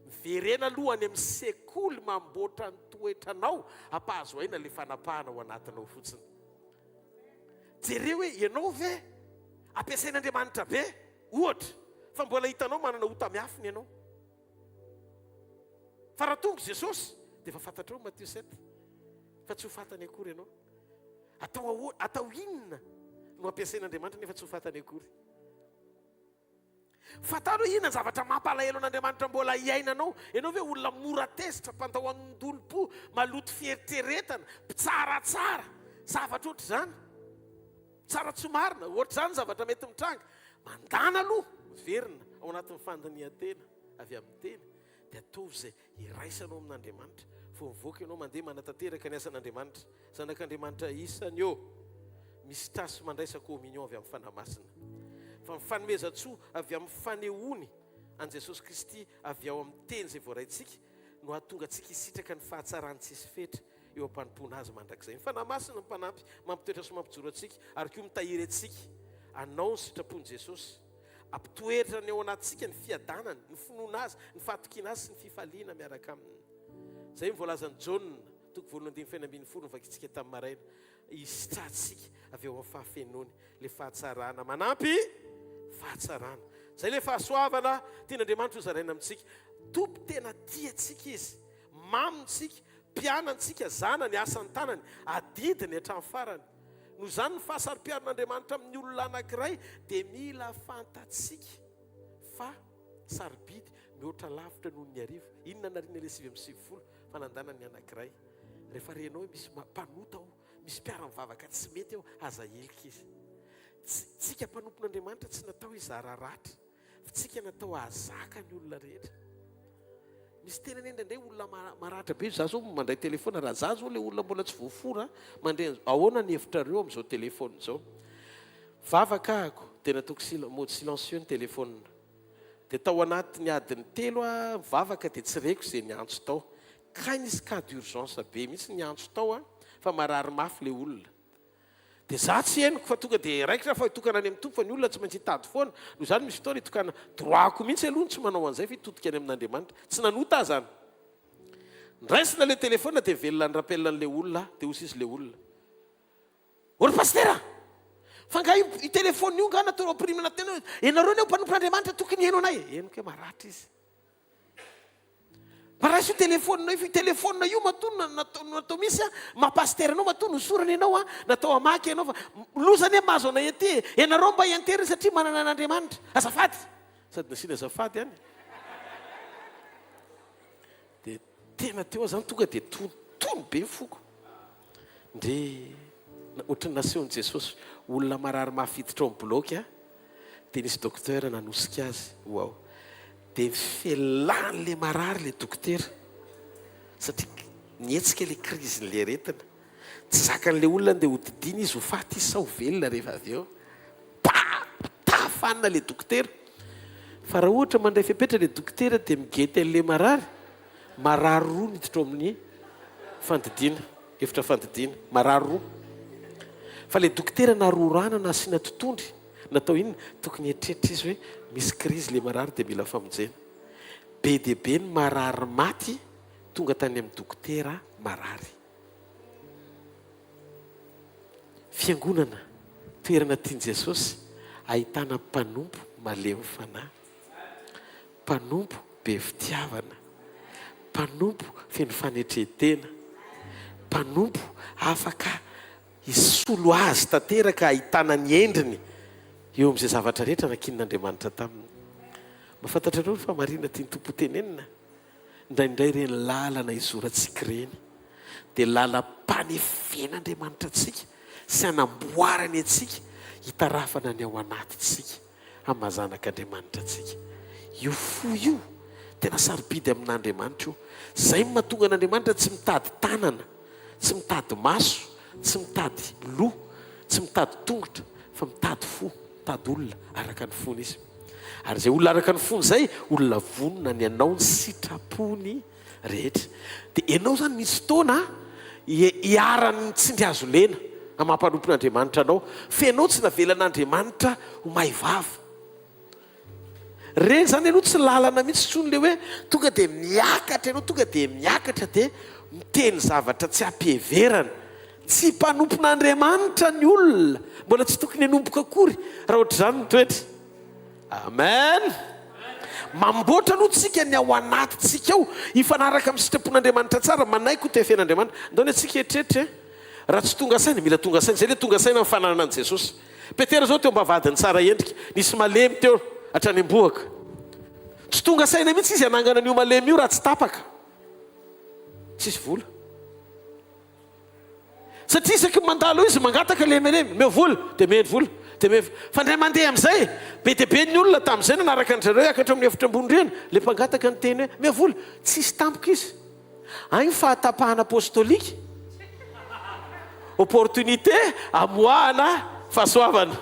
Speaker 4: miverena aloha any amin'ny sekoly mamboatra ny toetranao, hampahazo aina le fanapahana ao anatinao fotsiny. Jereo hoe ianao ve ampiasain'Andriamanitra be? Ohatra, fa mbola hitanao manana ota miafiny ianao. Fa raha tonga Jesosy dia efa fantatrao Matthieu 7, fa tsy ho fantany akory ianao. Atao inona no ampiasain'Andriamanitra nefa tsy ho fantany akory? Fataro inona zavatra mampalahelo an'Andriamanitra mbola hiainanao? Ianao ve olona mora tezitra, mpandahoan'olom-po, maloto fieritreretana, mpitsaratsara, zavatra ohatr' izany, tsara tsy marina, ohatr' izany zavatra mety mitranga. Mandana aloha miverina ao anatin'ny fandinihan-tena avy amin'ny tena, dia ataovy izay iraisanao amin'Andriamanitra. Fo mivoaka ianao mandeha manatanteraka ny asan'Andriamanitra. Zanak'Andriamanitra isany eo misy tasy mandraisa communion avy amin'ny fanahy masina. Fa ny fanomezan-tsoa avy amin'ny fanehoany an' Jesosy Kristy avy ao amin'ny teny izay voaraintsika no hahatonga antsika hisitraka ny fahatsarany tsisy fetra eo am-panompona azy mandrakizay. Ny fanahy masina mpanampy mampitoetra sy mampijoro antsika, ary koa mitahiry antsika anao ny sitrapon'i Jesosy, ampitoetra ny ao anatsika ny fiadanany, ny finoana azy, ny fahatokiana azy sy ny fifaliana miaraka aminy. Zay mivoalazan'ny Jaune toko voalohany 2:40 nivakitsika tamin'ny maraina, hisitratsika avy ao amin'ny fahafenony le fahatsarana manampy fahatsarana. Zay le fahasoavana tian'Andriamanitra ho zaraina amintsika. Tompo tena tiantsika izy, mamontsika, mpianantsika, zanany, asany tanany, adidiny hatramin'ny farany. Noho izany ny fahasari-piaron'Andriamanitra amin'ny olona anankiray dia mila fantatsika fa sarobidy mihoatra lavitra noho ny arivo. Inona narina le 7:20 fanandana ny anankiray. Rehefa renao hoe misy mpanota ao, misy mpiara-mivavaka tsy mety eo, aza elika izy. Tsika mpanompon'Andriamanitra tsy natao hizararatra, fa tsika natao ahazaka ny olona rehetra. Misy tena indraindray olona maratra be. Za zao mandray telefona, raha za zao le olona mbola tsy voafora mandray ahoana ny hevitrareo amin'izao telefona izao. Vavaka ako dia nataoko mode silencieux ny telefona. Dia tao anatiny adiny 3 vavaka dia tsy reko izay niantso tao. Ka nisy cas d'urgence be mihitsy niantso tao fa marary mafy le olona. Dia za tsy henoko fa tonga dia raikitra fa hitokana any amin'ny tompo, fa ny olona tsy maintsy hitady foana. Noho izany misy fotoana hitokana droako mihitsy aloha tsy manao an'izay fa hitodika any amin'Andriamanitra. Tsy nanota zany. Ndraisina le telefona dia velona ny rappellan'le olona, dia hoy izy le olona: "Ory pastera, fa nga i telefôny io nga natao primina tena hoe ianareo ny eo mpanompon'andriamanitra tokony haino anay eniko hoe maratra izy marasy io telefôninao io telefônina io matony natao misy a mapastera anao matony hosorana ianao a natao amaky ianao fa lozany mahazo anay aty ianareo mba iantery satria manana an'andriamanitra azafady sady nasina azafady any dia tena teo zany tonga dia tonotono be foko ndre ohatrany nasehon'i Jesosy olona marary mahafiditra ao bloky a dia nisy docteur nanosika azy wow dia felany le marary le docteur satria nietsika le krizin'le retina tsy zakan'le olona dia hodidina izy ho faty izy sa ho velona rehefa avy eo tafanina le docteur fa raha ohatra mandray fepetra le docteur dia migety an'le marary roa niditra ao amin'ny fandidiana efitra fandidiana marary roa fa le docteur narorana na asiana totondry natao iny tokony etrehitra izy hoe misy krizy le marary dia mila famonjena be dia be ny marary maty tonga tany amin'ny dokotera marary fiangonana toerana tiany Jesosy ahitana mpanompo malemy fanahy mpanompo be fitiavana mpanompo feno fanetretena mpanompo afaka isolo azy tanteraka ahitana ny endriny eo amin'izay zavatra rehetra nakinin'Andriamanitra taminy mahafantatrareo fa marina tiany tompo tenenina indraindray ireny lalana izorantsika ireny dia lalam-panefen'Andriamanitra antsika sy anamboarany antsika hitarafana ny ao anatintsika hamazanak'Andriamanitra antsika io fo io tena sarobidy amin'Andriamanitra io zay mahatonga an'Andriamanitra tsy mitady tanana tsy mitady maso tsy mitady loha tsy mitady tongotra fa mitady fo mitady olona araka ny fony izy ary zay olona araka ny fony zay olona vonona ny anao ny sitrapony rehetra dia ianao zany misy fotoana hiarany tsy ndry azo lena amampanompon'Andriamanitra anao fa ianao tsy navelan'Andriamanitra ho maivava reny zany ianao tsy lalana mihitsy tsony le hoe tonga dia miakatra ianao tonga dia miakatra dia miteny zavatra tsy ampiheverana tsy mpanompon'Andriamanitra ny olona mbola tsy tokony hanomboka akory raha ohatra zany ny toetra amen mamboatra aloha tsika ny ao anatintsika ao hifanaraka amin'ny sitrapon'Andriamanitra tsara manaiko tefen'Andriamanitra ndony atsika etrehitra raha tsy tonga saina mila tonga saina zay le tonga saina mifananana an' Jesosy Petera zao teo mbavadiny tsara endrika nisy malemy teo hatrany ambohaka tsy tonga saina mihitsy izy anangana an'io malemy io raha tsy tapaka tsisy vola satria isaky mandalo izy mangataka lemelemy meo vola dia meny vola fa ndray mandeha amin'izay be dia be ny olona tamin'izay nanaraka ny zareo akatra amin'ny efitra ambony reny le mpangataka ny teny hoe meo vola tsisy tampoka izy any fahatapahana apôstôlika opportunité amoahana fahasoavana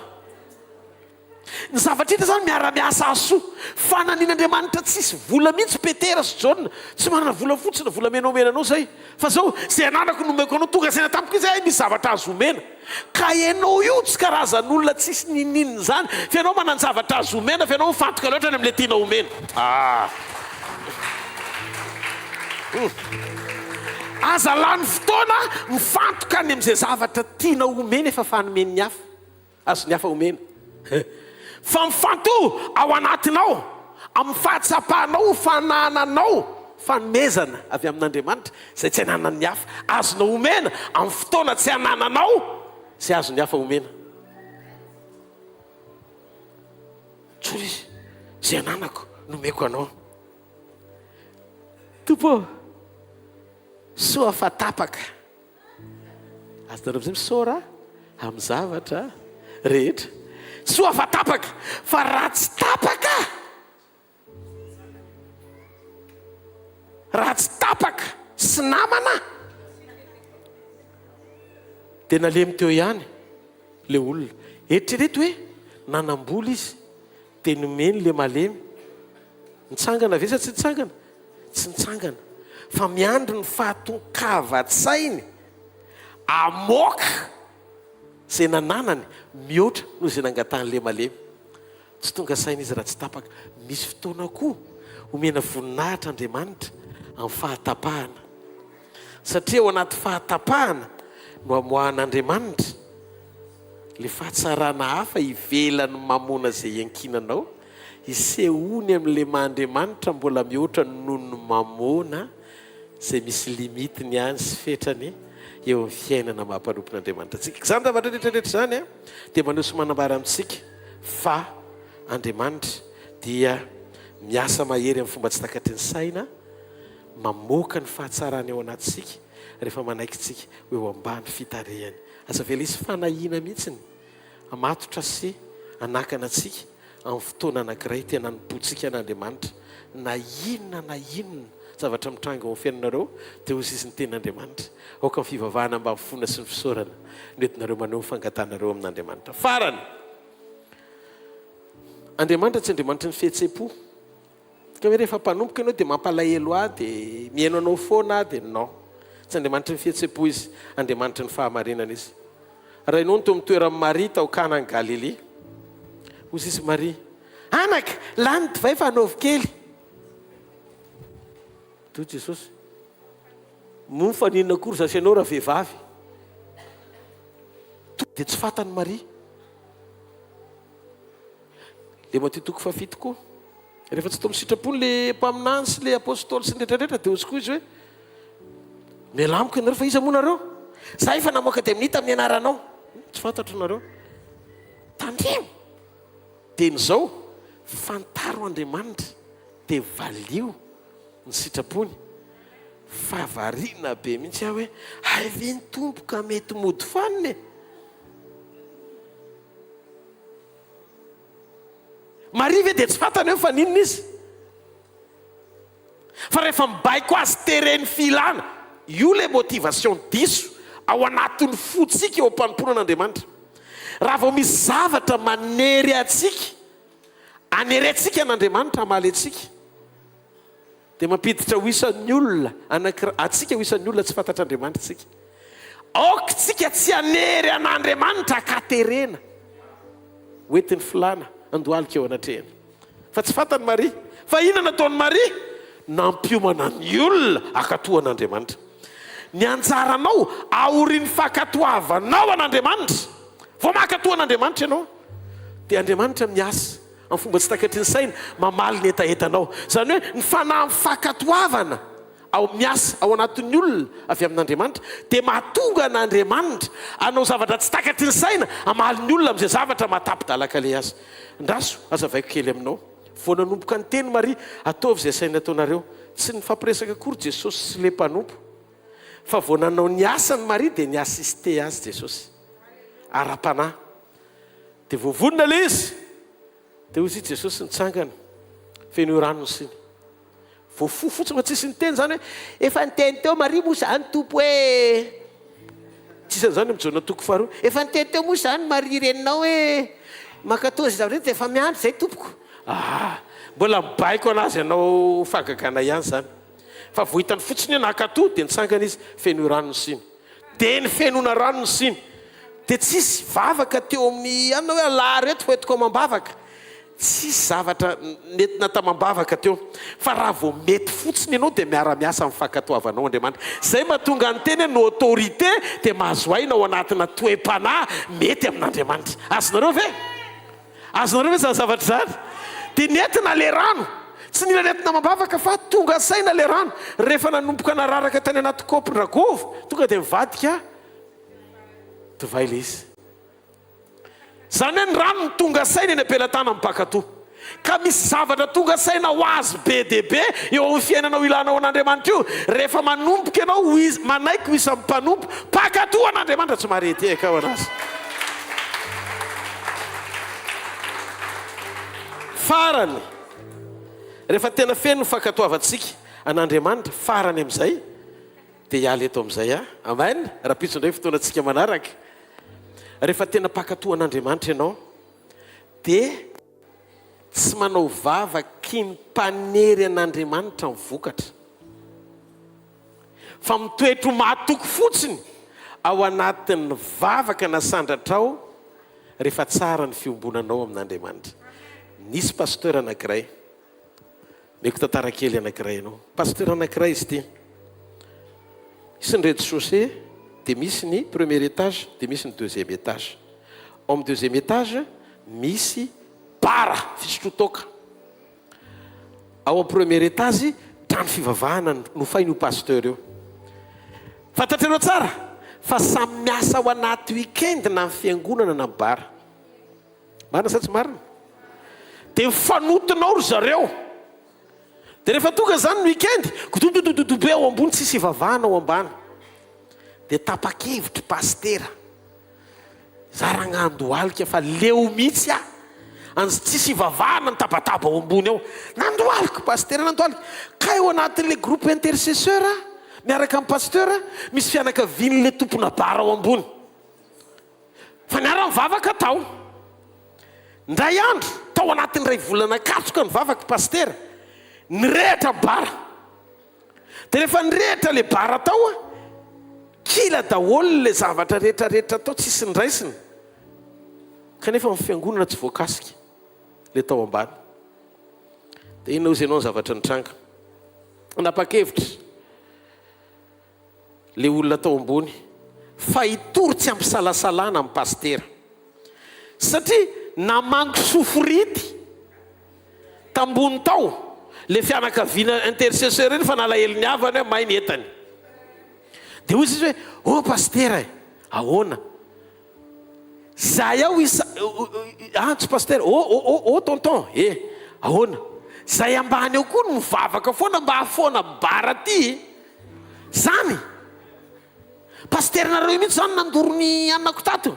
Speaker 4: ny zavatra hita zany miara-miasa asoa fananin'Andriamanitra tsisy vola mihitsy Petera sy Jaona tsy manana vola fotsiny vola menao zay fa zao zay ananako nomeko anao tonga saina tampoka izy misy zavatra azo omena ka ianao io tsy karazan'olona tsisy ninininy zany fa ianao manana zavatra azo omena fa ianao mifantoka loatra any amin'ilay tiana omena aza lany fotoana mifantoka any amin'izay zavatra tiana omena efa fanomeny ny hafa azo ny hafa omena fa mifanto ao anatinao amin'ny fahatsapahanao fanananao fanomezana avy amin'Andriamanitra zay tsy hananany hafa azonao omena amin'ny fotoana tsy hanananao zay azo ny hafa omena tsory izy zay ananako nomeko anao tompo soa fatapaka azonareo am'izay misaora amin'ny zavatra rehetra soa fatapaka fa raha tsy tapaka raha tsy tapaka sy namana dia nalemy teo ihany le olona eritrereto hoe nanam-bola izy dia nomeny le malemy nitsangana ve sa tsy nitsangana tsy nitsangana fa miandro ny fahatokava-tsainy amoaka zay nananany mihoatra noho zay nangatan'le malemy tsy tonga saina izy raha tsy tapaka misy fotoana koa omena voninahitra Andriamanitra amin'ny fahatapahana satria ao anaty fahatapahana no amoahan'Andriamanitra le fahatsarana hafa ivelany mamona zay ankinanao isehony amin'le mahandriamanitra mbola mihoatra noho ny mamona zay misy limitiny any sy fetrany eo amin'ny fiainana mampanompon'Andriamanitra antsika. Izany zavatra rehetrarehetra zany a dia maneho sy manambara amintsika fa Andriamanitra dia miasa mahery amin'ny fomba tsy takatry ny saina, mamoaka ny fahatsarany ao anatintsika rehefa manaiky tsika eo ambany fitarehany. Asa vela izy fanahina mihitsiny amatotra sy anakana antsika amin'ny fotoana anankiray tena nipotsika an'Andriamanitra na inona zavatra mitranga ao amin'ny fiainanareo dia ho sisy ny ten'Andriamanitra aoka ny fivavahana mba mifona sy ny fisaorana nentinareo maneho mifangatanareo amin'Andriamanitra. Farany Andriamanitra tsy Andriamanitra ny fihetsem-po ka hoe rehefa mpanompoka ianao dia mampalahelo dia mihaino anao foana dia non, tsy Andriamanitra ny fihetsem-po izy, Andriamanitra ny fahamarinana izy. Raha ianao no mitoeran'i Maria tao Kana ny Galilea, hozy izy Maria, anaka lany divay fa hanaovy kely. To Jesosy, mofa ninona kory zasy ianao raha vehivavy? Dia tsy fantany Maria. Le Matthieu toko fafito koa, rehefa tsy tao misitrapony le mpaminany sy le apôstôly sy nrehetrarehetra dia ozy koa izy hoe miala amiko ianareo fa iza moa nareo? Za efa namoaka dia minita amin'ny anaranao. Tsy fantatro nareo. Tandremo. Teny izao, fantaro Andriamanitra dia valio ny sitrapony. Fahavariana be mihitsy aho hoe avy ny tompoka mety mody faniny. Maria ve dia tsy fantany hoe fa ninona izy? Fa rehefa mibaiko azy tereny filana, io le motivation diso ao anatin'ny fotsika eo am-panomponan'Andriamanitra. Raha vao misy zavatra manery atsika, anerentsika an'Andriamanitra, hamaly atsika, dia mampiditra ho isan'ny olona atsika ho isan'ny olona tsy fantatr'Andriamanitra tsika. Aoka tsika tsy anery an'Andriamanitra akaterena hoentin'ny filana andohalika eo anatrehany. Fa tsy fantany Maria. Fa inona nataony Maria? Nampiomana ny olona akatoan'Andriamanitra. Ny anjaranao aorian'ny fakatoavanao an'Andriamanitra. Vao makatoan'Andriamanitra ianao dia Andriamanitra miasa amin'ny fomba tsy takatry ny saina mamaly ny etaetanao. Zany hoe ny fanahy fakatoavana ao miasa ao anatin'ny olona avy amin'Andriamanitra dia mahatonga an'Andriamanitra anao zavatra tsy takatry ny saina hamaly ny olona amin'izay zavatra matapy-dalakale azy. Ndaso azavaiko kely aminao, vao nanomboka ny teny Maria, ataovy izay saina ataonareo. Tsy ny fampiresaka akory Jesosy sy le mpanompo, fa vao nanao ny asany Maria dia ny asiste azy Jesosy ara-panahy. Dia voavonina le izy dia hozy Jesosy nitsangana feno rano ny siny. Voafo fotsiny fa tsisy nyteny zany hoe efa niteny teo Maria moa zany tompo hoe tsisy an'izany mijaona toko faharoa, efa niteny teo moa zany Maria reninao hoe makatao zay zavatra dia efa miandry zay tompoko. Mbola mibaiko anazy ianao fagagana ihany zany. Fa vao hitany fotsiny hoe nakatoa dia nitsangana izy feno rano ny siny. Dia ny fenona rano ny siny dia tsisy vavaka teo amin'ny anona hoe alahary eto foentiko amam-bavaka. Tsisy zavatra nentina tamam-bavaka teo. Fa raha vao mety fotsiny ianao dia miara-miasa amin'ny fankatoavanao Andriamanitra. Zay mahatonga ny teny no autorité dia mahazo aina ao anatina toe-panahy mety amin'Andriamanitra. Azonareo ve? Azonareo ve zany zavatra zany? Dia nentina le rano. Tsy nila nentina mambavaka fa tonga saina le rano. Rehefa nanomboka nararaka tany anaty kaopin-dragovo, tonga dia mivadika divay le izy. Zany hoe ny rano ny tonga saina eny ampelatana mipakatoa. Ka misy zavatra tonga saina ho azy be dia be eo amin'ny fiainanao ilanao an'Andriamanitra io. Rehefa manomboka ianao manaiky ho isan'ny mpanompo, pakatoa an'Andriamanitra tsy marety eka ao anazy. Farany rehefa tena feno fankatoavantsika an'Andriamanitra, farany amin'izay dia hiala eto amin'izay. Amen. Raha pitso indray fotoana antsika manaraka. Rehefa tena pakatoa an'Andriamanitra ianao dia tsy manao vavaky ny mpanery an'Andriamanitra mivokatra, fa mitoetro mahatoky fotsiny ao anatin'ny vavaka nasandratrao rehefa tsara ny fiombonanao amin'Andriamanitra. Nisy pasteur anankiray, meko tantara kely anankiray ianao. Pasteur anankiray izy ity, misy ny rez-de-chaussée dia misy ny premier étage dia misy ny deuxième étage. ao amin'ny deuxième étage misy bara fisotrotoka. Ao amin'ny premier étage trano fivavahana nofain'io pasteur io. Fantatrareo tsara fa samy miasa ao anaty weekend na amin'ny fiangonana na amin'ny bara. Marina sa tsy marina? Dia mifanotonao ry zareo. Dia rehefa tonga zany ny weekend kododododobe ao ambony tsisy ivavahana ao ambany. Dia tapa-kevitra pastera. Za raha nandohalika fa leo mihitsy a. Anzy tsisy ivavahana ny tabataba ao ambony ao. Nandohaliko pastera, nandohaliko. Ka eo anatin'le groupe intercesseur miaraka amin'ny pasteur misy fianakavian'le tompona bara ao ambony. Fa niara mivavaka tao. Ndray andro tao anatin'ray volana katroka nivavaka pasteur. Nirehitra bara. Dia rehefa nirehitra le bara tao kila daholo le zavatra rehetrarehetra tao tsisy ndraisiny. Kanefa amin'ny fiangonana tsy voakasika le tao ambany. Dia inona ozy ianao ny zavatra nitranga. Napa-kevitra le olona tao ambony fa hitory tsy ampisalasalana amin'ny pastera. Satria namango sofrity tambony tao le fianakaviana intercesseur iny fa nalahelo ny avany hoe mahay ny entany. Dia ozy izy hoe pastera ahoana? Zay ao tsy pastera tonton ahoana? Zay ambany eo koa no mivavaka foana mba hafoana bara ty zany. Pasternareo mihitsy zany nandoro ny anako tato.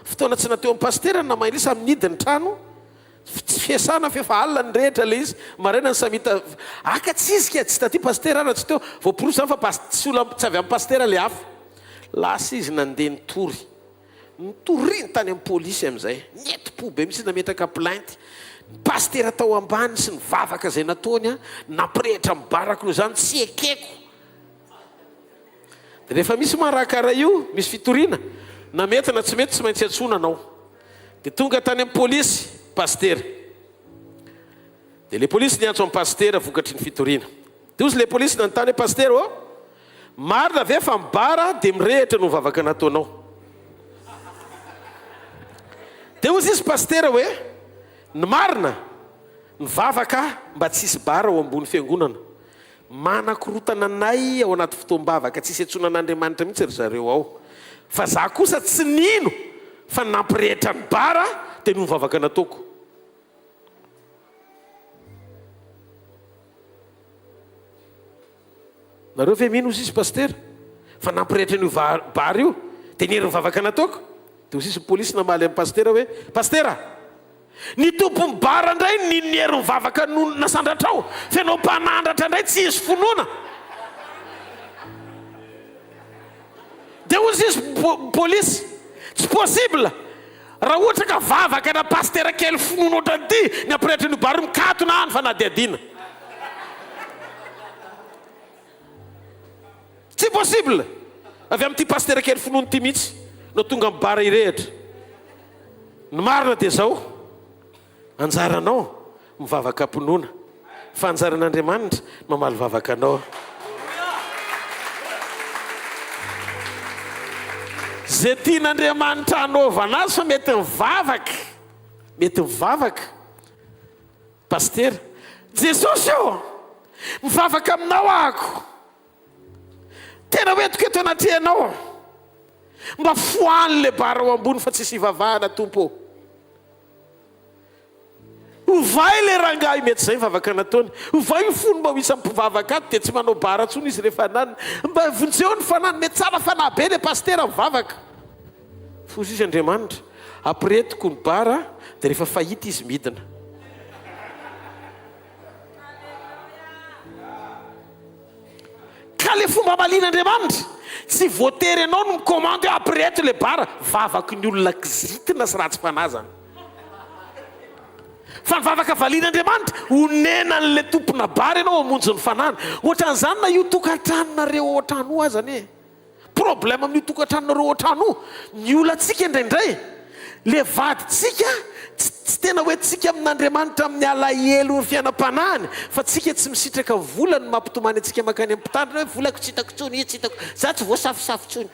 Speaker 4: Fotoana tsy nateo amin'ny pastera na mailisa amin'ny hidiny trano. Tsy fiasana fefa alina ny rehetra le izy. Maraina ny samita aka tsisika tsy taty pastera na tsy teo. Voaporoso zany fa tsy avy amin'ny pastera le hafa. Lasa izy nandeha nitory. Nitoriny tany amin'ny polisy amin'izay. Nyeti-po be misy nametraka plainte. Pastera tao ambany sy nivavaka zay nataony nampirehitra mibarako no zany tsy ekeko. Dia rehefa misy marakara io misy fitoriana na mety na tsy mety tsy maintsy atsona anao. Dia tonga tany amin'ny polisy pastera. Dia le polisy niantso amin'ny pastera vokatry ny fitoriana. Dia ozy le polisy nanontany pastera marina ve fa mibara dia mirehitra no mivavaka nataonao. Dia ozy izy pastera hoe ny marina mivavaka mba tsisy bara ao ambony fiangonana. Manakorotana anay ao anaty fotoam-bavaka tsisy antsonan'Andriamanitra mihitsy ry zareo ao. Fa za kosa tsy nino fa nampirehitra ny bara dia no mivavaka nataoko. Nareo ve mino ozy izy pastera fa nampirehitra ny bara io dia nhery mivavaka nataoko. Dia ozy izy polisy namaly amin'ny pastera hoe pastera ny tompony bara indray ninihery mivavaka no nasandatra ao fa ianao mpanandratra indray tsy izy fonoana. Dia ozy izy polisy tsy possible raha ohatra ka vavaka na pastera kely fonoana ohatrany ny ampirehitra ny bara mikatona any fa nadiadina. Tsy possible avy amin'ity pastera kely fonoana ty mihitsy no tonga amin'ny bara irehitra. Ny marina dia zao anjaranao mivavaka mponoana fa anjaran'Andriamanitra mamaly vavaka anao. Zay tian'Andriamanitra anaovana azy fa mety mivavaka pastera. Jesosy mivavaka aminao ahako. Tena hoe toketo anatrehanao mba foany le bara ao ambony fa tsisy ivavahana tompo. Ovay le rangahy mety zay mivavaka nataony. Ovay fony mba ho isa mpivavaka ato dia tsy manao bara tsony izy rehefa naniny. Mba vonjeo ny fanany mety tsara fanabe le pastera mivavaka. Fozy izy Andriamanitra ampiretiko ny bara dia rehefa fahita izy midina. Ka le fomba malian'Andriamanitra tsy voatery ianao no mikomande hoe ampireto le bara. Vavaka ny olona kizitina sy ratsy fanazana. Fa nivavaka valian'Andriamanitra honenan'le tompona bara ianao hamonjy ny fanana. Ohatran'izany na io tokantranonareo ohatrano azany problème amin'io tokantranonareo ohatrano ny olantsika indraindray le vaditsika tsy tena hoe tsika amin'Andriamanitra amin'ny alahelo ny fiainam-panahiny fa tsika tsy misitraka volany mampitomany antsika makany amin'ny mpitandrina hoe volako tsy hitako tsony, tsy hitako za tsy voasafosafo tsony.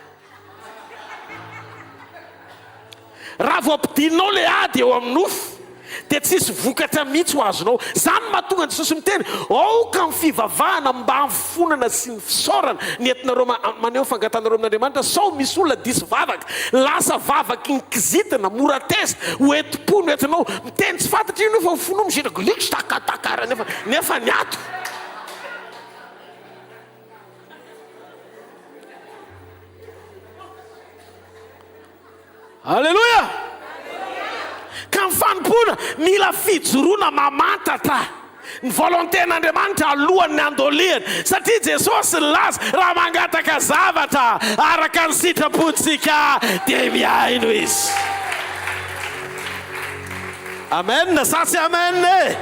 Speaker 4: raha vao ampidininao le ady eo amin'ny nofo dia tsisy vokatra mihitsy ho azonao. Zany mahatonga ny Jesosy miteny aoka ny fivavahana mba mifonana sy ny fisaorana ny entinareo maneho fangatanareo amin'Andriamanitra. Sao misy olona disy vavaka, lasa vavaka inkizitina, mora testa, hoetim-po no entinao miteny tsy fantatra io nefa fonao misirako liko takatakara nefa ny ato. Halleluja! Ka ny fanompona mila fijoroana mamantatra ny volontén'Andriamanitra alohan'ny andoliany, satria Jesosy laza raha mangataka zavatra araka ny sitrapontsika dia miaino izy. Amen, sa tsy amen e?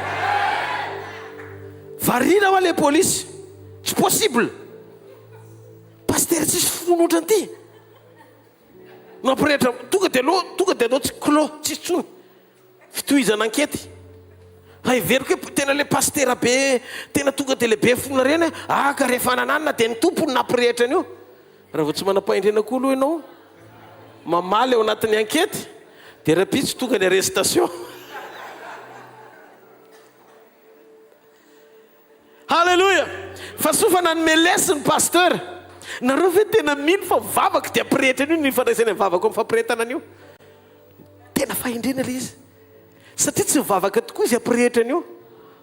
Speaker 4: Variana ho le polisy, tsy possible. Paster tsisy fonotra an'ity. Nampirehetra tonga dia anao tsy clos, tsisy tsony. Fitohizana ankety. Heveriko hoe tena le pastera be, tena tonga dia lehibe fona reny, ka rehefa nananina dia ny tompony nampirehetra an'io. Raha vao tsy manam-pahendrena koa aloha ianao, mamaly eo anatin'ny ankety, dia rapitsy tonga ny arrestation. Halleluja! Fa sofana ny melesy ny pasteur. Nareo ve tena mino fa vavaka dia ampirehetra an'io ny fandraisana ny vavaka amin'ny fampirehetana an'io? Tena fahendrena le izy. Satria tsy mivavaka tokoa izy ampirehetra an'io.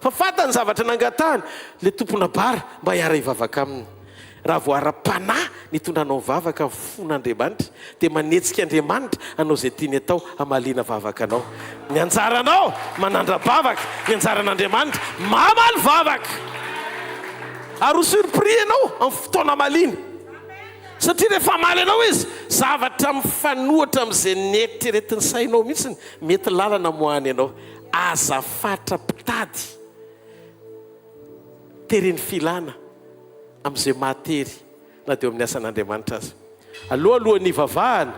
Speaker 4: Fa fantany zavatra nangatahany, le tompona bara mba hiara hivavaka aminy. Raha vao ara-panahy nitondranao vavaka amin'ny fon'Andriamanitra, dia manetsika Andriamanitra anao izay tiany atao hamaliana vavaka anao. Ny anjaranao manandra-bavaka, ny anjaran'Andriamanitra mamaly vavaka. Ary ho surpris ianao amin'ny fotoana maliny. Satria rehefa maly anao izy, zavatra mifanohitra amin'izay nieritreretin'ny sainao mihitsy mety lalana moany ianao. Azafatra mpitady tereny filana amin'izay matery na dia amin'ny asan'Andriamanitra azy. Alohan'ny vavahana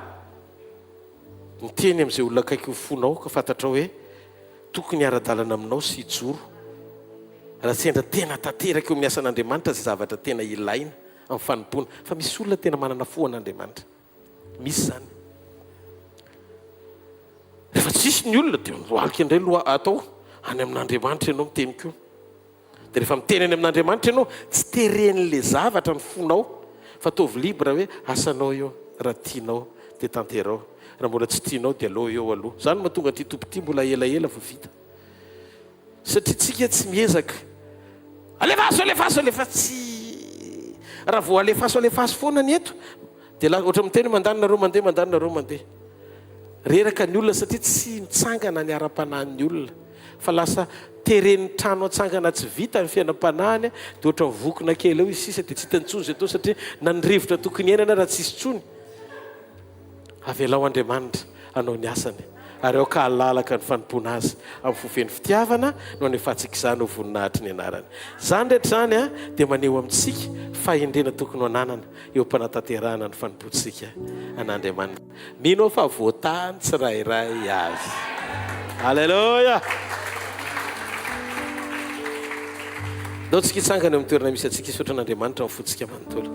Speaker 4: miteny amin'izay olona akaiky fonao ka fantatra hoe tokony ara-dalana aminao sy hijoro. Raha sendra tena tanteraka eo amin'ny asan'Andriamanitra izay zavatra tena ilaina amin'ny fanompona. Fa misy olona tena manana fo an'Andriamanitra. Misy zany. Rehefa tsisy ny olona dia miroalika indray loha atao any amin'Andriamanitra ianao miteny koa. Dia rehefa miteny any amin'Andriamanitra ianao tsy teren'le zavatra ny fonao, fa ataovy libra hoe asanao io, raha tianao dia tanterao, raha mbola tsy tianao dia aloha eo aloha. Zany mahatonga ty tompoti mbola elaela fa vita. Satria tsika tsy miezaka alefaso tsy raha vao alefaso foana ny eto dia ohatra miteny mandanonareo mandeha reraka ny olona, satria tsy mitsangana ny ara-panahiny olona, fa lasa teren'ny trano atsangana tsy vita ny fiainam-panahiny, dia ohatra mivokona kely eo izy sisa dia tsy hitany tsony zay tao, satria nanirivotra tokony enana raha tsisy tsony. Avelao Andriamanitra anao ny asany, ary ao ka halalaka ny fanompona azy amin'ny fofeny fitiavana no any fahatsika izany ho voninahitry ny anarany. Zany rehetra zany dia maneho amintsika fahendrena tokony ho ananana eo am-panatanterahana ny fanompontsika an'Andriamanitra. Mino fa voatany tsirairay avy. Halleluja! Dao tsika hitsangana amin'ny toerana misy atsika hisaotra an'Andriamanitra amin'ny fotsika manontolo.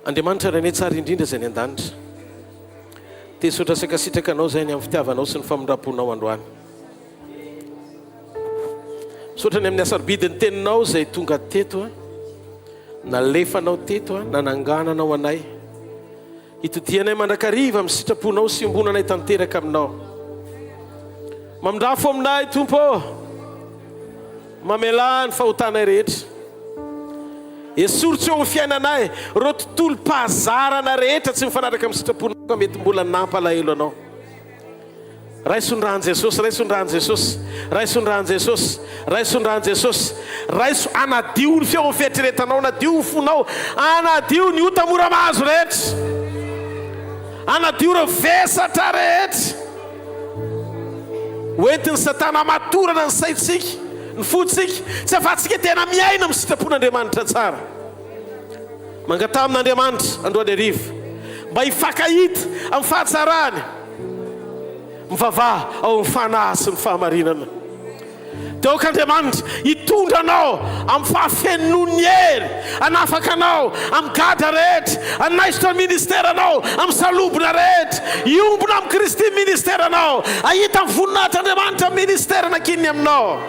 Speaker 4: Andriamanitra rany tsara indrindra izay ny an-danitra. Te hisaotra sakasitraka anao zay ny amin'ny fitiavanao sy ny famindram-ponao androany. Misaotra ny amin'ny asarbidiny teninao izay tonga teto, nalefanao teto, nanangananao anay. Itotianay mandrakariva amin'ny sitraponao sy ombonanay tanteraka aminao. Mamindrafo aminay tompo, mamelany fahotanay rehetra. Esoritsy eo amin'ny fiainanay reo tontolo mpahazarana rehetra tsy mifanaraka amin'ny sitraponao ka mety mbola nampalahelo anao. Raisondrahan Jesosy, raisondrahan Jesosy, raisondrahan Jesosy, raisondrahan Jesosy. Raiso anadio ny feo amin'ny fieritreretanao, anadio ny fonao, anadio ny ota mora mahazo rehetra, anadio ireo vesatra rehetra. Hoentin'ny Satana matorana ny saitsika, ny fotsika, tsy afatsika tena miaina amin'ny sitrapon'Andriamanitra tsara. Mangata amin'Andriamanitra androany arivo mba hifankahita amin'ny fahatsarany, mivavaha ao amin'ny fanahy sy ny fahamarinana. Dia aok'Andriamanitra mitondra anao amin'ny fahafenon'ny hery, anafaka anao amin'ny gada rehetra, anaisitra ministera anao amin'ny salobona rehetra, iombona amin'ny Kristy ministera anao, ahita ny voninahitran'Andriamanitra ministera nankiny aminao.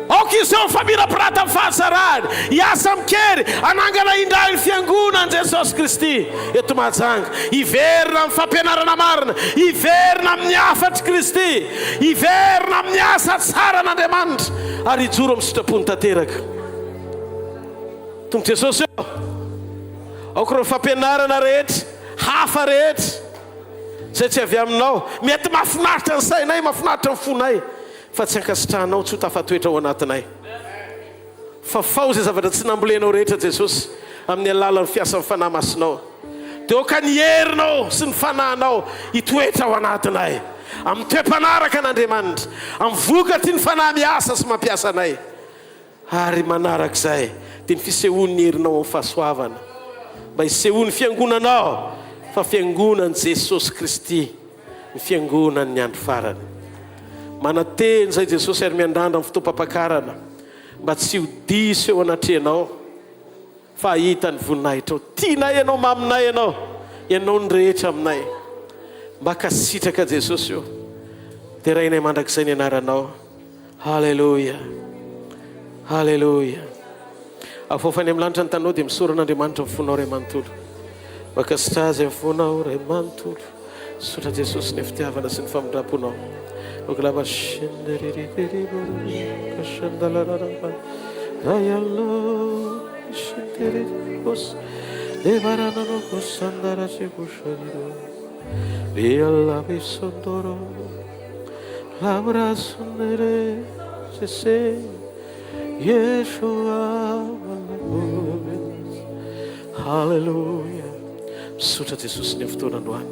Speaker 4: Aoka izao fa mira pirata amin'ny fahasarany, hiasa mikery, anangana indray ny fiangonan'i Jesosy Kristy eto Mahajanga, hiverina amin'ny fampianarana marina, hiverina amin'ny afatry Kristy, hiverina amin'ny asa tsara n'Andriamanitra, ary hijoro amin'ny sitrapony tanteraka. Tompon Jesosy eo, aoka ireo fampianarana rehetra, hafa rehetra, zay tsy avy aminao, mety mahafinaritra ny sainay, mahafinaritra ny fonay, fa tsy ankasitrahanao, tsy ho tafatoetra ao anatinay. Fa fao zay zavatra tsy nambolenao rehetra Jesosy amin'ny alalan'ny fiasan'ny fanahy masinao, dia oka ny herinao sy ny fanahinao hitoetra ao anatinay, amin'ny toe-panaraka an'Andriamanitra, amin'ny vokatry ny fanahy miasa sy mampiasa anay, ary manarak'izay dia ny fisehoan'ny herinao amin'ny fahasoavana, mba hisehoan'ny fiangonanao fa fiangonan'i Jesosy Kristy, ny fiangonan'ny andro farany. Manateny zay Jesosy ary miandrandra amin'ny fotoam-pampakarana, mba tsy ho diso eo anatrehanao, fa hahita ny voninahitra ao. Tianay ianao, maminay ianao, ianao ny rehetra aminay, mba kasitraka Jesosy eo. Dia rainay mandrakizay ny anaranao. Halleluja, halleluja. Afofany amin'ny lanitra ny tanao dia misoran'Andriamanitra amin'ny fonao ray manontolo, makasitra azy amin'ny fonao ray manontolo, sotra Jesosy ny fitiavana sy ny famindram-ponao. Oglava scenderiri kashandalararamba dayallo scenderiri kos levaranano kosandara sekushariro rialla bisondoro labrasundere sese Yeshua hallelujah. Misotra Jesosy ny fotoana androany,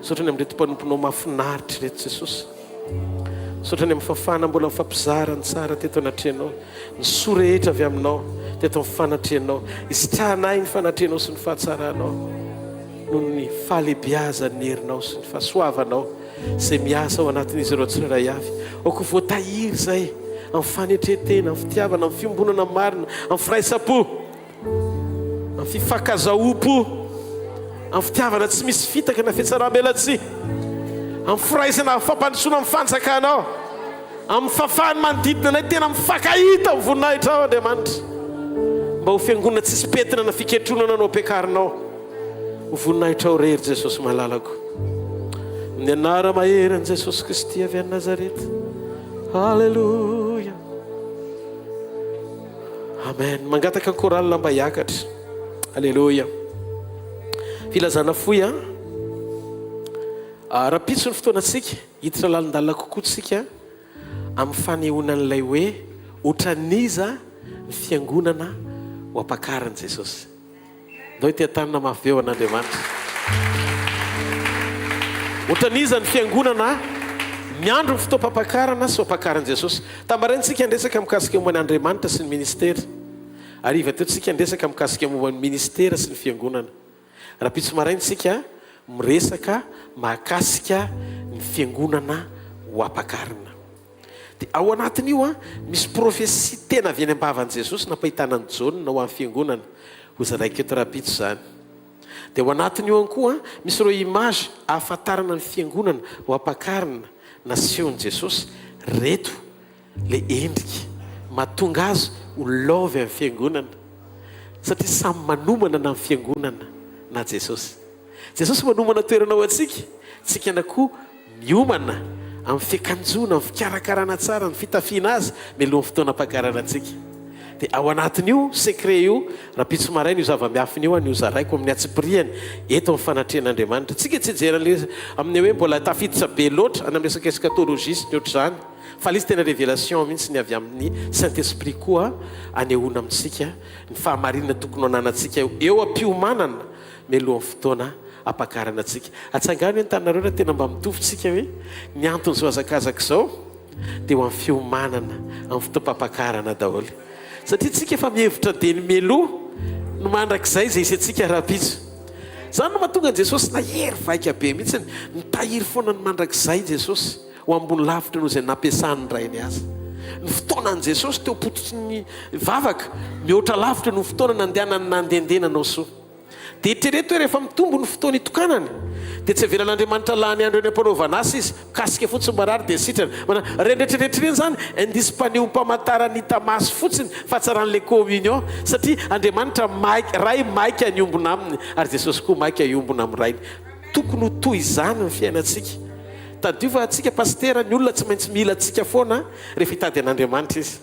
Speaker 4: misotra ny amin'ny reto mpanomponao mahafinaritra reto Jesosy, misaotra ny amin'ny fafana mbola mifampizarany tsara teto anatrehanao, ny soa rehetra avy aminao teto amin'ny fanatrehanao, isitrahanay ny fanatrehanao sy ny fahatsaranao, noho ny fahalebiazan'ny herinao sy ny fahasoavanao izay miasa ao anatin'izy ireo tsirairay avy. Aoko voatahiry zay amin'ny fanetretena, amin'ny fitiavana, amin'ny fiombonana marina, amin'ny firaisapo, amin'ny fifakazaopo, amin'ny fitiavana tsy misy fitaka na fietsaram-belatsy, amin'ny firaisana fampandrosoana amin'ny fanjakanao, amin'ny fafahany manodidina anay tena mifakahita amin'ny voninahitra ao Andriamanitra, mba ho fiangonana tsisy petina na fiketronana no ampiakarinao ho voninahitra ao rery Jesosy mahalalako, amin'ny anara mahery an'i Jesosy Kristy avy any Nazareta. Halleluja, amen. Mangataka ny koralina mba hiakatra. Halleluja. Filazana foy rapitso ny fotoanantsika, hiditra lalindalina kokoa tsika amin'ny fanehoanan'ilay hoe otraniza ny fiangonana ho ampakarany Jesosy. Ndao ity tanana maveo an'Andriamanitra. Otraniza ny fiangonana miandro ny fotoam-pampakarana sy ampakarany Jesosy. Tambarentsika andresaka mikasika momba ny Andriamanitra sy ny ministera, ariva teo tsika andresaka mikasika momba ny ministera sy ny fiangonana. Rapitso maraintsika miresaka mahakasika ny fiangonana ho ampakarina. Dia ao anatin'io misy profesia tena avy any am-bavan'i Jesosy nampahitana ny Jaune ho amin'ny fiangonana, ho zaraika eto rapitso zany. Dia ao anatin'io ihany koa misy ireo image ahafantarana ny fiangonana ho ampakarina naseon'i Jesosy, reto le endrika mahatonga azy ho laovy amin'ny fiangonana, satria samy manomana na amin'ny fiangonana na Jesosy. Jesosy manomana toerana ho antsika, tsika na koa miomana amin'ny fiakanjona, amin'ny fikarakarana tsara, ny fitafiana azy mialohan'ny fotoana ampakarana antsika. Dia ao anatin'io secret io, rapitso maraina io zava-miafina io, an'io zaraiko amin'ny atsipriany eto amin'ny fanatrehan'Andriamanitra. Tsika tsy jeran'le amin'ny hoe mbola tafiditra be loatra any amin'ny resaka eschatologisme ny ohatr'izany, fa lisy tena révélation mihitsy ny avy amin'ny Saint-Esprit koa anehoana amintsika ny fahamarinana tokony ananantsika eo am-piomanana mialohan'ny fotoana ampakarana antsika. Atsangano ny tanareo raha tena mba mitovytsika hoe ny antony zao azakazaka izao dia ho amin'ny fiomanana amin'ny fotoam-pampakarana daholo, satria tsika efa mihevitra dia ny meloa no mandrakizay izay isantsika rapitso. Zany no mahatonga ny Jesosy nahery vaika be mihitsy nitahiry foana ny mandrakizay Jesosy ho ambony lavitra noho izay nampiasany rainy azy. ny fotoanan'i Jesosy teo pototry ny vavaka mihoatra lavitra no fotoana nandehanany nandendenanao soa. Dia eritrereto hoe rehefa mitombo ny fotoana itokanany dia tsy avelan'Andriamanitra lany andro eny am-panaovana asa izy kasika fotsiny marary dia sitrany renretreretra ireny zany indisy mpaneho mpamantarany hita maso fotsiny fa tsaran'le communion satria Andriamanitra ray maika niombona aminy ary Jesosy koa maika iombona amin'ny rainy. Tokony ho toy izany ny fiainantsika. Tadiova atsika pastera ny olona tsy maintsy mila atsika foana rehefa hitady an'Andriamanitra izy.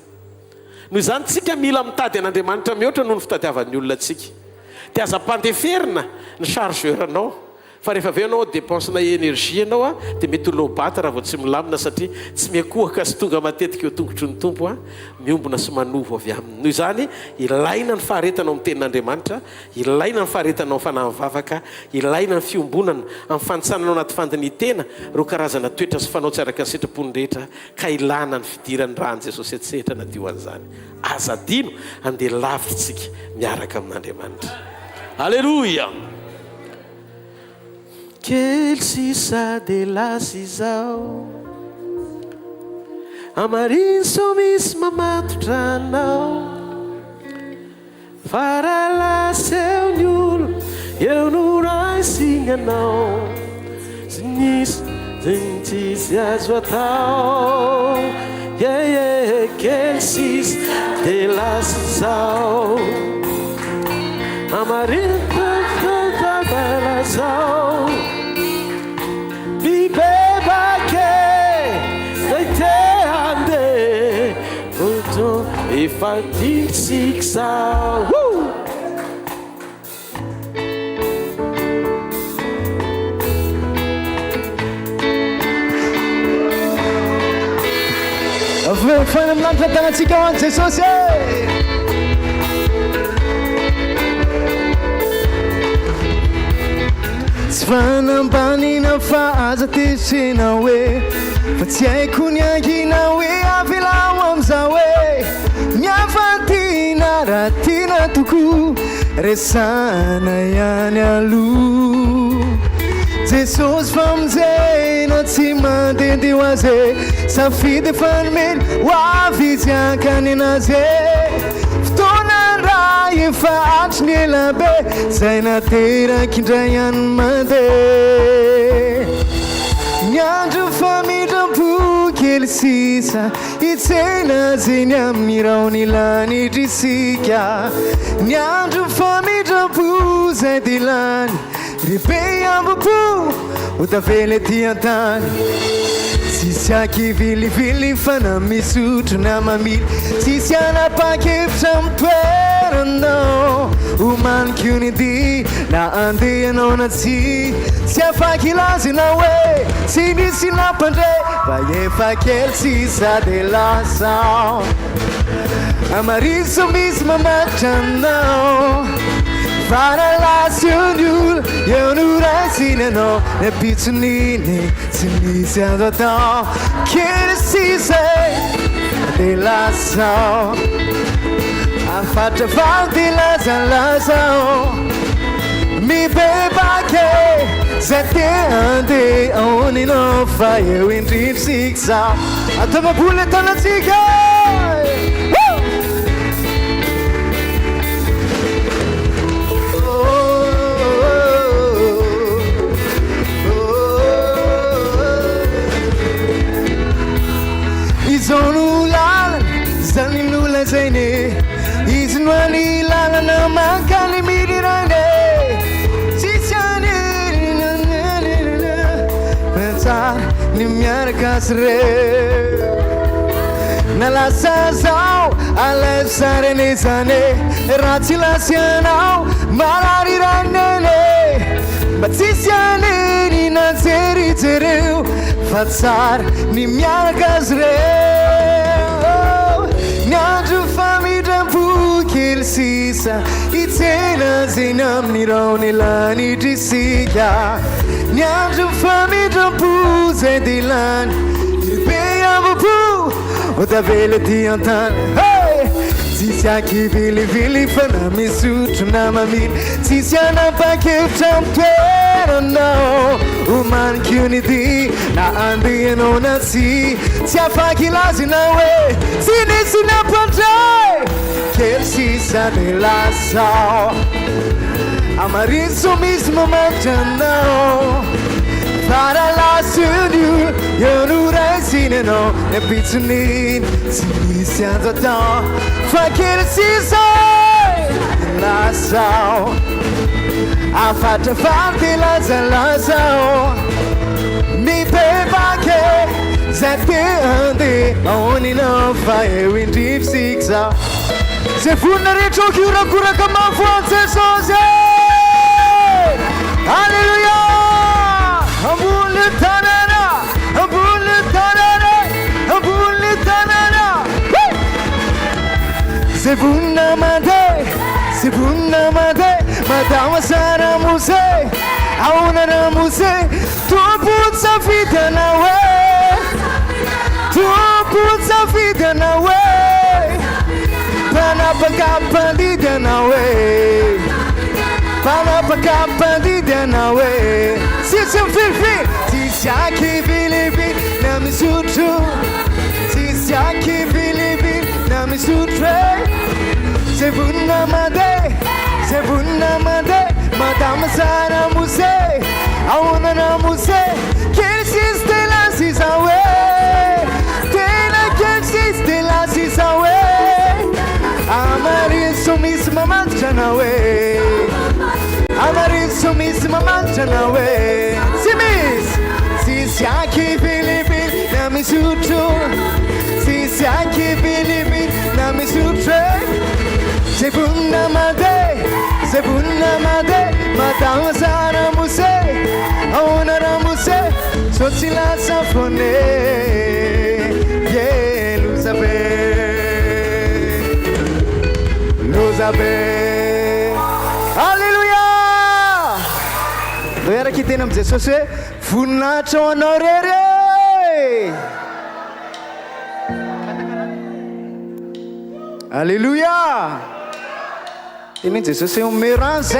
Speaker 4: Noho izany tsika mila mitady an'Andriamanitra mihoatra noho ny fitadiavan'ny olona atsika. Dia aza mpandeferina ny chargeuranao fa rehefa avy anao dépensena énergie anao dia mety ho lobata raha vao tsy milamina satria tsy miakohaka sy tonga matetika eo tongotry ny tompo miombona sy manovo avy aminy. Noho izany ilaina ny faharetanao amin'ny tenin'Andriamanitra, ilaina ny faharetanao amin'ny fanahy-mivavaka, ilaina ny fiombonana amin'ny fanitsananao anaty fandinitena ro karazana toetra sy fanao tsy araka ny sitrapony rehetra ka ilana ny fidirany rahan'i Jesosy etsehatra nadio an'izany. Aza dino andeha lavitra tsika miaraka amin'Andriamanitra. Alléluia.
Speaker 5: Quel sisa de lasy zao amariny so misy mamatotra anao faralasy eo ny olo eo no raisinanao sy nisy zegny tsisy azo atao quel sisa de lasy zao amariny zao bibebake zaite ande oto efa tiksik zao avy fanamlanitra tanatsika ho an'i Jesosy tsy fanambanina fa aza tesena hoe fa tsy haiko ny angina hoe avelao am'izao hoe miafantina raha tiana toko resana ihany aloha Jesosy famonjena tsy mandende ho azy safidy fanomeny ho avy tsy ankany anazy efa atry ny elabe zay nateraky indray ihany mandeha ny andro famindram-po kely sisa hitsena zeny amin'ny raony lany drisika ny andro famindram-po zay de lany ribe ambo-po ho tavela ety an-tany tsisy akivilivily fa na misotro na mamily tsisy anapa-kevitra mitoeranao homanikio ny di na andehanao na tsy afaky lazina hoe tsy nisy nampandre fa efa kely sisa de lasa amariso misy mamatra anao faralasy ony olo eo no raisinanao ny pitsoniny tsy misy azo atao kely sisa de lasa afatra valo de lazalazao mibebake zay te andeha aoninao fa eo indrindrosika zao atao maboly atanatsika izonu lalana zany nolana zayne izy noany lalana mankany midirane tsisy anytsara ny miaraka azy re nalasa zao alaivo sarany zane raha tsy lasy anao marary ranene mba tsisy aneny nanjerijereo fa tsara ny miaraka azy reo ny andro famindram-po kely sisa hitsena zeny amin'ny raony lany drisika ny andro famindram-po zay de lany ribe ambo-po ho tavela ety an-tany tsisy akivilivily fa na misotro na mamily tsisy anapa-kevitra mitoe anao omanikionity na andehanao na tsy afaky ilazina hoe tsy nisy nampandray kely sisa de lasao amaritso misy mamanitra anao Paralasunyu Yonuresineno Nepitsunin Sisianzato Fakir Sisai Lasao Afata Fati Lazao Mi Pepake Zete Ande Oni no Fire in Deep Sixa Se funere Chokura Kura Kamafuanze Soze Hallelujah Ambule tanana, ambule tanana, ambule tanana. Sebuna made, madama sara muse, auna na muse, tu putsa vida na we, pana pakapandida na we. Para pakapandida na we Sisam filfi Sisiaki Filipi na misutru Sisiaki Filipi na misutre Sebuna made Madama sana muse Auna na muse Kelsis de la sisawe Tela kelsis de la sisawe Amarin sumis mamanta na we Amaritso misma mangiano we Simis Sisiaki Filipi na misutru Sisiaki Filipi na misutre Sebuna made Madama sana muse Auna na muse Sotila safone Yeah, Luzabe Hallelujah Vera que tem nome de Jesus é Funacho honorere Aleluia E nem Jesus é merança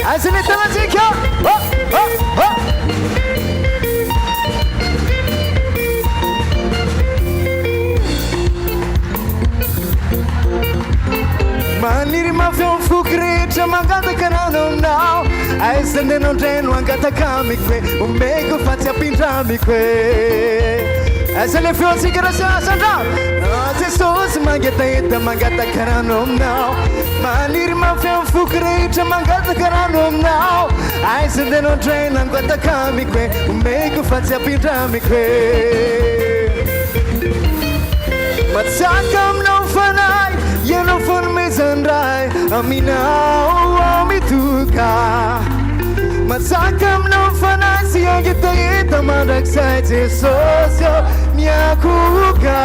Speaker 5: Assim então assim que Maniri mafia fukricha mangata kanano now I send no train wangata kamikwe umego fatia pintamikwe I send a few cigarettes sandra Jesus mangata kanano now Maniri mafia fukricha mangata kanano now I send no train wangata kamikwe umego fatia pintamikwe Matsakam no fanai You know for me Zandrai Amina Amituka Matsakam no fanasi Agita Mandak Sai Sosio Nyakuka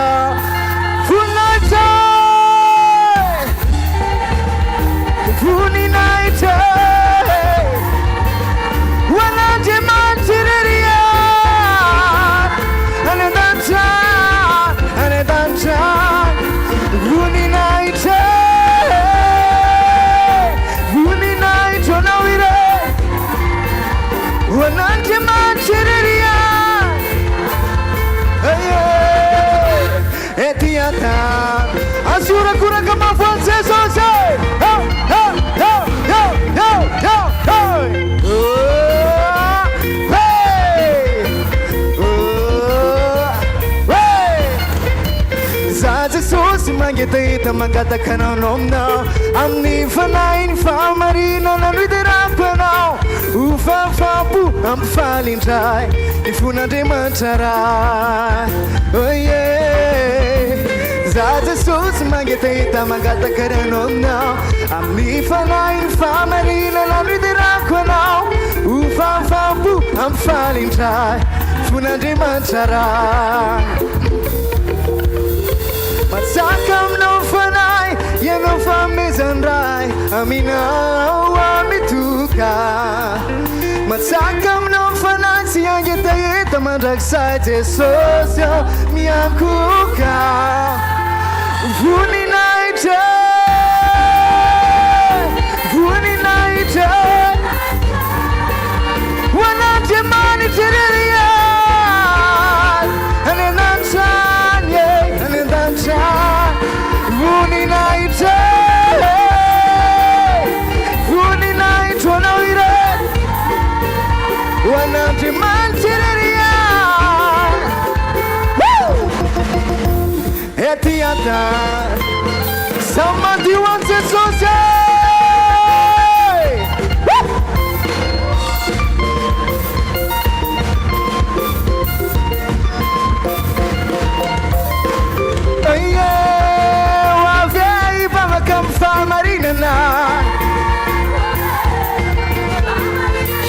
Speaker 5: Funaita Funinaita Wanaje Manchiria Anedancha Funinaita Funinaita Nawire Wanaje Manchiria Etiata Asura Kura Kama Fonse Sose Ho ho ho ho ho ho ho Jesus mangeta mangata kananom now Amni fanain fa marina na lidera now Ufa fapu am falling try Ifuna de mantara Oh yeah Jesus mangeta mangata kananom now Amni fanain fa marina na lidera now Ufa fapu am falling try Ifuna de mantara Matsakam no fanai, you no famizandrai, Amina Amituka. Matsakam no fanai, si agita mandak site socio miakuka. Vuninaitai, Wanante mani tereria, Anedantan, yeah, Anedantan, Vuninaitai, Wanoire, Wanante mani tereria, Etiata, somebody wants it so say. Marina na,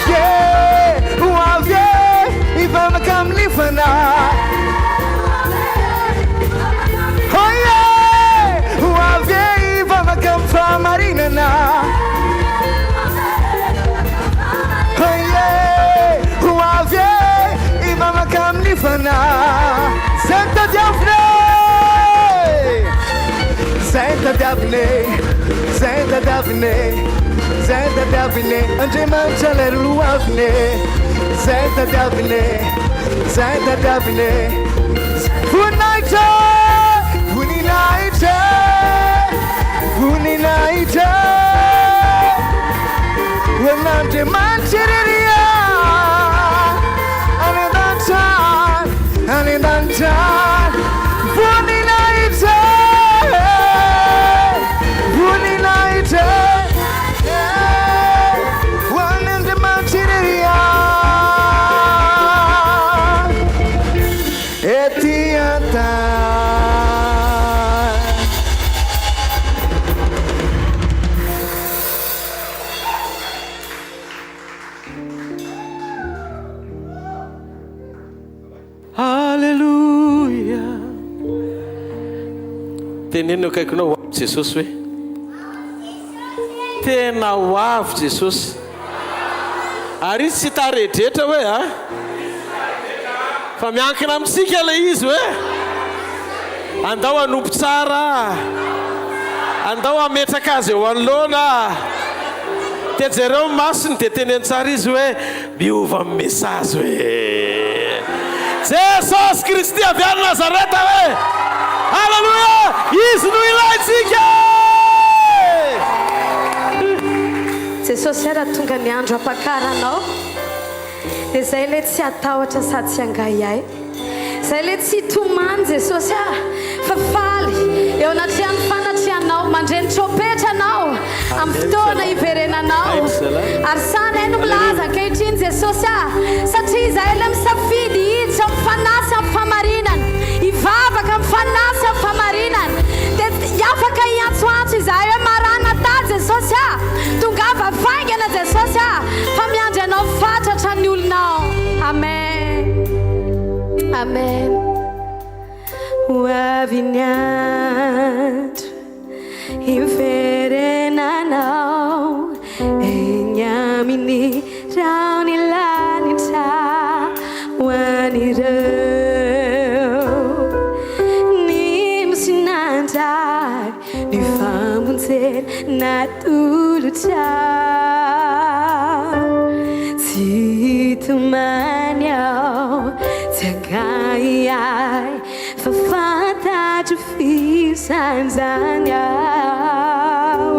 Speaker 5: yeah, if I'm a come live na, oh yeah, if I'm a come from Marina na, oh yeah, if I'm a come live na, Santa Daphne, Santa Daphne. Santa Daphne, Santa Daphne, Andre Manchale Luavne, Santa Daphne, Santa Daphne, Funinaita, Funinaita, Funinaita, when Andre Manchaleria, and in that time, Funinaita. One in the mountain area, Etiata.
Speaker 4: Hallelujah. Teneno kaikunao Jesus we. Tena hoavy Jesosy ary izy tsy tarehetra hoe a fa miankina amintsika le izy hoe andao anompo tsara andao ametraka azy eo anoloana tejereo masony dia teneny tsara izy hoe miova amin'ny mesazy hoe Jesosy Kristy avy any Nazareta hoe halleluja izy no ilayntsika.
Speaker 6: Jesosy raha tonga ny andro apakaranao dia izay ilay tsy atahotra sady tsy angaiay izay ilay tsy tomany Jesosy fa faly eo anatrehany fanatrianao mandreny tropetranao amin'ny fotoana iverenanao ary sana no milaza ankehitriny Jesosy satria izahay ilay misafidy hiditra mifanasy amin'ny famarinana hivavaka mifanasy amin'ny famarinana dia hiafaka hiantsoantso izahay hoe maranatha Jesosy tongava vaingana Jesosy fa miandry anao fatratra ny olonao. Amen. Amen. Hoavy ny andro iverenanao eny amin'ny raony lanitra ho an'ireo ny misinandray ny famonjena natolotra tsy hitomany ao tsy angaiay fa fantatro fisanjany ao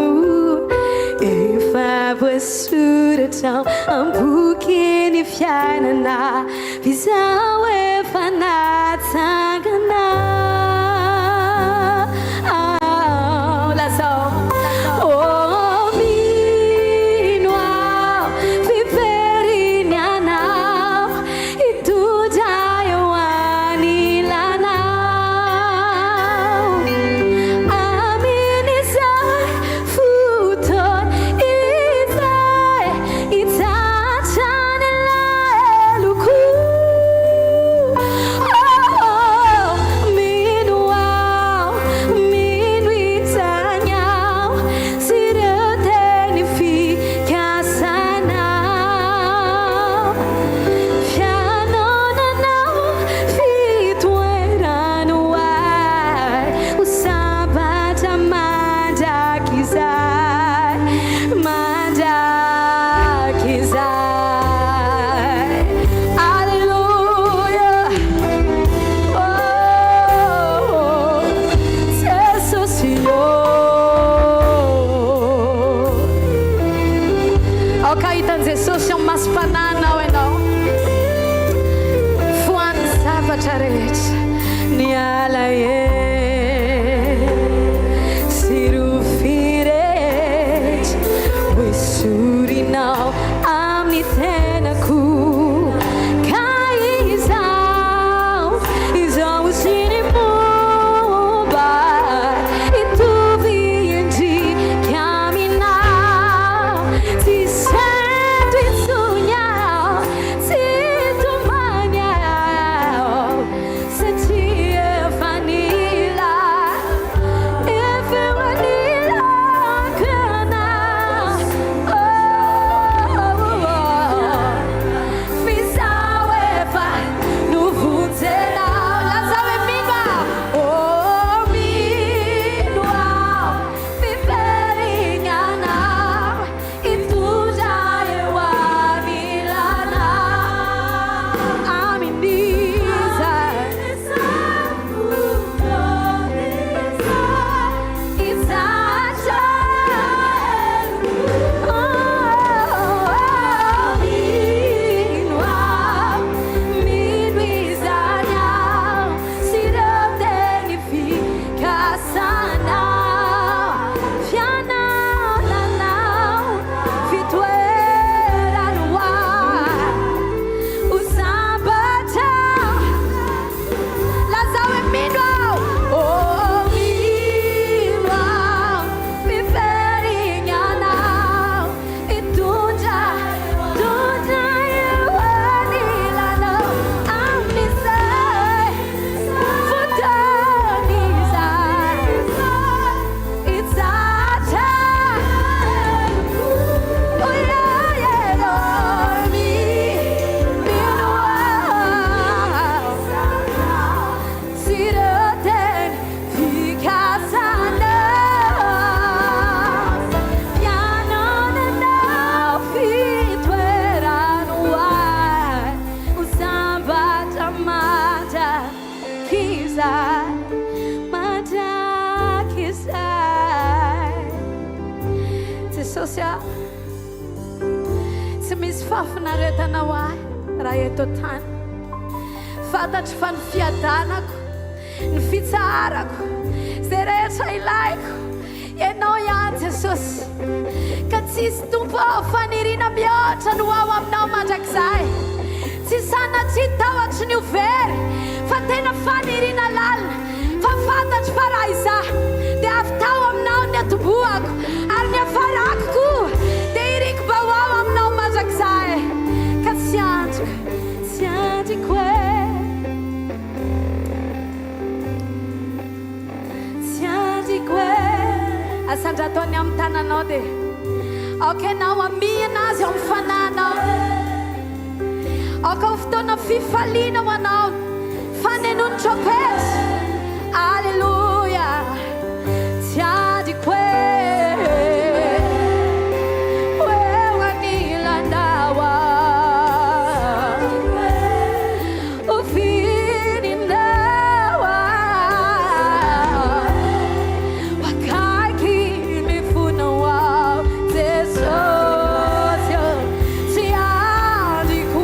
Speaker 6: efa voasoratra am-boky ny fiainana bizao efa natsangana aoka hitan' jesosy amin'ny masompananao ianao foan'ny zavatra rehetra ny ala sy rofirehetra hoesorinao amin'ny tenako ka izao sy ny momba itovy endrika aminao tsy sento intsonyao tsy tomanyao satria efa nila kana fisao efa novonjenao lazao e mino ao fiferinganao itondra eo amilanao aminiza tsy misy fahafinaretanao ahy raha eto tany fantatry fa ny fiadanako ny fitsarako zay rehetra ilaiko ianao ihany Jesosy ka tsisy tompo ao faniriana mihoatra no ao aminao mandrakizay tsy sanatry tahotra ny overy fa tena faniriana lalina fa fantatry fa raha izaho dia avy tao aminao ny atoboako ary ny afarako koa dia iriko ba ho ao aminao mandrakizay ka tsy andriko asandratony amin'ny tananao dia aokanao amiana azy amin'ny fananao aoka ho fotoana fifaliana ho anao fanenony tropesy alleluia tsy andriko eo anilanao ho fininao wakaiky mifonao ao Jesosy tsy andriko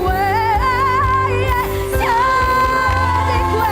Speaker 6: tsy andriko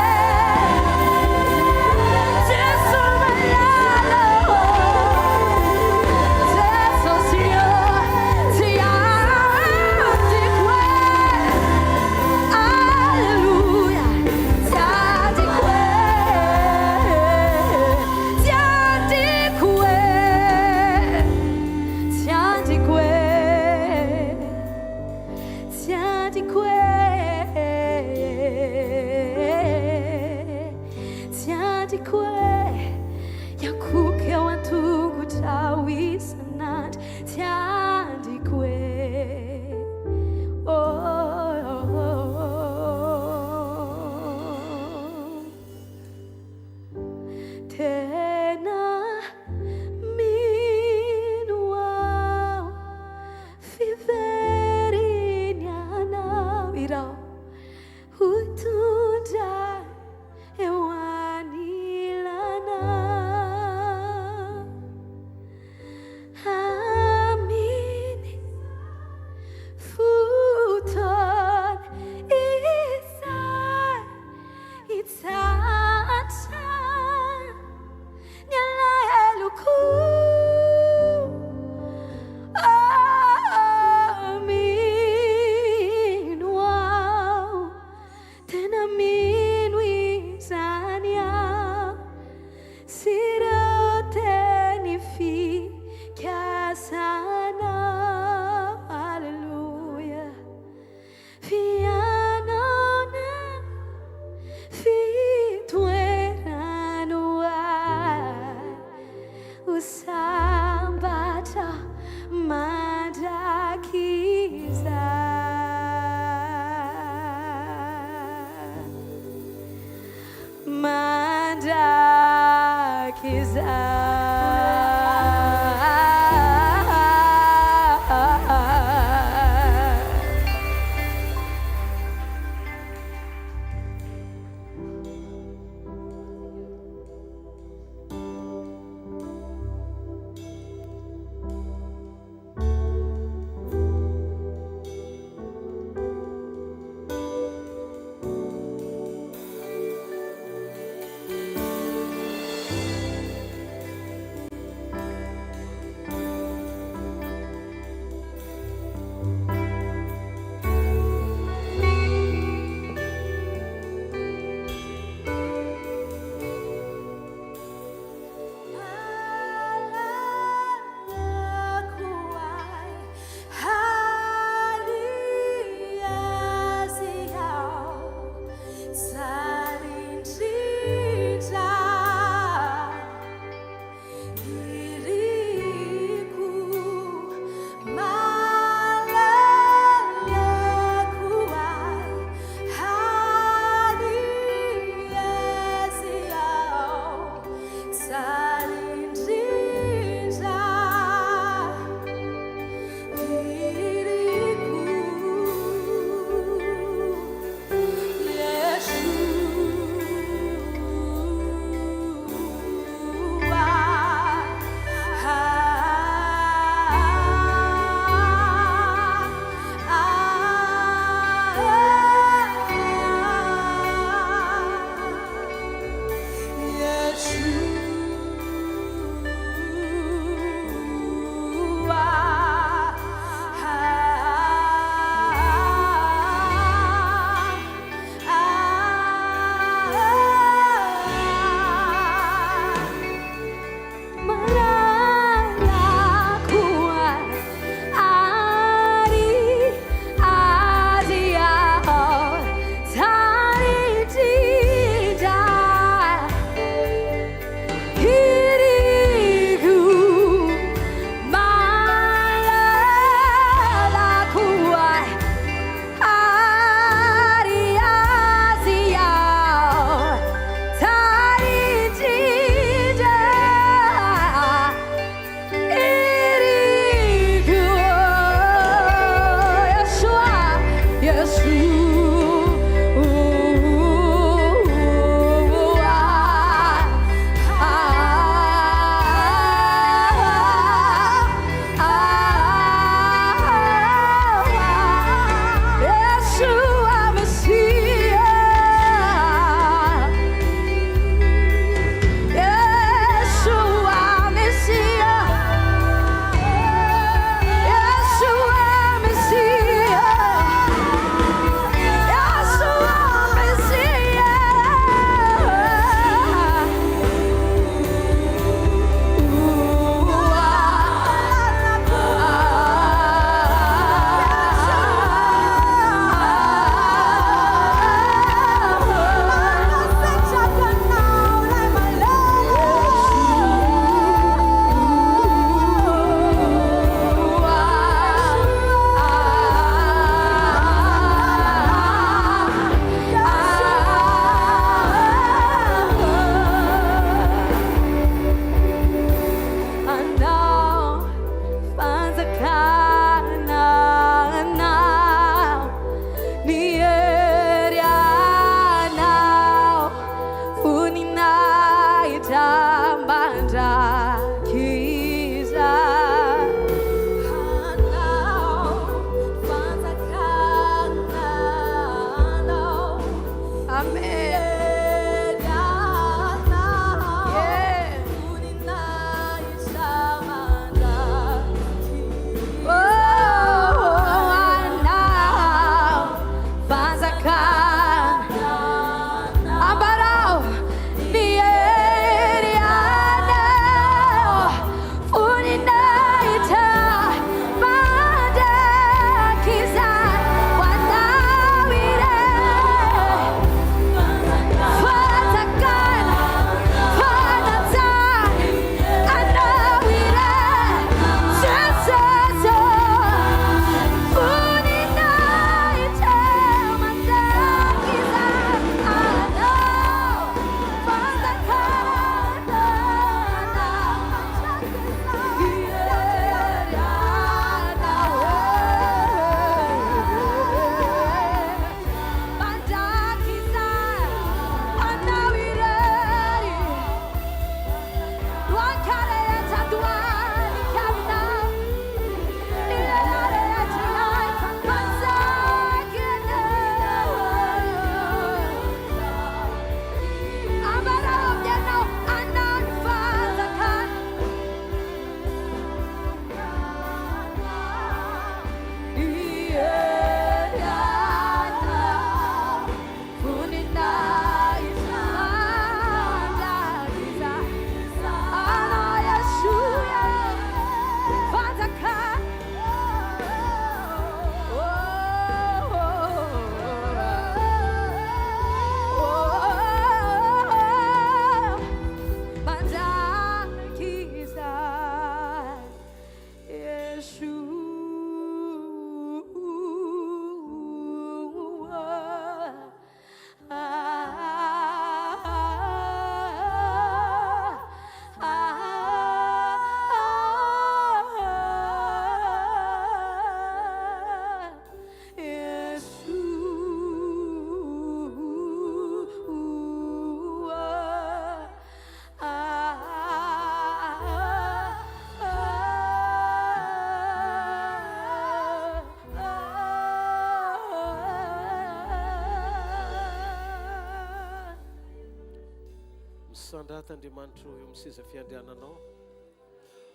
Speaker 4: andrat'andriamanitro eo amin'ny seza fiandriananao.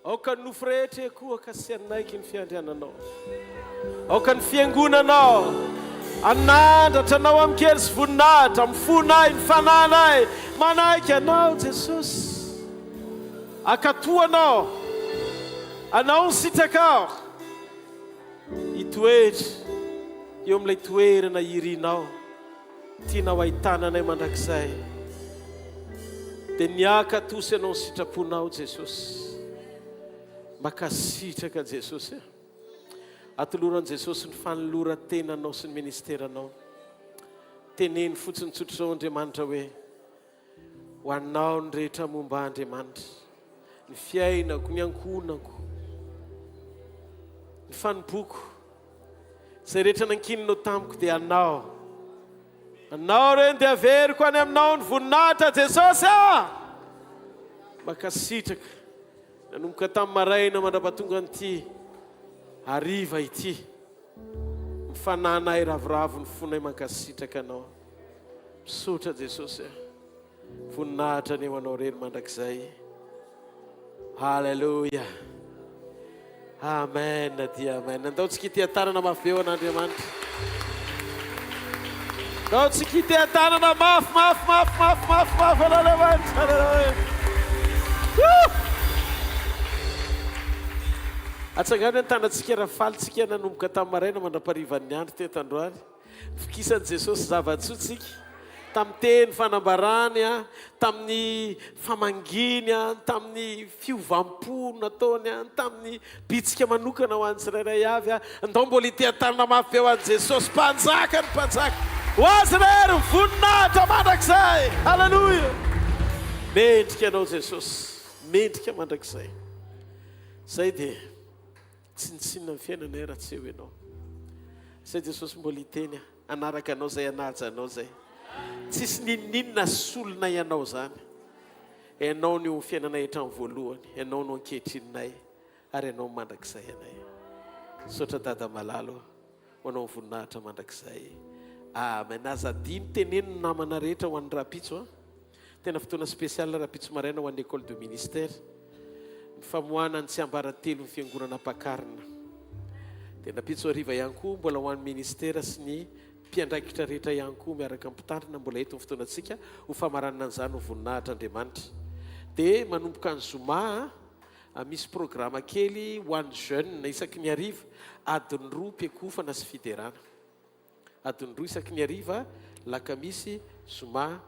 Speaker 4: Aoka ny nofo rehetra koa kasianaiky ny fiandriananao. Aoka ny fiangonanao anandratra anao amin'ny kely sy voninahitra, amin'ny fonay, ny fananay, manaiky anao Jesosy. Akatoanao, anao ny sitrakao, hitoetra eo amin'ilay toerana irinao tianao ahitananay mandrakizay. Dia niakatosy anao ny sitraponao Jesosy. Makasitraka Jesosy. Atoloran Jesosy ny fanoloran-tenanao sy ny ministeranao. Teneny fotsiny tsotr'izao Andriamanitra hoe ho anao ny rehetra momba Andriamanitra, ny fiainako, ny ankonako, ny fanompoko, izay rehetra nankininao tamiko dia anao. Anao reny dia averiko any aminao ny voninahitra Jesosy. Makasitraka nanomboka tamin'ny maraina mandrapatonga nyity hariva ity, mifananay ravoravo ny fonay mankasitraka anao. Misotra Jesosy, voninahitra ny eo anao reny mandrakizay. Halleluja, amen dia amen. Andaontsika ity tanana mafy be ho an'Andriamanitra. Andaontsika ity tanana mafy Halleluja. Atsangany an-tanantsika raha falitsika nanomboka tamin'ny maraina mandraparivan'ny andro teto androany. Fikisan'i Jesosy zava-tsotsika tamin'ny teny fanambarany, tamin'ny famanginy, tamin'ny fiovampo nataony, tamin'ny bitsika manokana ho an'ny tsirairay avy. Andao mbola ity tanana mafy be ho an'i Jesosy, mpanjaka ny mpanjaka. Ho azy rery ny voninahitra mandrakizay. Halleluja. Mendrika anao Jesosy, mendrika mandrakizay. Zay dia tsinitsinina ny fiainanay raha tsy eo ianao. Zay Jesosy mbola hiteny anaraka anao zay anaja anao zay. Tsisy nininona solona ianao zany. Ianao no fiainanay hatramin'ny voalohany, ianao no ankehitrinay, ary ianao mandrakizay anay. Sotra dada malalo ho anao voninahitra mandrakizay. Amen. Azadiny teneno namana rehetra ho an'ny rapitso. Tena fotoana spesial rapitso maraina ho an'ny école de ministère. Ny famoahana ny tsy ambaratelo ny fiangonana pakarina. Dia napitso hariva ihany koa mbola ho an'ny ministera sy ny mpiandraikitra rehetra ihany koa miaraka ampitarina mbola eto ny fotoanantsika ho famaranana an'izany ho voninahitra Andriamanitra. Dia manomboka ny zoma misy programa kely ho an'ny jeune isaky ny hariva adiny 2 mpiakofana sy fiderana. Adiny 2 isaky ny hariva lakamisy zoma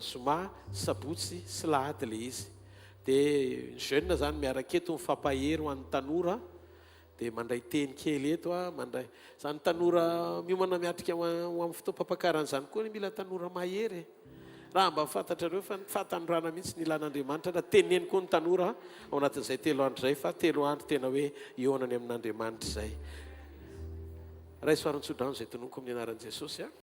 Speaker 4: zoma sabotsy sy lahady le izy. Dia jeune zany miaraka eto mifampahery ho an'ny tanora. Dia mandray teny kely eto mandray zany tanora miomana miatrika ho amin'ny fotoam-pampakarana zany koa mila tanora mahery. Raha mba fantatrareo fa fahatanyrana mihitsy ny ilan'Andriamanitra raha teneny koa ny tanora ao anatin'izay 3 andro zay, fa 3 andro tena hoe ionany amin'Andriamanitra zay. Ray soarantsodano zay tononoko amin'ny anaran'i Jesosy.